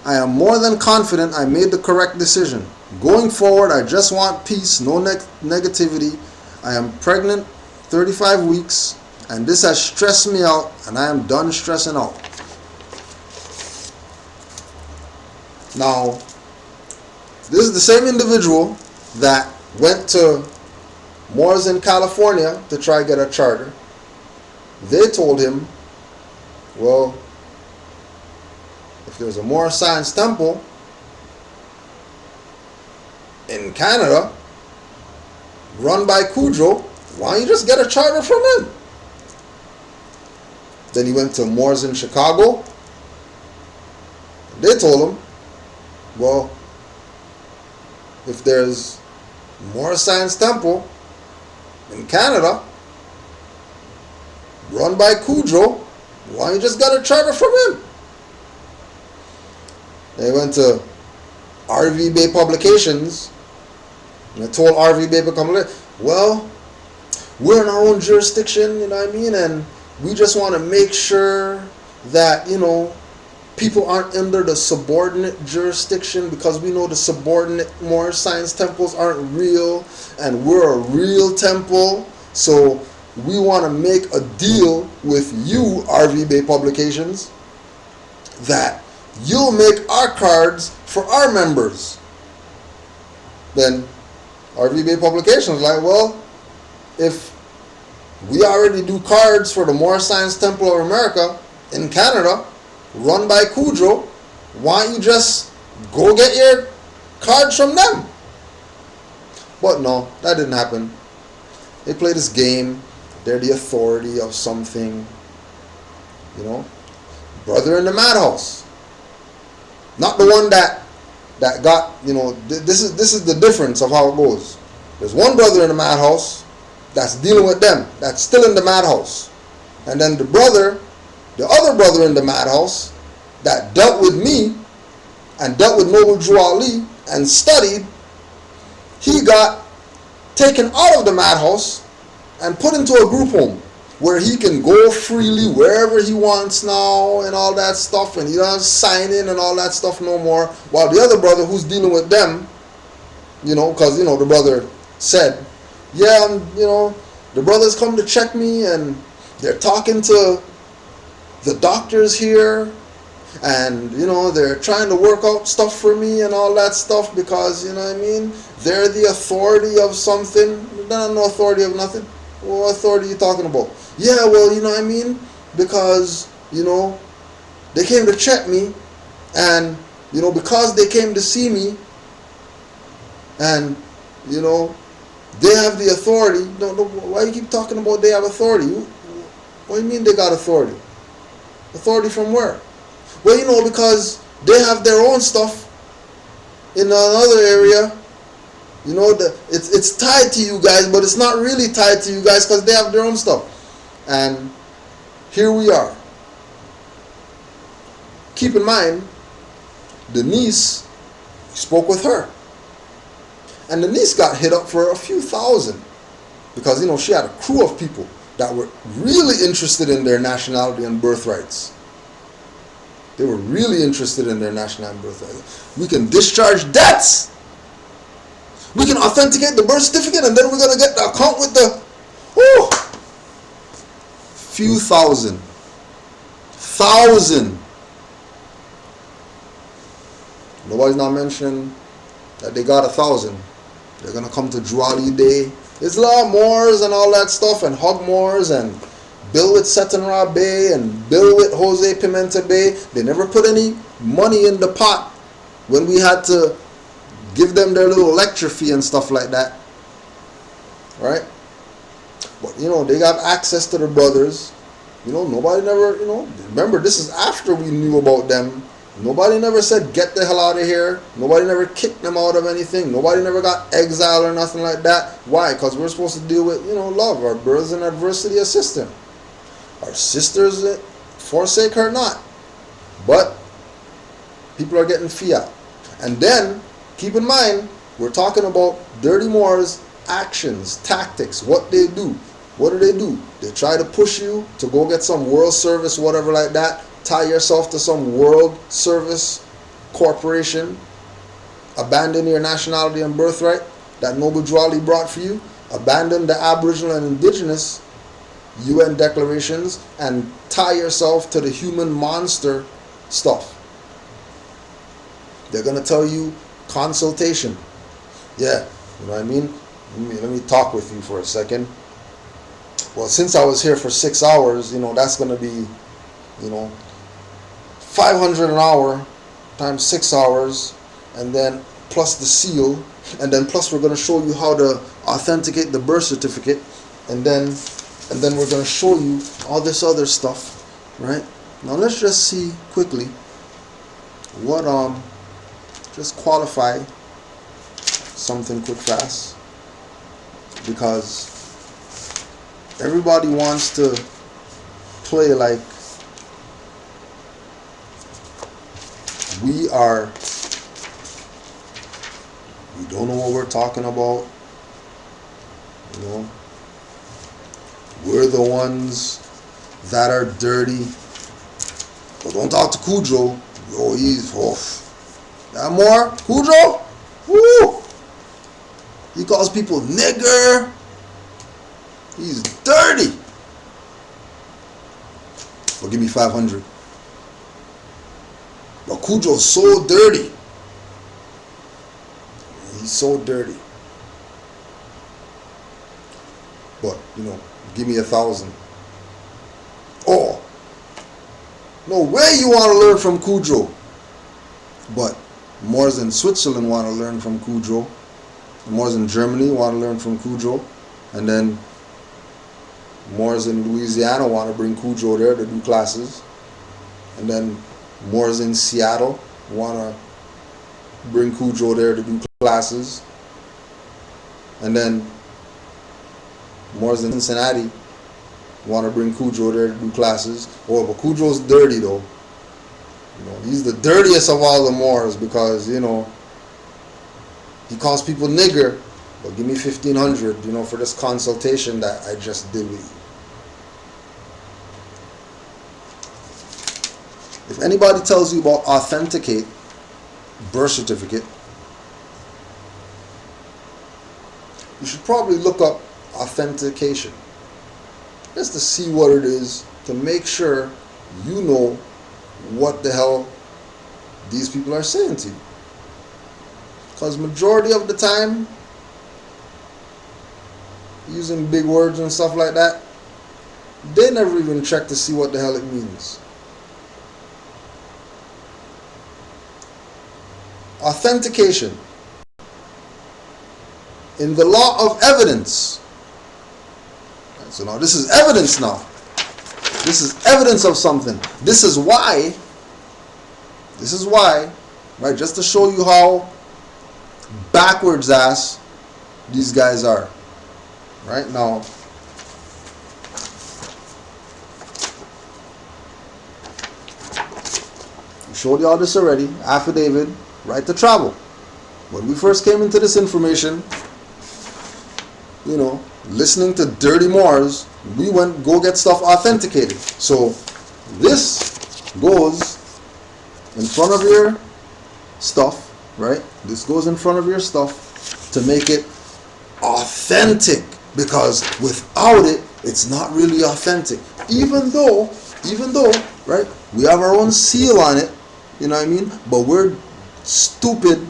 A: I am more than confident I made the correct decision. Going forward, I just want peace, no negativity. I am pregnant, 35 weeks, and this has stressed me out, and I am done stressing out. Now, this is the same individual that went to Moors in California to try to get a charter. They told him, well, if there's a Moor Science Temple in Canada run by Cujo, why don't you just get a charter from him? Then he went to Moors in Chicago. They told him, well, if there's Moor Science Temple in Canada run by Cujo, why don't you just get a charter from him? They went to RV Bay Publications, and I told RV Bay Publications, well, we're in our own jurisdiction, you know what I mean, and we just want to make sure that, you know, people aren't under the subordinate jurisdiction, because we know the subordinate Moorish Science Temples aren't real, and we're a real temple, so we want to make a deal with you, RV Bay Publications, that you'll make our cards for our members. Then RV Bay Publications like, well, if we already do cards for the Moorish Science Temple of America in Canada, run by Cujo, why don't you just go get your cards from them? But no, that didn't happen. They play this game. they're the authority of something. You know, brother in the madhouse, not the one that got, you know. This is the difference of how it goes. There's one brother in the madhouse that's dealing with them, that's still in the madhouse, and then the other brother in the madhouse that dealt with me and dealt with Noble Drew Ali and studied, he got taken out of the madhouse and put into a group home where he can go freely wherever he wants now and all that stuff, and he doesn't sign in and all that stuff no more, while the other brother who's dealing with them, you know, because, you know, the brother said, yeah, you know, the brothers come to check me and they're talking to the doctors here, and, you know, they're trying to work out stuff for me and all that stuff because, you know what I mean, they're the authority of something. They're not no authority of nothing. What authority are you talking about? Yeah, well, you know what I mean, because, you know, they came to check me, and, you know, because they came to see me, and, you know, they have the authority. No, why you keep talking about they have authority? What do you mean they got authority? Authority from where? Well, you know, because they have their own stuff in another area. You know, it's tied to you guys, but it's not really tied to you guys because they have their own stuff. And here we are. Keep in mind, the niece, spoke with her. And the niece got hit up for a few thousand because, you know, she had a crew of people that were really interested in their nationality and birthrights. They were really interested in their nationality and birthrights. We can discharge debts. We can authenticate the birth certificate, and then we're going to get the account with the few thousand. Nobody's not mentioning that they got 1,000. They're going to come to Juali Day. There's a lot of Moors and all that stuff, and Hug Moors, and Bill with Setonra Bay, and Bill with Jose Pimenta Bay. They never put any money in the pot when we had to give them their little lecture fee and stuff like that. Right? But, you know, they got access to the brothers. You know, nobody never, you know, remember, this is after we knew about them. Nobody never said, get the hell out of here. Nobody never kicked them out of anything. Nobody never got exiled or nothing like that. Why? Because we're supposed to deal with, you know, love. Our brothers in adversity assist them. Our sisters forsake her not. But people are getting fiat. And then, keep in mind, we're talking about Dirty Moors' actions, tactics, what they do. What do? They try to push you to go get some world service, whatever like that. Tie yourself to some world service corporation. Abandon your nationality and birthright that Noble Drew Ali brought for you. Abandon the Aboriginal and Indigenous UN declarations and tie yourself to the human monster stuff. They're going to tell you consultation. Yeah, you know what I mean? Let me talk with you for a second. Well, since I was here for 6 hours, you know, that's going to be, you know, 500 an hour times 6 hours, and then plus the seal, and then plus we're going to show you how to authenticate the birth certificate, and then we're going to show you all this other stuff, right? Now let's just see quickly what just qualify something quick fast, because everybody wants to play like we don't know what we're talking about. You know, we're the ones that are dirty. But don't talk to Cujo. Oh, he's that more Cujo. Woo! He calls people nigger. He's dirty. Well, give me 500. But Cujo's so dirty. He's so dirty. But, you know, give me 1,000. Oh. No way you want to learn from Cujo. But Moors in Switzerland want to learn from Cujo. Moors in Germany want to learn from Cujo. And then Moors in Louisiana want to bring Cujo there to do classes. And then Moors in Seattle want to bring Cujo there to do classes. And then Moors in Cincinnati want to bring Cujo there to do classes. Oh, but Cujo's dirty though. You know, he's the dirtiest of all the Moors because, you know, he calls people nigger, but give me $1,500, you know, for this consultation that I just did with you. If anybody tells you about authenticate birth certificate, you should probably look up authentication just to see what it is, to make sure you know what the hell these people are saying to you. Because majority of the time, using big words and stuff like that, they never even check to see what the hell it means. Authentication. In the law of evidence. So now this is evidence now. This is evidence of something. This is why, right, just to show you how backwards ass these guys are. Right now, we showed y'all this already. Affidavit, right to travel. When we first came into this information, you know, listening to dirty Moors, we went go get stuff authenticated. So this goes in front of your stuff, right? This goes in front of your stuff to make it authentic, because without it, it's not really authentic. Even though, right, we have our own seal on it, you know what I mean? But we're stupid.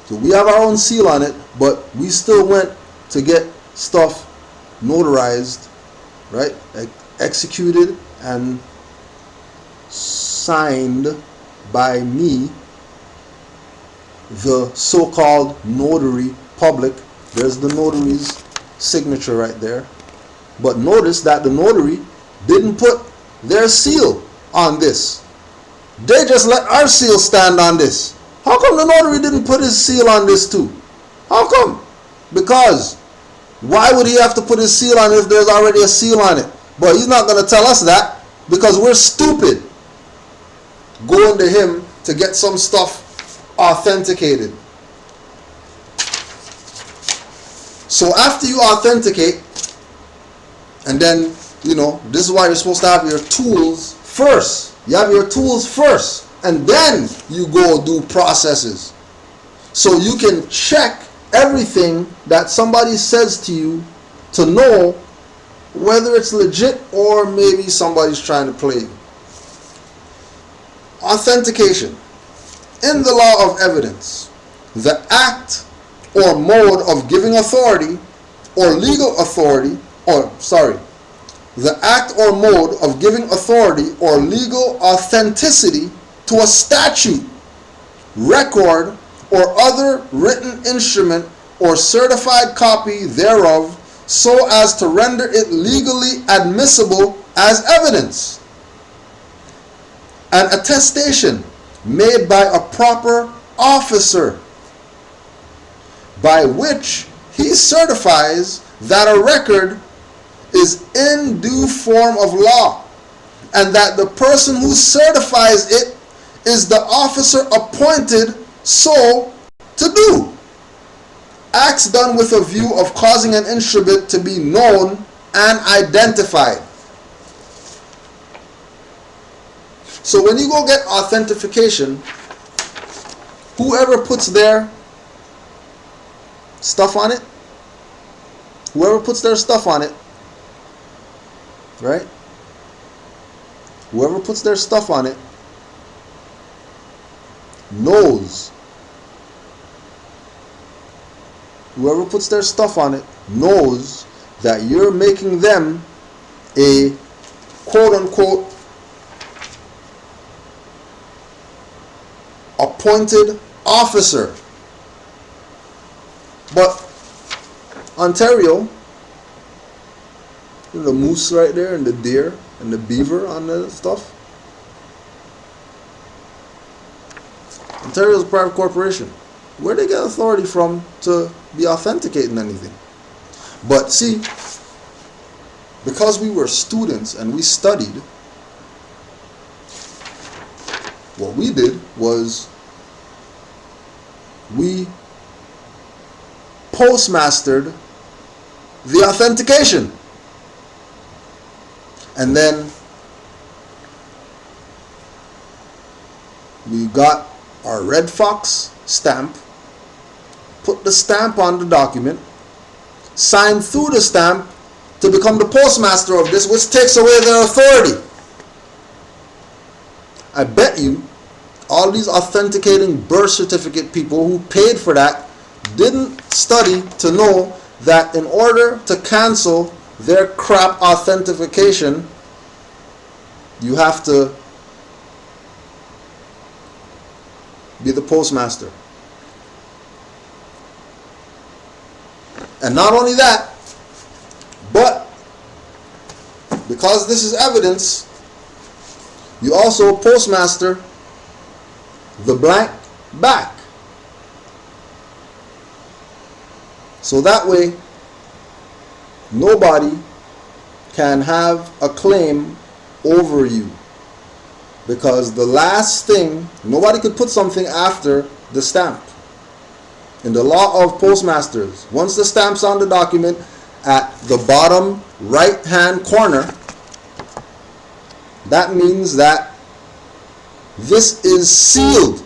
A: So we have our own seal on it, but we still went to get stuff notarized, right? Like executed and signed by me, the so-called notary public. There's the notary's signature right there. But notice that the notary didn't put their seal on this. They just let our seal stand on this. How come the notary didn't put his seal on this too? How come? Because why would he have to put his seal on it if there's already a seal on it? But he's not going to tell us that because we're stupid going to him to get some stuff authenticated. So after you authenticate, and then, you know, this is why you're supposed to have your tools first. You have your tools first, and then you go do processes. So you can check everything that somebody says to you to know whether it's legit or maybe somebody's trying to play you. Authentication. In the law of evidence, the act or mode of giving authority or legal authority, the act or mode of giving authority or legal authenticity to a statute, record, or other written instrument or certified copy thereof, so as to render it legally admissible as evidence. An attestation made by a proper officer, by which he certifies that a record is in due form of law, and that the person who certifies it is the officer appointed so to do. Acts done with a view of causing an instrument to be known and identified. So when you go get authentication, whoever puts their stuff on it, right? Whoever puts their stuff on it knows. Whoever puts their stuff on it knows that you're making them a quote-unquote appointed officer. But Ontario The moose right there, and the deer, and the beaver on the stuff. Ontario's a private corporation. Where they get authority from to be authenticating anything? But see, because we were students and we studied, what we did was we postmastered the authentication. And then we got our red fox stamp, put the stamp on the document, signed through the stamp to become the postmaster of this, which takes away their authority. I bet you all these authenticating birth certificate people who paid for that didn't study to know that in order to cancel their crap authentication, you have to be the postmaster. And not only that, but because this is evidence, you also postmaster the blank back. So that way, nobody can have a claim over you. Because the last thing, nobody could put something after the stamp. In the law of postmasters, once the stamp's on the document, at the bottom right hand corner, that means that this is sealed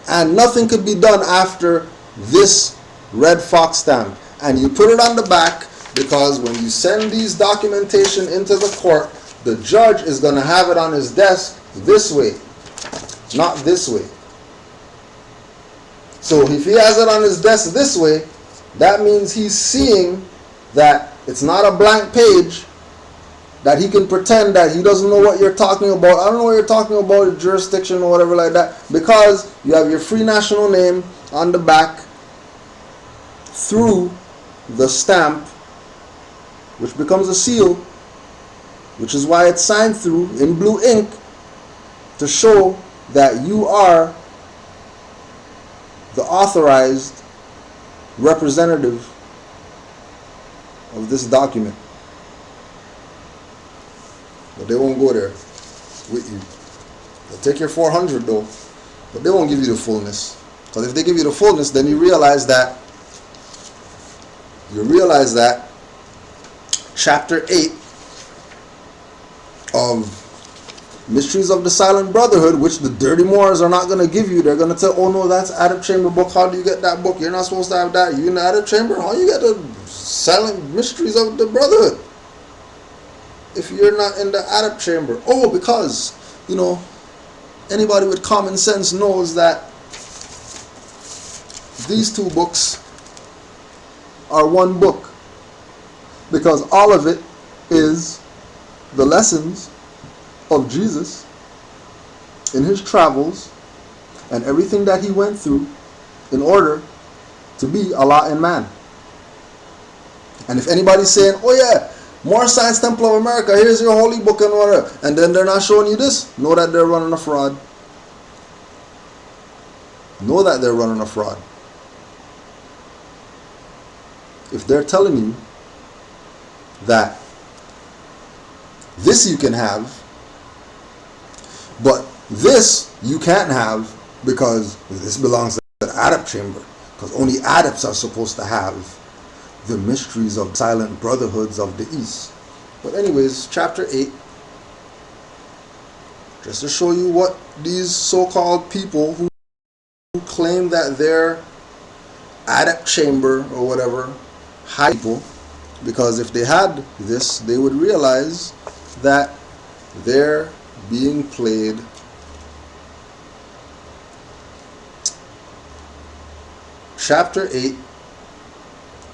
A: and nothing could be done after this red fox stamp. And you put it on the back because when you send these documentation into the court, the judge is going to have it on his desk this way, not this way. So if he has it on his desk this way, that means he's seeing that it's not a blank page, that he can pretend that he doesn't know what you're talking about. I don't know what you're talking about, a jurisdiction or whatever like that, because you have your free national name on the back through the stamp, which becomes a seal, which is why it's signed through in blue ink to show that you are the authorized representative of this document. But they won't go there with you. They'll take your 400 though, but they won't give you the fullness. Because if they give you the fullness, then you realize that chapter 8 of Mysteries of the Silent Brotherhood, which the dirty Moors are not going to give you. They're going to tell, oh no, that's Adab Chamber book. How do you get that book? You're not supposed to have that. You in the Adab Chamber? How you get the Silent Mysteries of the Brotherhood if you're not in the Adab Chamber? Oh, because, you know, anybody with common sense knows that these two books are one book, because all of it is the lessons of Jesus in his travels and everything that he went through in order to be Allah and man. And if anybody's saying, oh yeah, More Science Temple of America, here's your holy book and whatever, and then they're not showing you this, know that they're running a fraud. Know that they're running a fraud. If they're telling you that this you can have, but this you can't have because this belongs to the Adab Chamber, because only Adabs are supposed to have the mysteries of silent brotherhoods of the East. But anyways, chapter 8, just to show you what these so-called people who claim that they're Adab Chamber or whatever, high people, because if they had this, they would realize that they're being played. Chapter 8,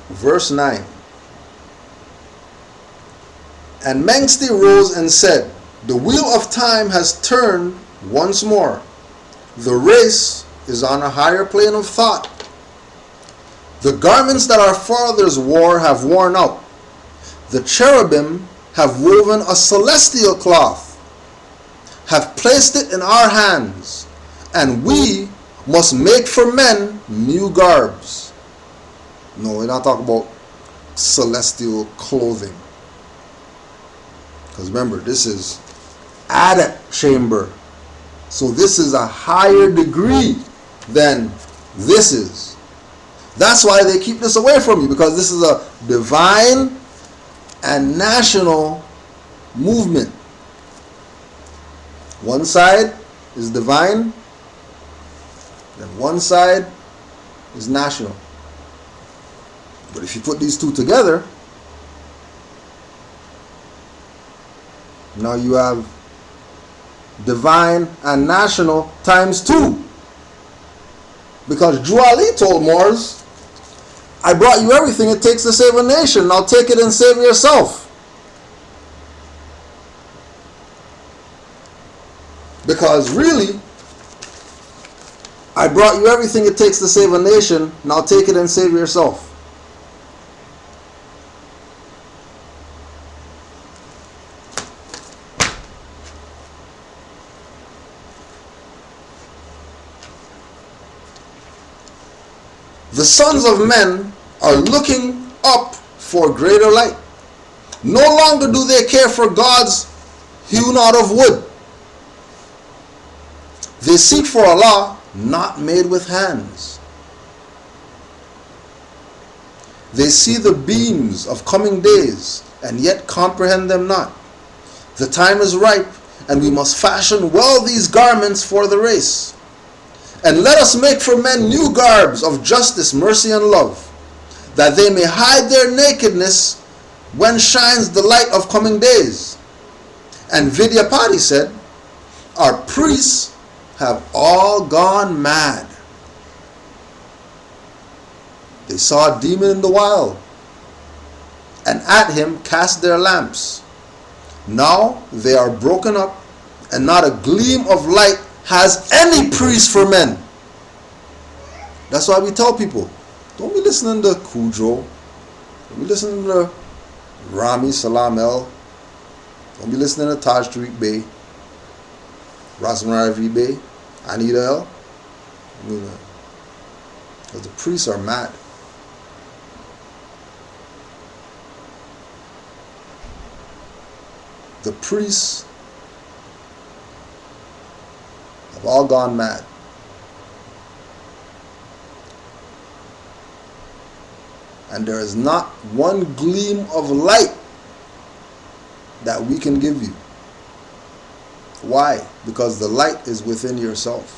A: verse 9. And Mengsti rose and said, the wheel of time has turned once more. The race is on a higher plane of thought. The garments that our fathers wore have worn out. The cherubim have woven a celestial cloth, have placed it in our hands, and we must make for men new garbs. No, we're not talking about celestial clothing. Because remember, this is Adat chamber. So this is a higher degree than this is. That's why they keep this away from you, because this is a divine and national movement. One side is divine, and one side is national. But if you put these two together, now you have divine and national times 2. Because Juali told Moors, I brought you everything it takes to save a nation. Now take it and save yourself. Because really, I brought you everything it takes to save a nation. Now take it and save yourself. The sons of men are looking up for greater light. No longer do they care for gods hewn out of wood. They seek for Allah not made with hands. They see the beams of coming days and yet comprehend them not. The time is ripe, and we must fashion well these garments for the race. And let us make for men new garbs of justice, mercy, and love, that they may hide their nakedness when shines the light of coming days. And Vidyapati said, our priests have all gone mad. They saw a demon in the wild, and at him cast their lamps. Now they are broken up, and not a gleam of light has any priest for men. That's why we tell people, don't be listening to Kudro, don't be listening to Rami Salam El, don't be listening to Taj Tariq Bey, Rasman Ravi Bey, Anita El. Because the priests are mad. The priests have all gone mad. And there is not one gleam of light that we can give you. Why? Because the light is within yourself.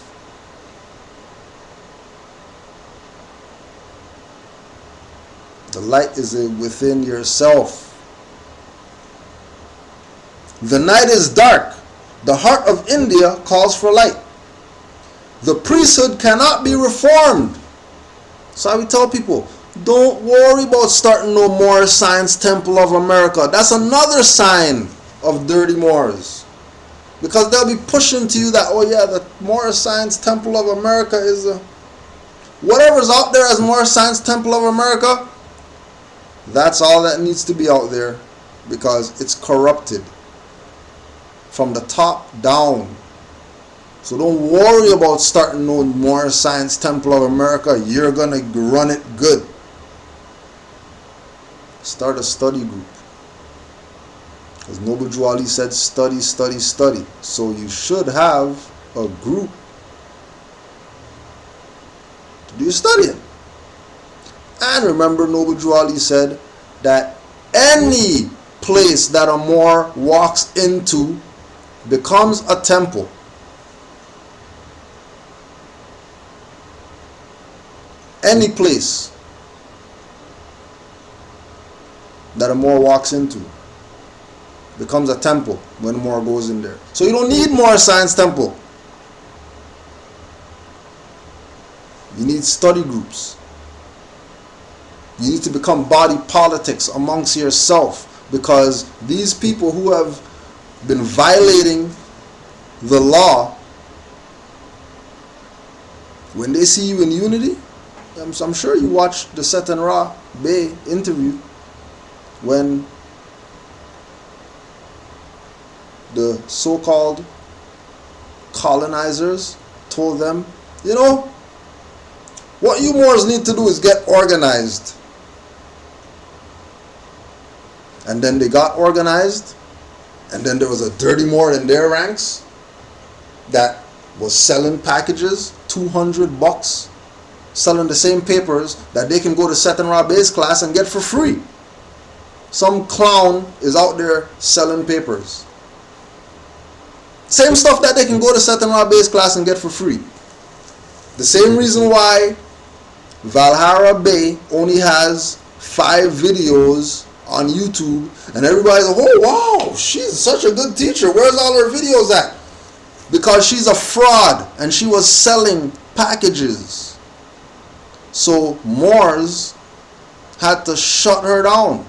A: The light is within yourself. The night is dark. The heart of India calls for light. The priesthood cannot be reformed. So I would tell people, don't worry about starting no Moor Science Temple of America. That's another sign of dirty Moors. Because they'll be pushing to you that, oh yeah, the Moor Science Temple of America is whatever's out there as Moor Science Temple of America, that's all that needs to be out there, because it's corrupted from the top down. So don't worry about starting no Moor Science Temple of America. You're going to run it good. Start a study group. Because Noble Juali said study, study, study. So you should have a group to do your studying. And remember, Noble Juali said that any place that a Moor walks into becomes a temple. Any place that a Moor walks into becomes a temple when a Moor goes in there. So you don't need Moor Science Temple. You need study groups. You need to become body politics amongst yourself, because these people who have been violating the law, when they see you in unity, I'm sure you watched the Seton Ra Bey interview when the so-called colonizers told them, you know, what you Moors need to do is get organized. And then they got organized, and then there was a dirty Moor in their ranks that was selling packages, $200, selling the same papers that they can go to Set and Raw base class and get for free. Some clown is out there selling papers. Same stuff that they can go to Set and Raw base class and get for free. The same reason why Valhara Bay only has 5 videos on YouTube, and everybody's like, oh wow, she's such a good teacher. Where's all her videos at? Because she's a fraud and she was selling packages. So Moors had to shut her down,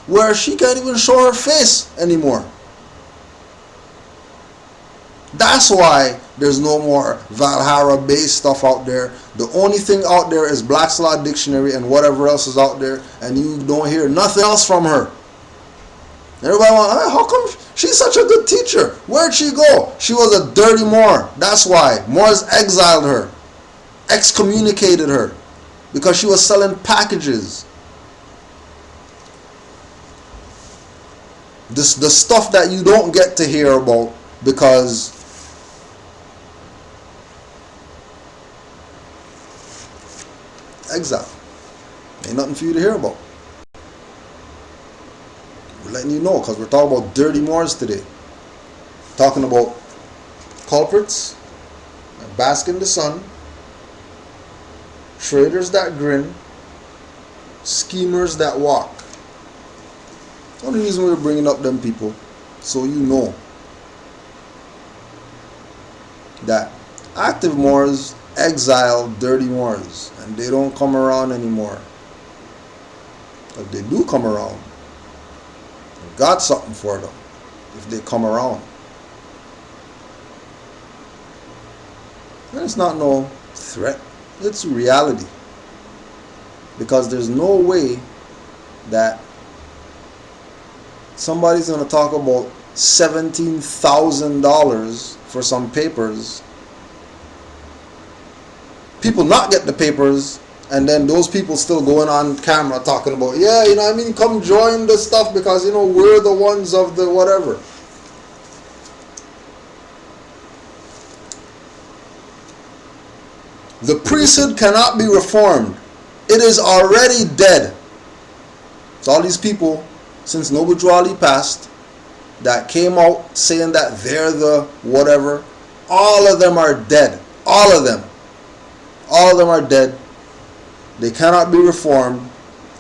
A: where she can't even show her face anymore. That's why there's no more Valhara Bay stuff out there. The only thing out there is Black's Law Dictionary and whatever else is out there, and you don't hear nothing else from her. Everybody wants, hey, how come she's such a good teacher? Where'd she go? She was a dirty Moor. That's why. Moors exiled her, excommunicated her, because she was selling packages. The stuff that you don't get to hear about because exile. Ain't nothing for you to hear about. We're letting you know because we're talking about dirty Moors today. Talking about culprits that bask in the sun, traders that grin, schemers that walk. The only reason we're bringing up them people, so you know that active Moors exile dirty Moors, and they don't come around anymore. If they do come around, we've got something for them if they come around. And it's not no threat, it's reality. Because there's no way that somebody's going to talk about $17,000 for some papers, people not get the papers, and then those people still going on camera talking about, yeah, you know what I mean, come join the stuff because, you know, we're the ones of the whatever. The priesthood cannot be reformed. It is already dead. So all these people, since Noble Ali passed, that came out saying that they're the whatever, all of them are dead. All of them. All of them are dead. They cannot be reformed.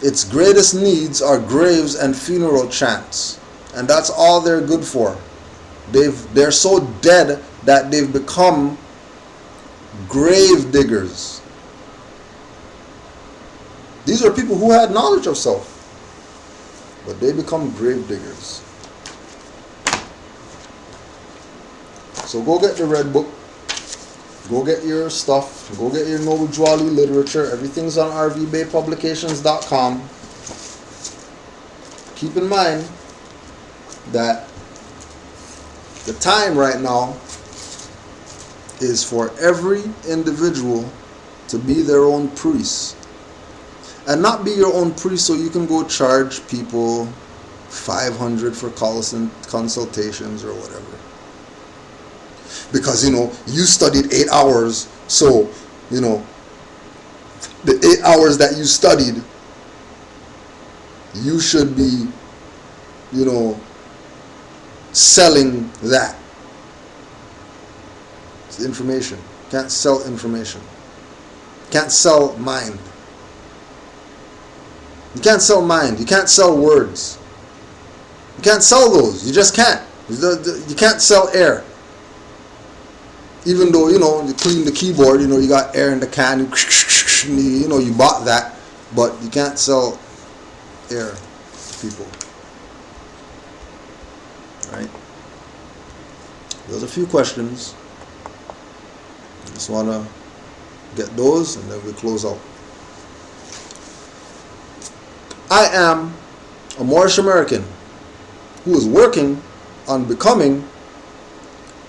A: Its greatest needs are graves and funeral chants. And that's all they're good for. They're so dead that they've become grave diggers. These are people who had knowledge of self, but they become grave diggers. So go get the red book. Go get your stuff. Go get your Noble Jwali literature. Everything's on rvbaypublications.com. Keep in mind that the time right now is for every individual to be their own priest. And not be your own priest so you can go charge people $500 for consultations or whatever. Because, you know, you studied 8 hours, so, you know, the 8 hours that you studied, you should be, you know, selling that. It's information. Can't sell information. Can't sell mind. You can't sell mind. You can't sell words. You can't sell those. You just can't. You can't sell air. Even though, you know, you clean the keyboard, you know, you got air in the can, you know, you bought that, but you can't sell air to people. Right? There's a few questions. I just want to get those and then we close out. I am a Moorish American who is working on becoming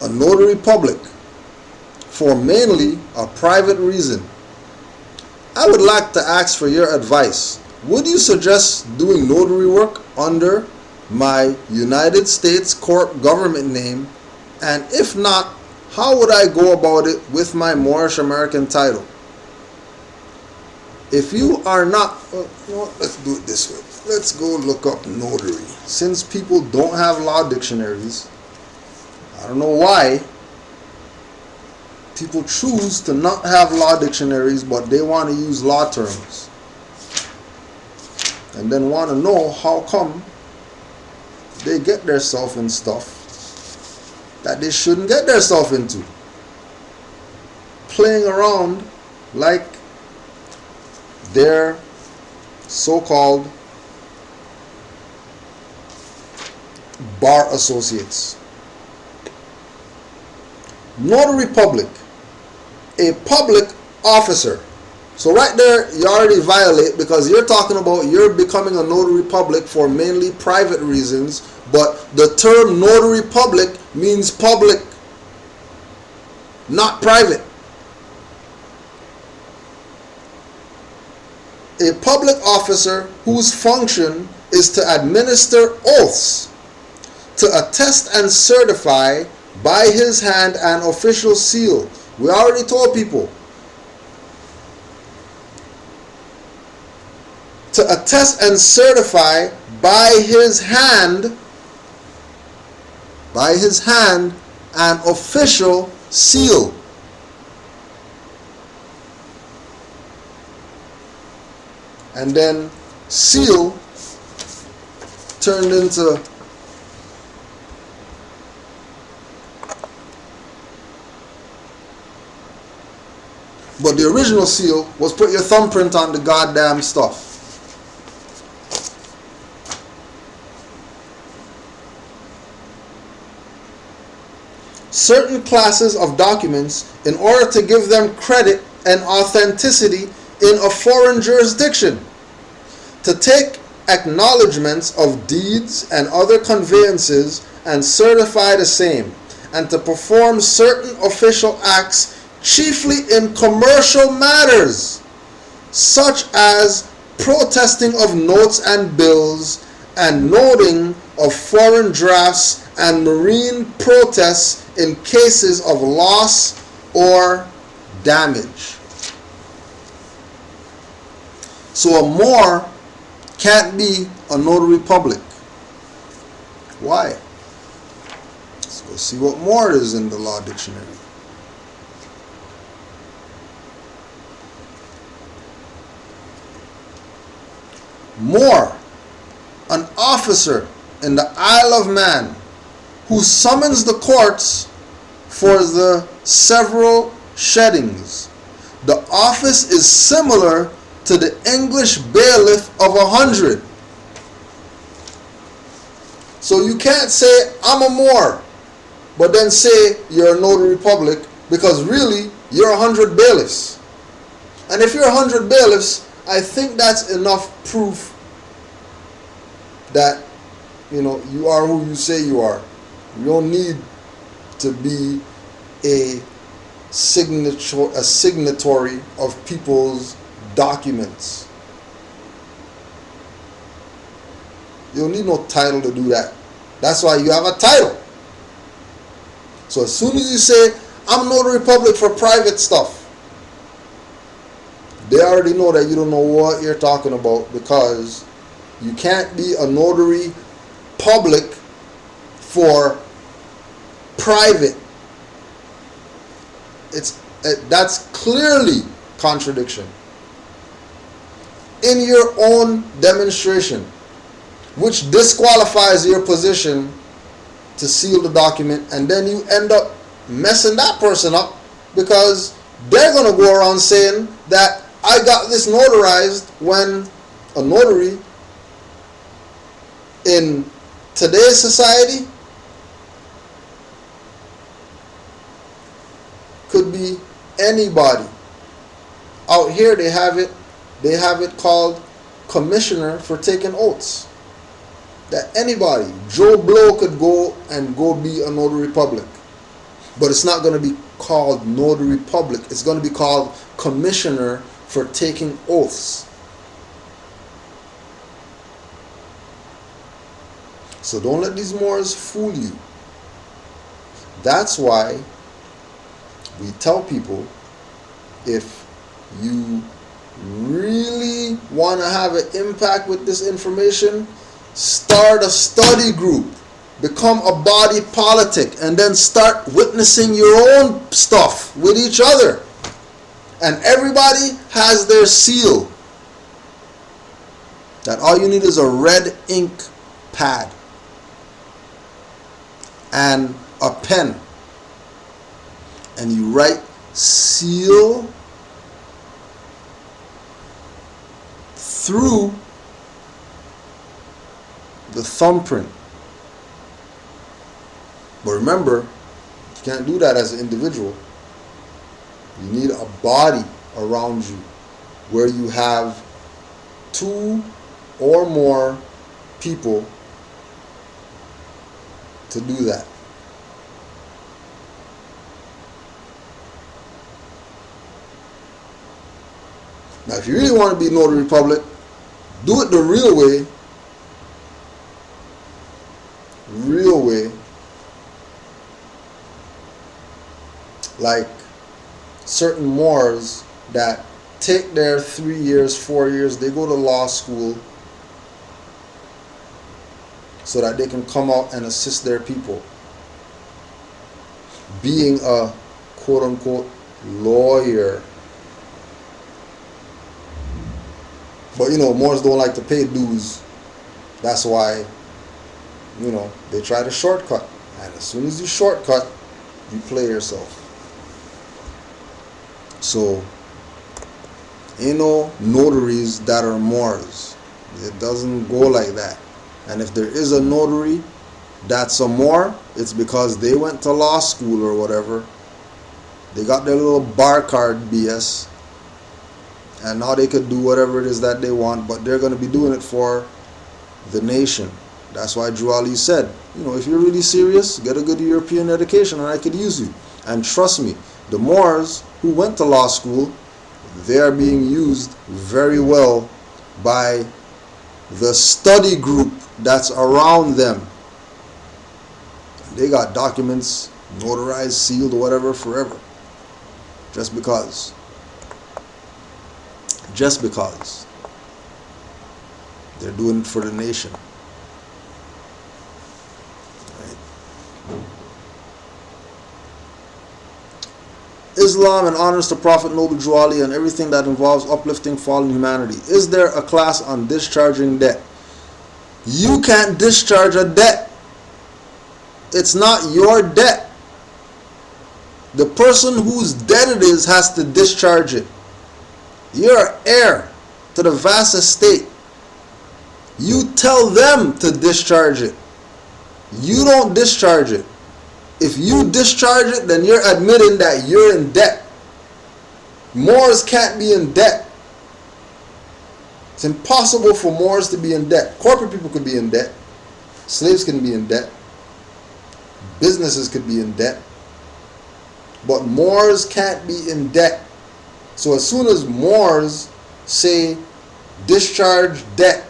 A: a notary public for mainly a private reason, I would like to ask for your advice. Would you suggest doing notary work under my United States Corp government name? And if not, how would I go about it with my Moorish American title? If you are not, let's do it this way. Let's go look up notary. Since people don't have law dictionaries, I don't know why people choose to not have law dictionaries, but they want to use law terms. And then want to know how come they get themselves in stuff that they shouldn't get themselves into. Playing around like their so-called bar associates. Notary public, a public officer. So right there you already violate, because you're talking about you're becoming a notary public for mainly private reasons, but the term notary public means public, not private. A public officer whose function is to administer oaths, to attest and certify by his hand an official seal. We already told people. To attest and certify by his hand an official seal. And then seal turned into but the original seal was put your thumbprint on the goddamn stuff. Certain classes of documents in order to give them credit and authenticity in a foreign jurisdiction, to take acknowledgments of deeds and other conveyances and certify the same, and to perform certain official acts chiefly in commercial matters, such as protesting of notes and bills and noting of foreign drafts and marine protests in cases of loss or damage. So a Moor can't be a notary public. Why? Let's go see what Moor is in the law dictionary. Moor, an officer in the Isle of Man who summons the courts for the several sheddings. The office is similar to the English bailiff of 100. So you can't say I'm a Moor, but then say you're a notary public, because really you're 100 bailiffs. And if you're 100 bailiffs, I think that's enough proof that you are who you say you are. You don't need to be a signatory of people's documents. You don't need no title to do that. That's why you have a title. So as soon as you say I'm notary public for private stuff, they already know that you don't know what you're talking about, because you can't be a notary public for private. That's clearly contradiction in your own demonstration, which disqualifies your position to seal the document, and then you end up messing that person up, because they're going to go around saying that I got this notarized, when a notary in today's society could be anybody. Out here they have it called commissioner for taking oaths. that anybody, Joe Blow, could go be a notary public. But it's not going to be called notary public. It's going to be called commissioner for taking oaths. So don't let these Moors fool you. That's why we tell people, if you really want to have an impact with this information, start a study group, become a body politic, and then start witnessing your own stuff with each other. And everybody has their seal. That all you need is a red ink pad and a pen, and you write seal through the thumbprint. But remember, you can't do that as an individual. You need a body around you where you have 2 or more people to do that. Now, if you really want to be notary public, do it the real way. Real way. Like certain Moors that take their 3 years, 4 years, they go to law school so that they can come out and assist their people, being a quote-unquote lawyer. But Moors don't like to pay dues. That's why, they try to shortcut. And as soon as you shortcut, you play yourself. So, ain't no notaries that are Moors. It doesn't go like that. And if there is a notary that's a Moor, it's because they went to law school or whatever. They got their little bar card BS. And now they could do whatever it is that they want, but they're going to be doing it for the nation. That's why Drew Ali said, if you're really serious, get a good European education and I could use you. And trust me, the Moors who went to law school, they are being used very well by the study group that's around them. They got documents notarized, sealed, or whatever forever. Just because. They're doing it for the nation. Right. Islam and honors the Prophet Noble Drew Ali and everything that involves uplifting fallen humanity. Is there a class on discharging debt? You can't discharge a debt. It's not your debt. The person whose debt it is has to discharge it. You're an heir to the vast estate. You tell them to discharge it. You don't discharge it. If you discharge it, then you're admitting that you're in debt. Moors can't be in debt. It's impossible for Moors to be in debt. Corporate people could be in debt. Slaves can be in debt. Businesses could be in debt. But Moors can't be in debt. So as soon as Moors say discharge debt,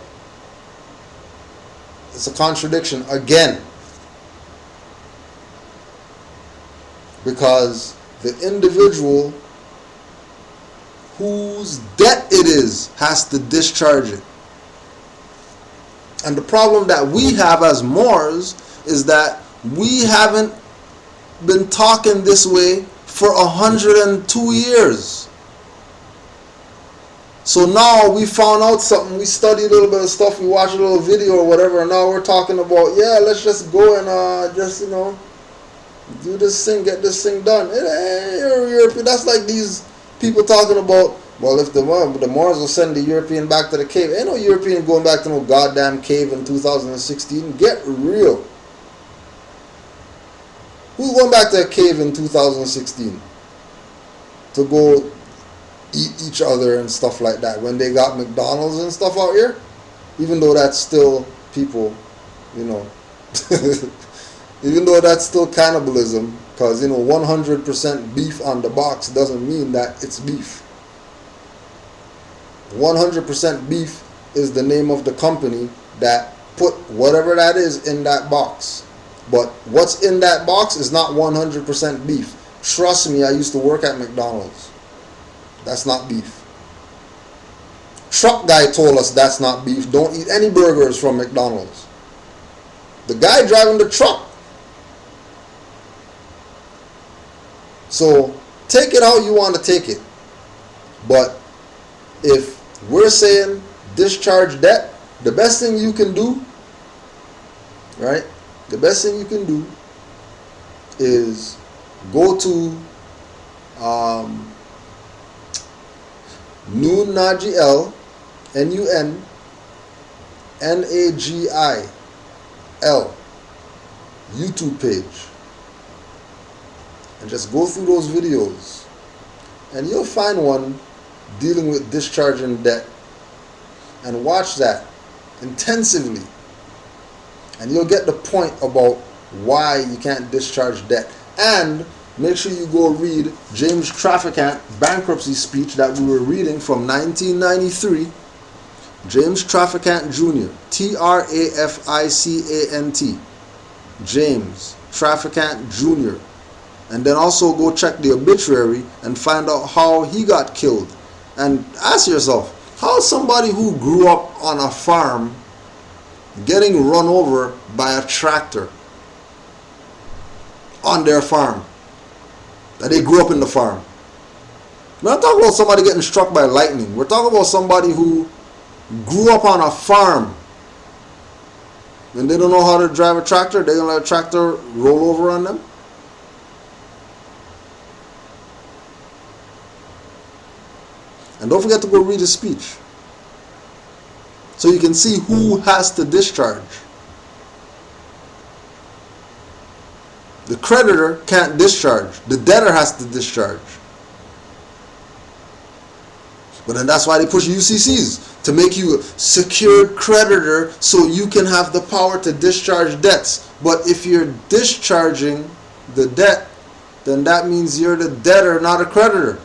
A: it's a contradiction again. Because the individual whose debt it is has to discharge it. And the problem that we have as Moors is that we haven't been talking this way for 102 years. So now we found out something, we studied a little bit of stuff, we watched a little video or whatever, and now we're talking about, yeah, let's just go and do this thing, get this thing done. That's like these people talking about, well, if the Moors will send the European back to the cave. Ain't no European going back to no goddamn cave in 2016. Get real. Who's going back to a cave in 2016 to go eat each other and stuff like that when they got McDonald's and stuff out here? Even though that's still people you know. Even though that's still cannibalism, because, you know, 100% beef on the box doesn't mean that it's beef. 100% beef is the name of the company that put whatever that is in that box. But what's in that box is not 100% beef. Trust me, I used to work at McDonald's. That's not beef. Truck guy told us that's not beef. Don't eat any burgers from McDonald's. The guy driving the truck. So take it how you want to take it. But if we're saying discharge debt, the best thing you can do, right? The best thing you can do is go to Nun Nagiel, NUNNAGIL YouTube page, and just go through those videos, and you'll find one dealing with discharging debt, and watch that intensively, and you'll get the point about why you can't discharge debt. And make sure you go read James Traficant bankruptcy speech that we were reading from 1993. James Traficant Jr. Traficant. James Traficant Jr. And then also go check the obituary and find out how he got killed. And ask yourself, how is somebody who grew up on a farm getting run over by a tractor on their farm? That they grew up in the farm. We're not talking about somebody getting struck by lightning. We're talking about somebody who grew up on a farm. When they don't know how to drive a tractor, they're going to let a tractor roll over on them. And don't forget to go read his speech, so you can see who has to discharge. The creditor can't discharge. The debtor has to discharge. But then that's why they push UCCs, to make you a secured creditor so you can have the power to discharge debts. But if you're discharging the debt, then that means you're the debtor, not a creditor.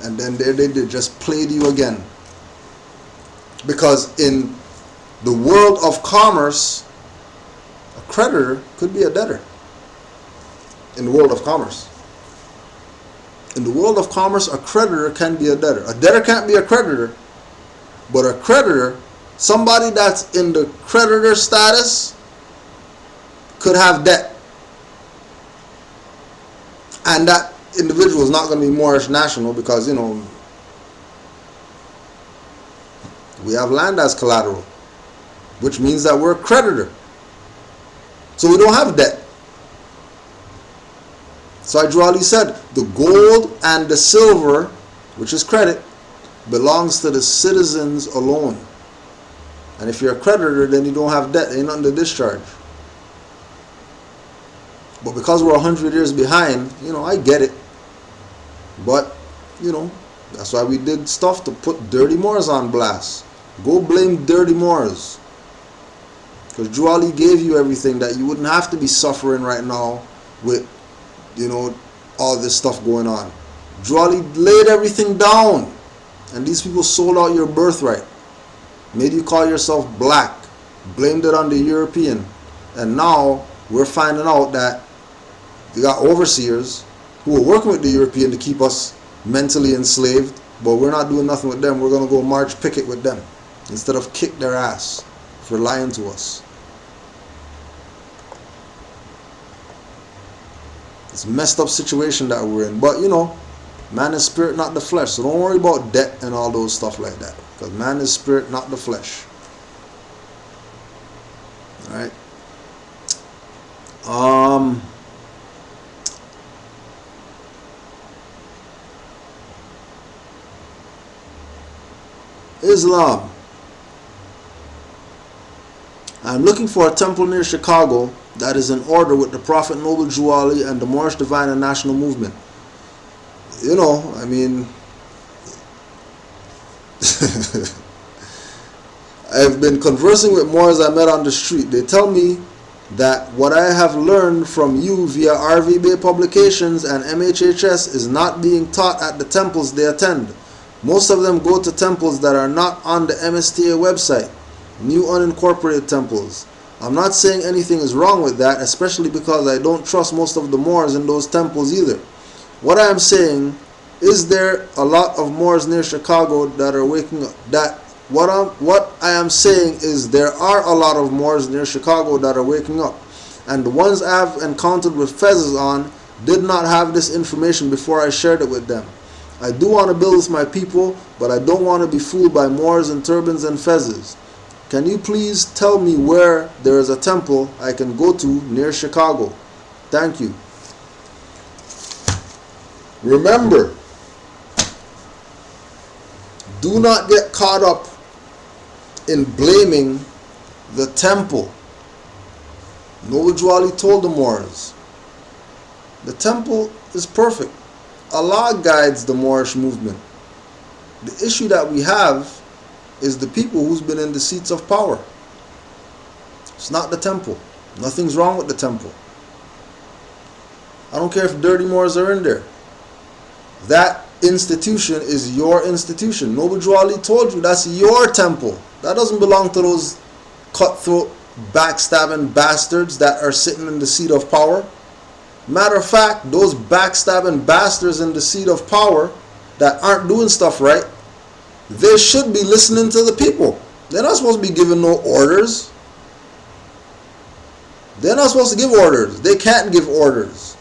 A: And then they just played you again. Because in the world of commerce, a creditor could be a debtor. In the world of commerce. In the world of commerce, a creditor can be a debtor. A debtor can't be a creditor. But a creditor, somebody that's in the creditor status, could have debt. And that individual is not going to be Morish national, because, you know, we have land as collateral, which means that we're a creditor. So we don't have debt. So Ajwali said, the gold and the silver, which is credit, belongs to the citizens alone. And if you're a creditor, then you don't have debt. There ain't nothing to discharge. But because we're 100 years behind, you know, I get it. But, you know, that's why we did stuff to put dirty Moors on blast. Go blame dirty Moors. Because Juali gave you everything that you wouldn't have to be suffering right now with, you know, all this stuff going on. Juali laid everything down. And these people sold out your birthright. Made you call yourself black. Blamed it on the European. And now we're finding out that they got overseers who are working with the European to keep us mentally enslaved, but we're not doing nothing with them. We're going to go march picket with them instead of kick their ass for lying to us. It's a messed up situation that we're in. But, you know, man is spirit, not the flesh. So don't worry about debt and all those stuff like that. Because man is spirit, not the flesh. Alright. Islam. I'm looking for a temple near Chicago that is in order with the Prophet Noble Juali and the Moorish Divine and National Movement. You know, I mean, I've been conversing with Moors I met on the street. They tell me that what I have learned from you via RVB publications and MHHS is not being taught at the temples they attend. Most of them go to temples that are not on the MSTA website, new unincorporated temples. I'm not saying anything is wrong with that, especially because I don't trust most of the Moors in those temples either. What I am saying, is there a lot of Moors near Chicago that are waking up? What I am saying is there are a lot of Moors near Chicago that are waking up. And the ones I've encountered with fezzes on did not have this information before I shared it with them. I do want to build with my people, but I don't want to be fooled by Moors and turbans and fezzes. Can you please tell me where there is a temple I can go to near Chicago? Thank you. Remember, do not get caught up in blaming the temple. Noble told the Moors, the temple is perfect. Allah guides the Morish movement. The issue that we have is the people who's been in the seats of power. It's not the temple. Nothing's wrong with the temple. I don't care if dirty Moors are in there. That institution is your institution. Noble Juali told you that's your temple. That doesn't belong to those cutthroat, backstabbing bastards that are sitting in the seat of power. Matter of fact, those backstabbing bastards in the seat of power that aren't doing stuff right, they should be listening to the people. They're not supposed to be giving no orders. They're not supposed to give orders. They can't give orders.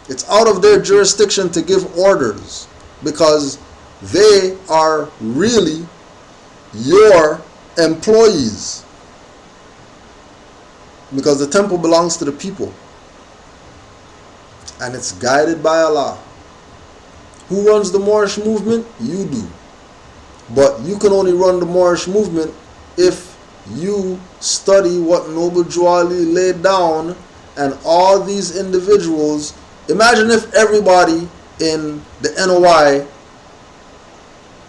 A: It's out of their jurisdiction to give orders because they are really your employees. Because the temple belongs to the people. And it's guided by Allah. Who runs the Morish movement? You do. But you can only run the Morish movement if you study what Noble Juali laid down and all these individuals. Imagine if everybody in the NOI,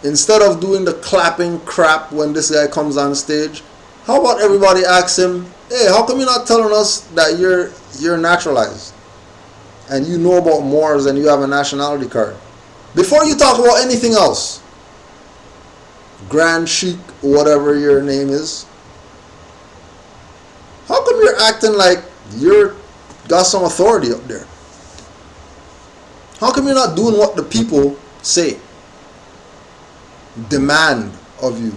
A: instead of doing the clapping crap when this guy comes on stage, how about everybody asks him, hey, how come you're not telling us that you're naturalized and you know about Moors and you have a nationality card? Before you talk about anything else, Grand Sheik, whatever your name is, how come you're acting like you're got some authority up there? How come you're not doing what the people say, demand of you?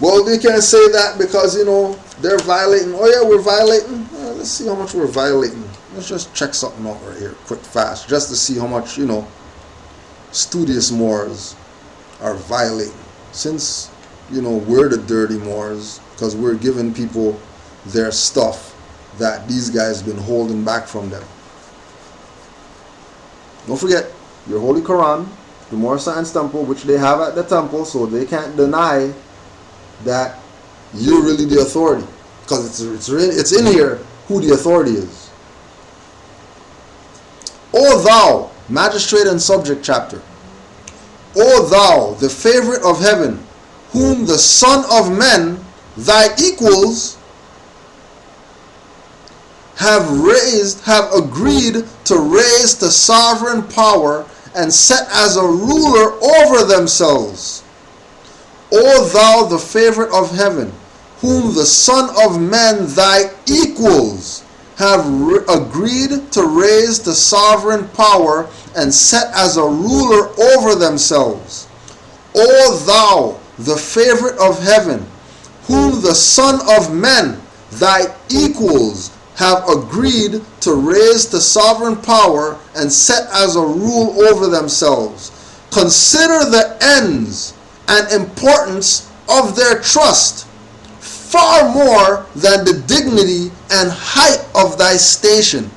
A: Well, they can't say that because, you know, they're violating. Oh yeah, we're violating. Let's see how much we're violating. Let's just check something out right here, quick, fast, just to see how much, you know, studious Moors are violating. Since, you know, we're the dirty Moors, because we're giving people their stuff that these guys been holding back from them. Don't forget your Holy Quran, the Moor Science Temple, which they have at the temple, so they can't deny that you're really the authority, because it's in here who the authority is. O thou, magistrate and subject chapter, O thou, the favorite of heaven, whom the Son of Men, thy equals, have agreed to raise to sovereign power and set as a ruler over themselves. O thou, the favorite of heaven, whom the Son of Men, thy equals, have agreed to raise to sovereign power and set as a ruler over themselves. O thou, the favorite of heaven, whom the Son of Men, thy equals, have agreed to raise to sovereign power and set as a rule over themselves. Consider the ends and importance of their trust, far more than the dignity and height of thy station.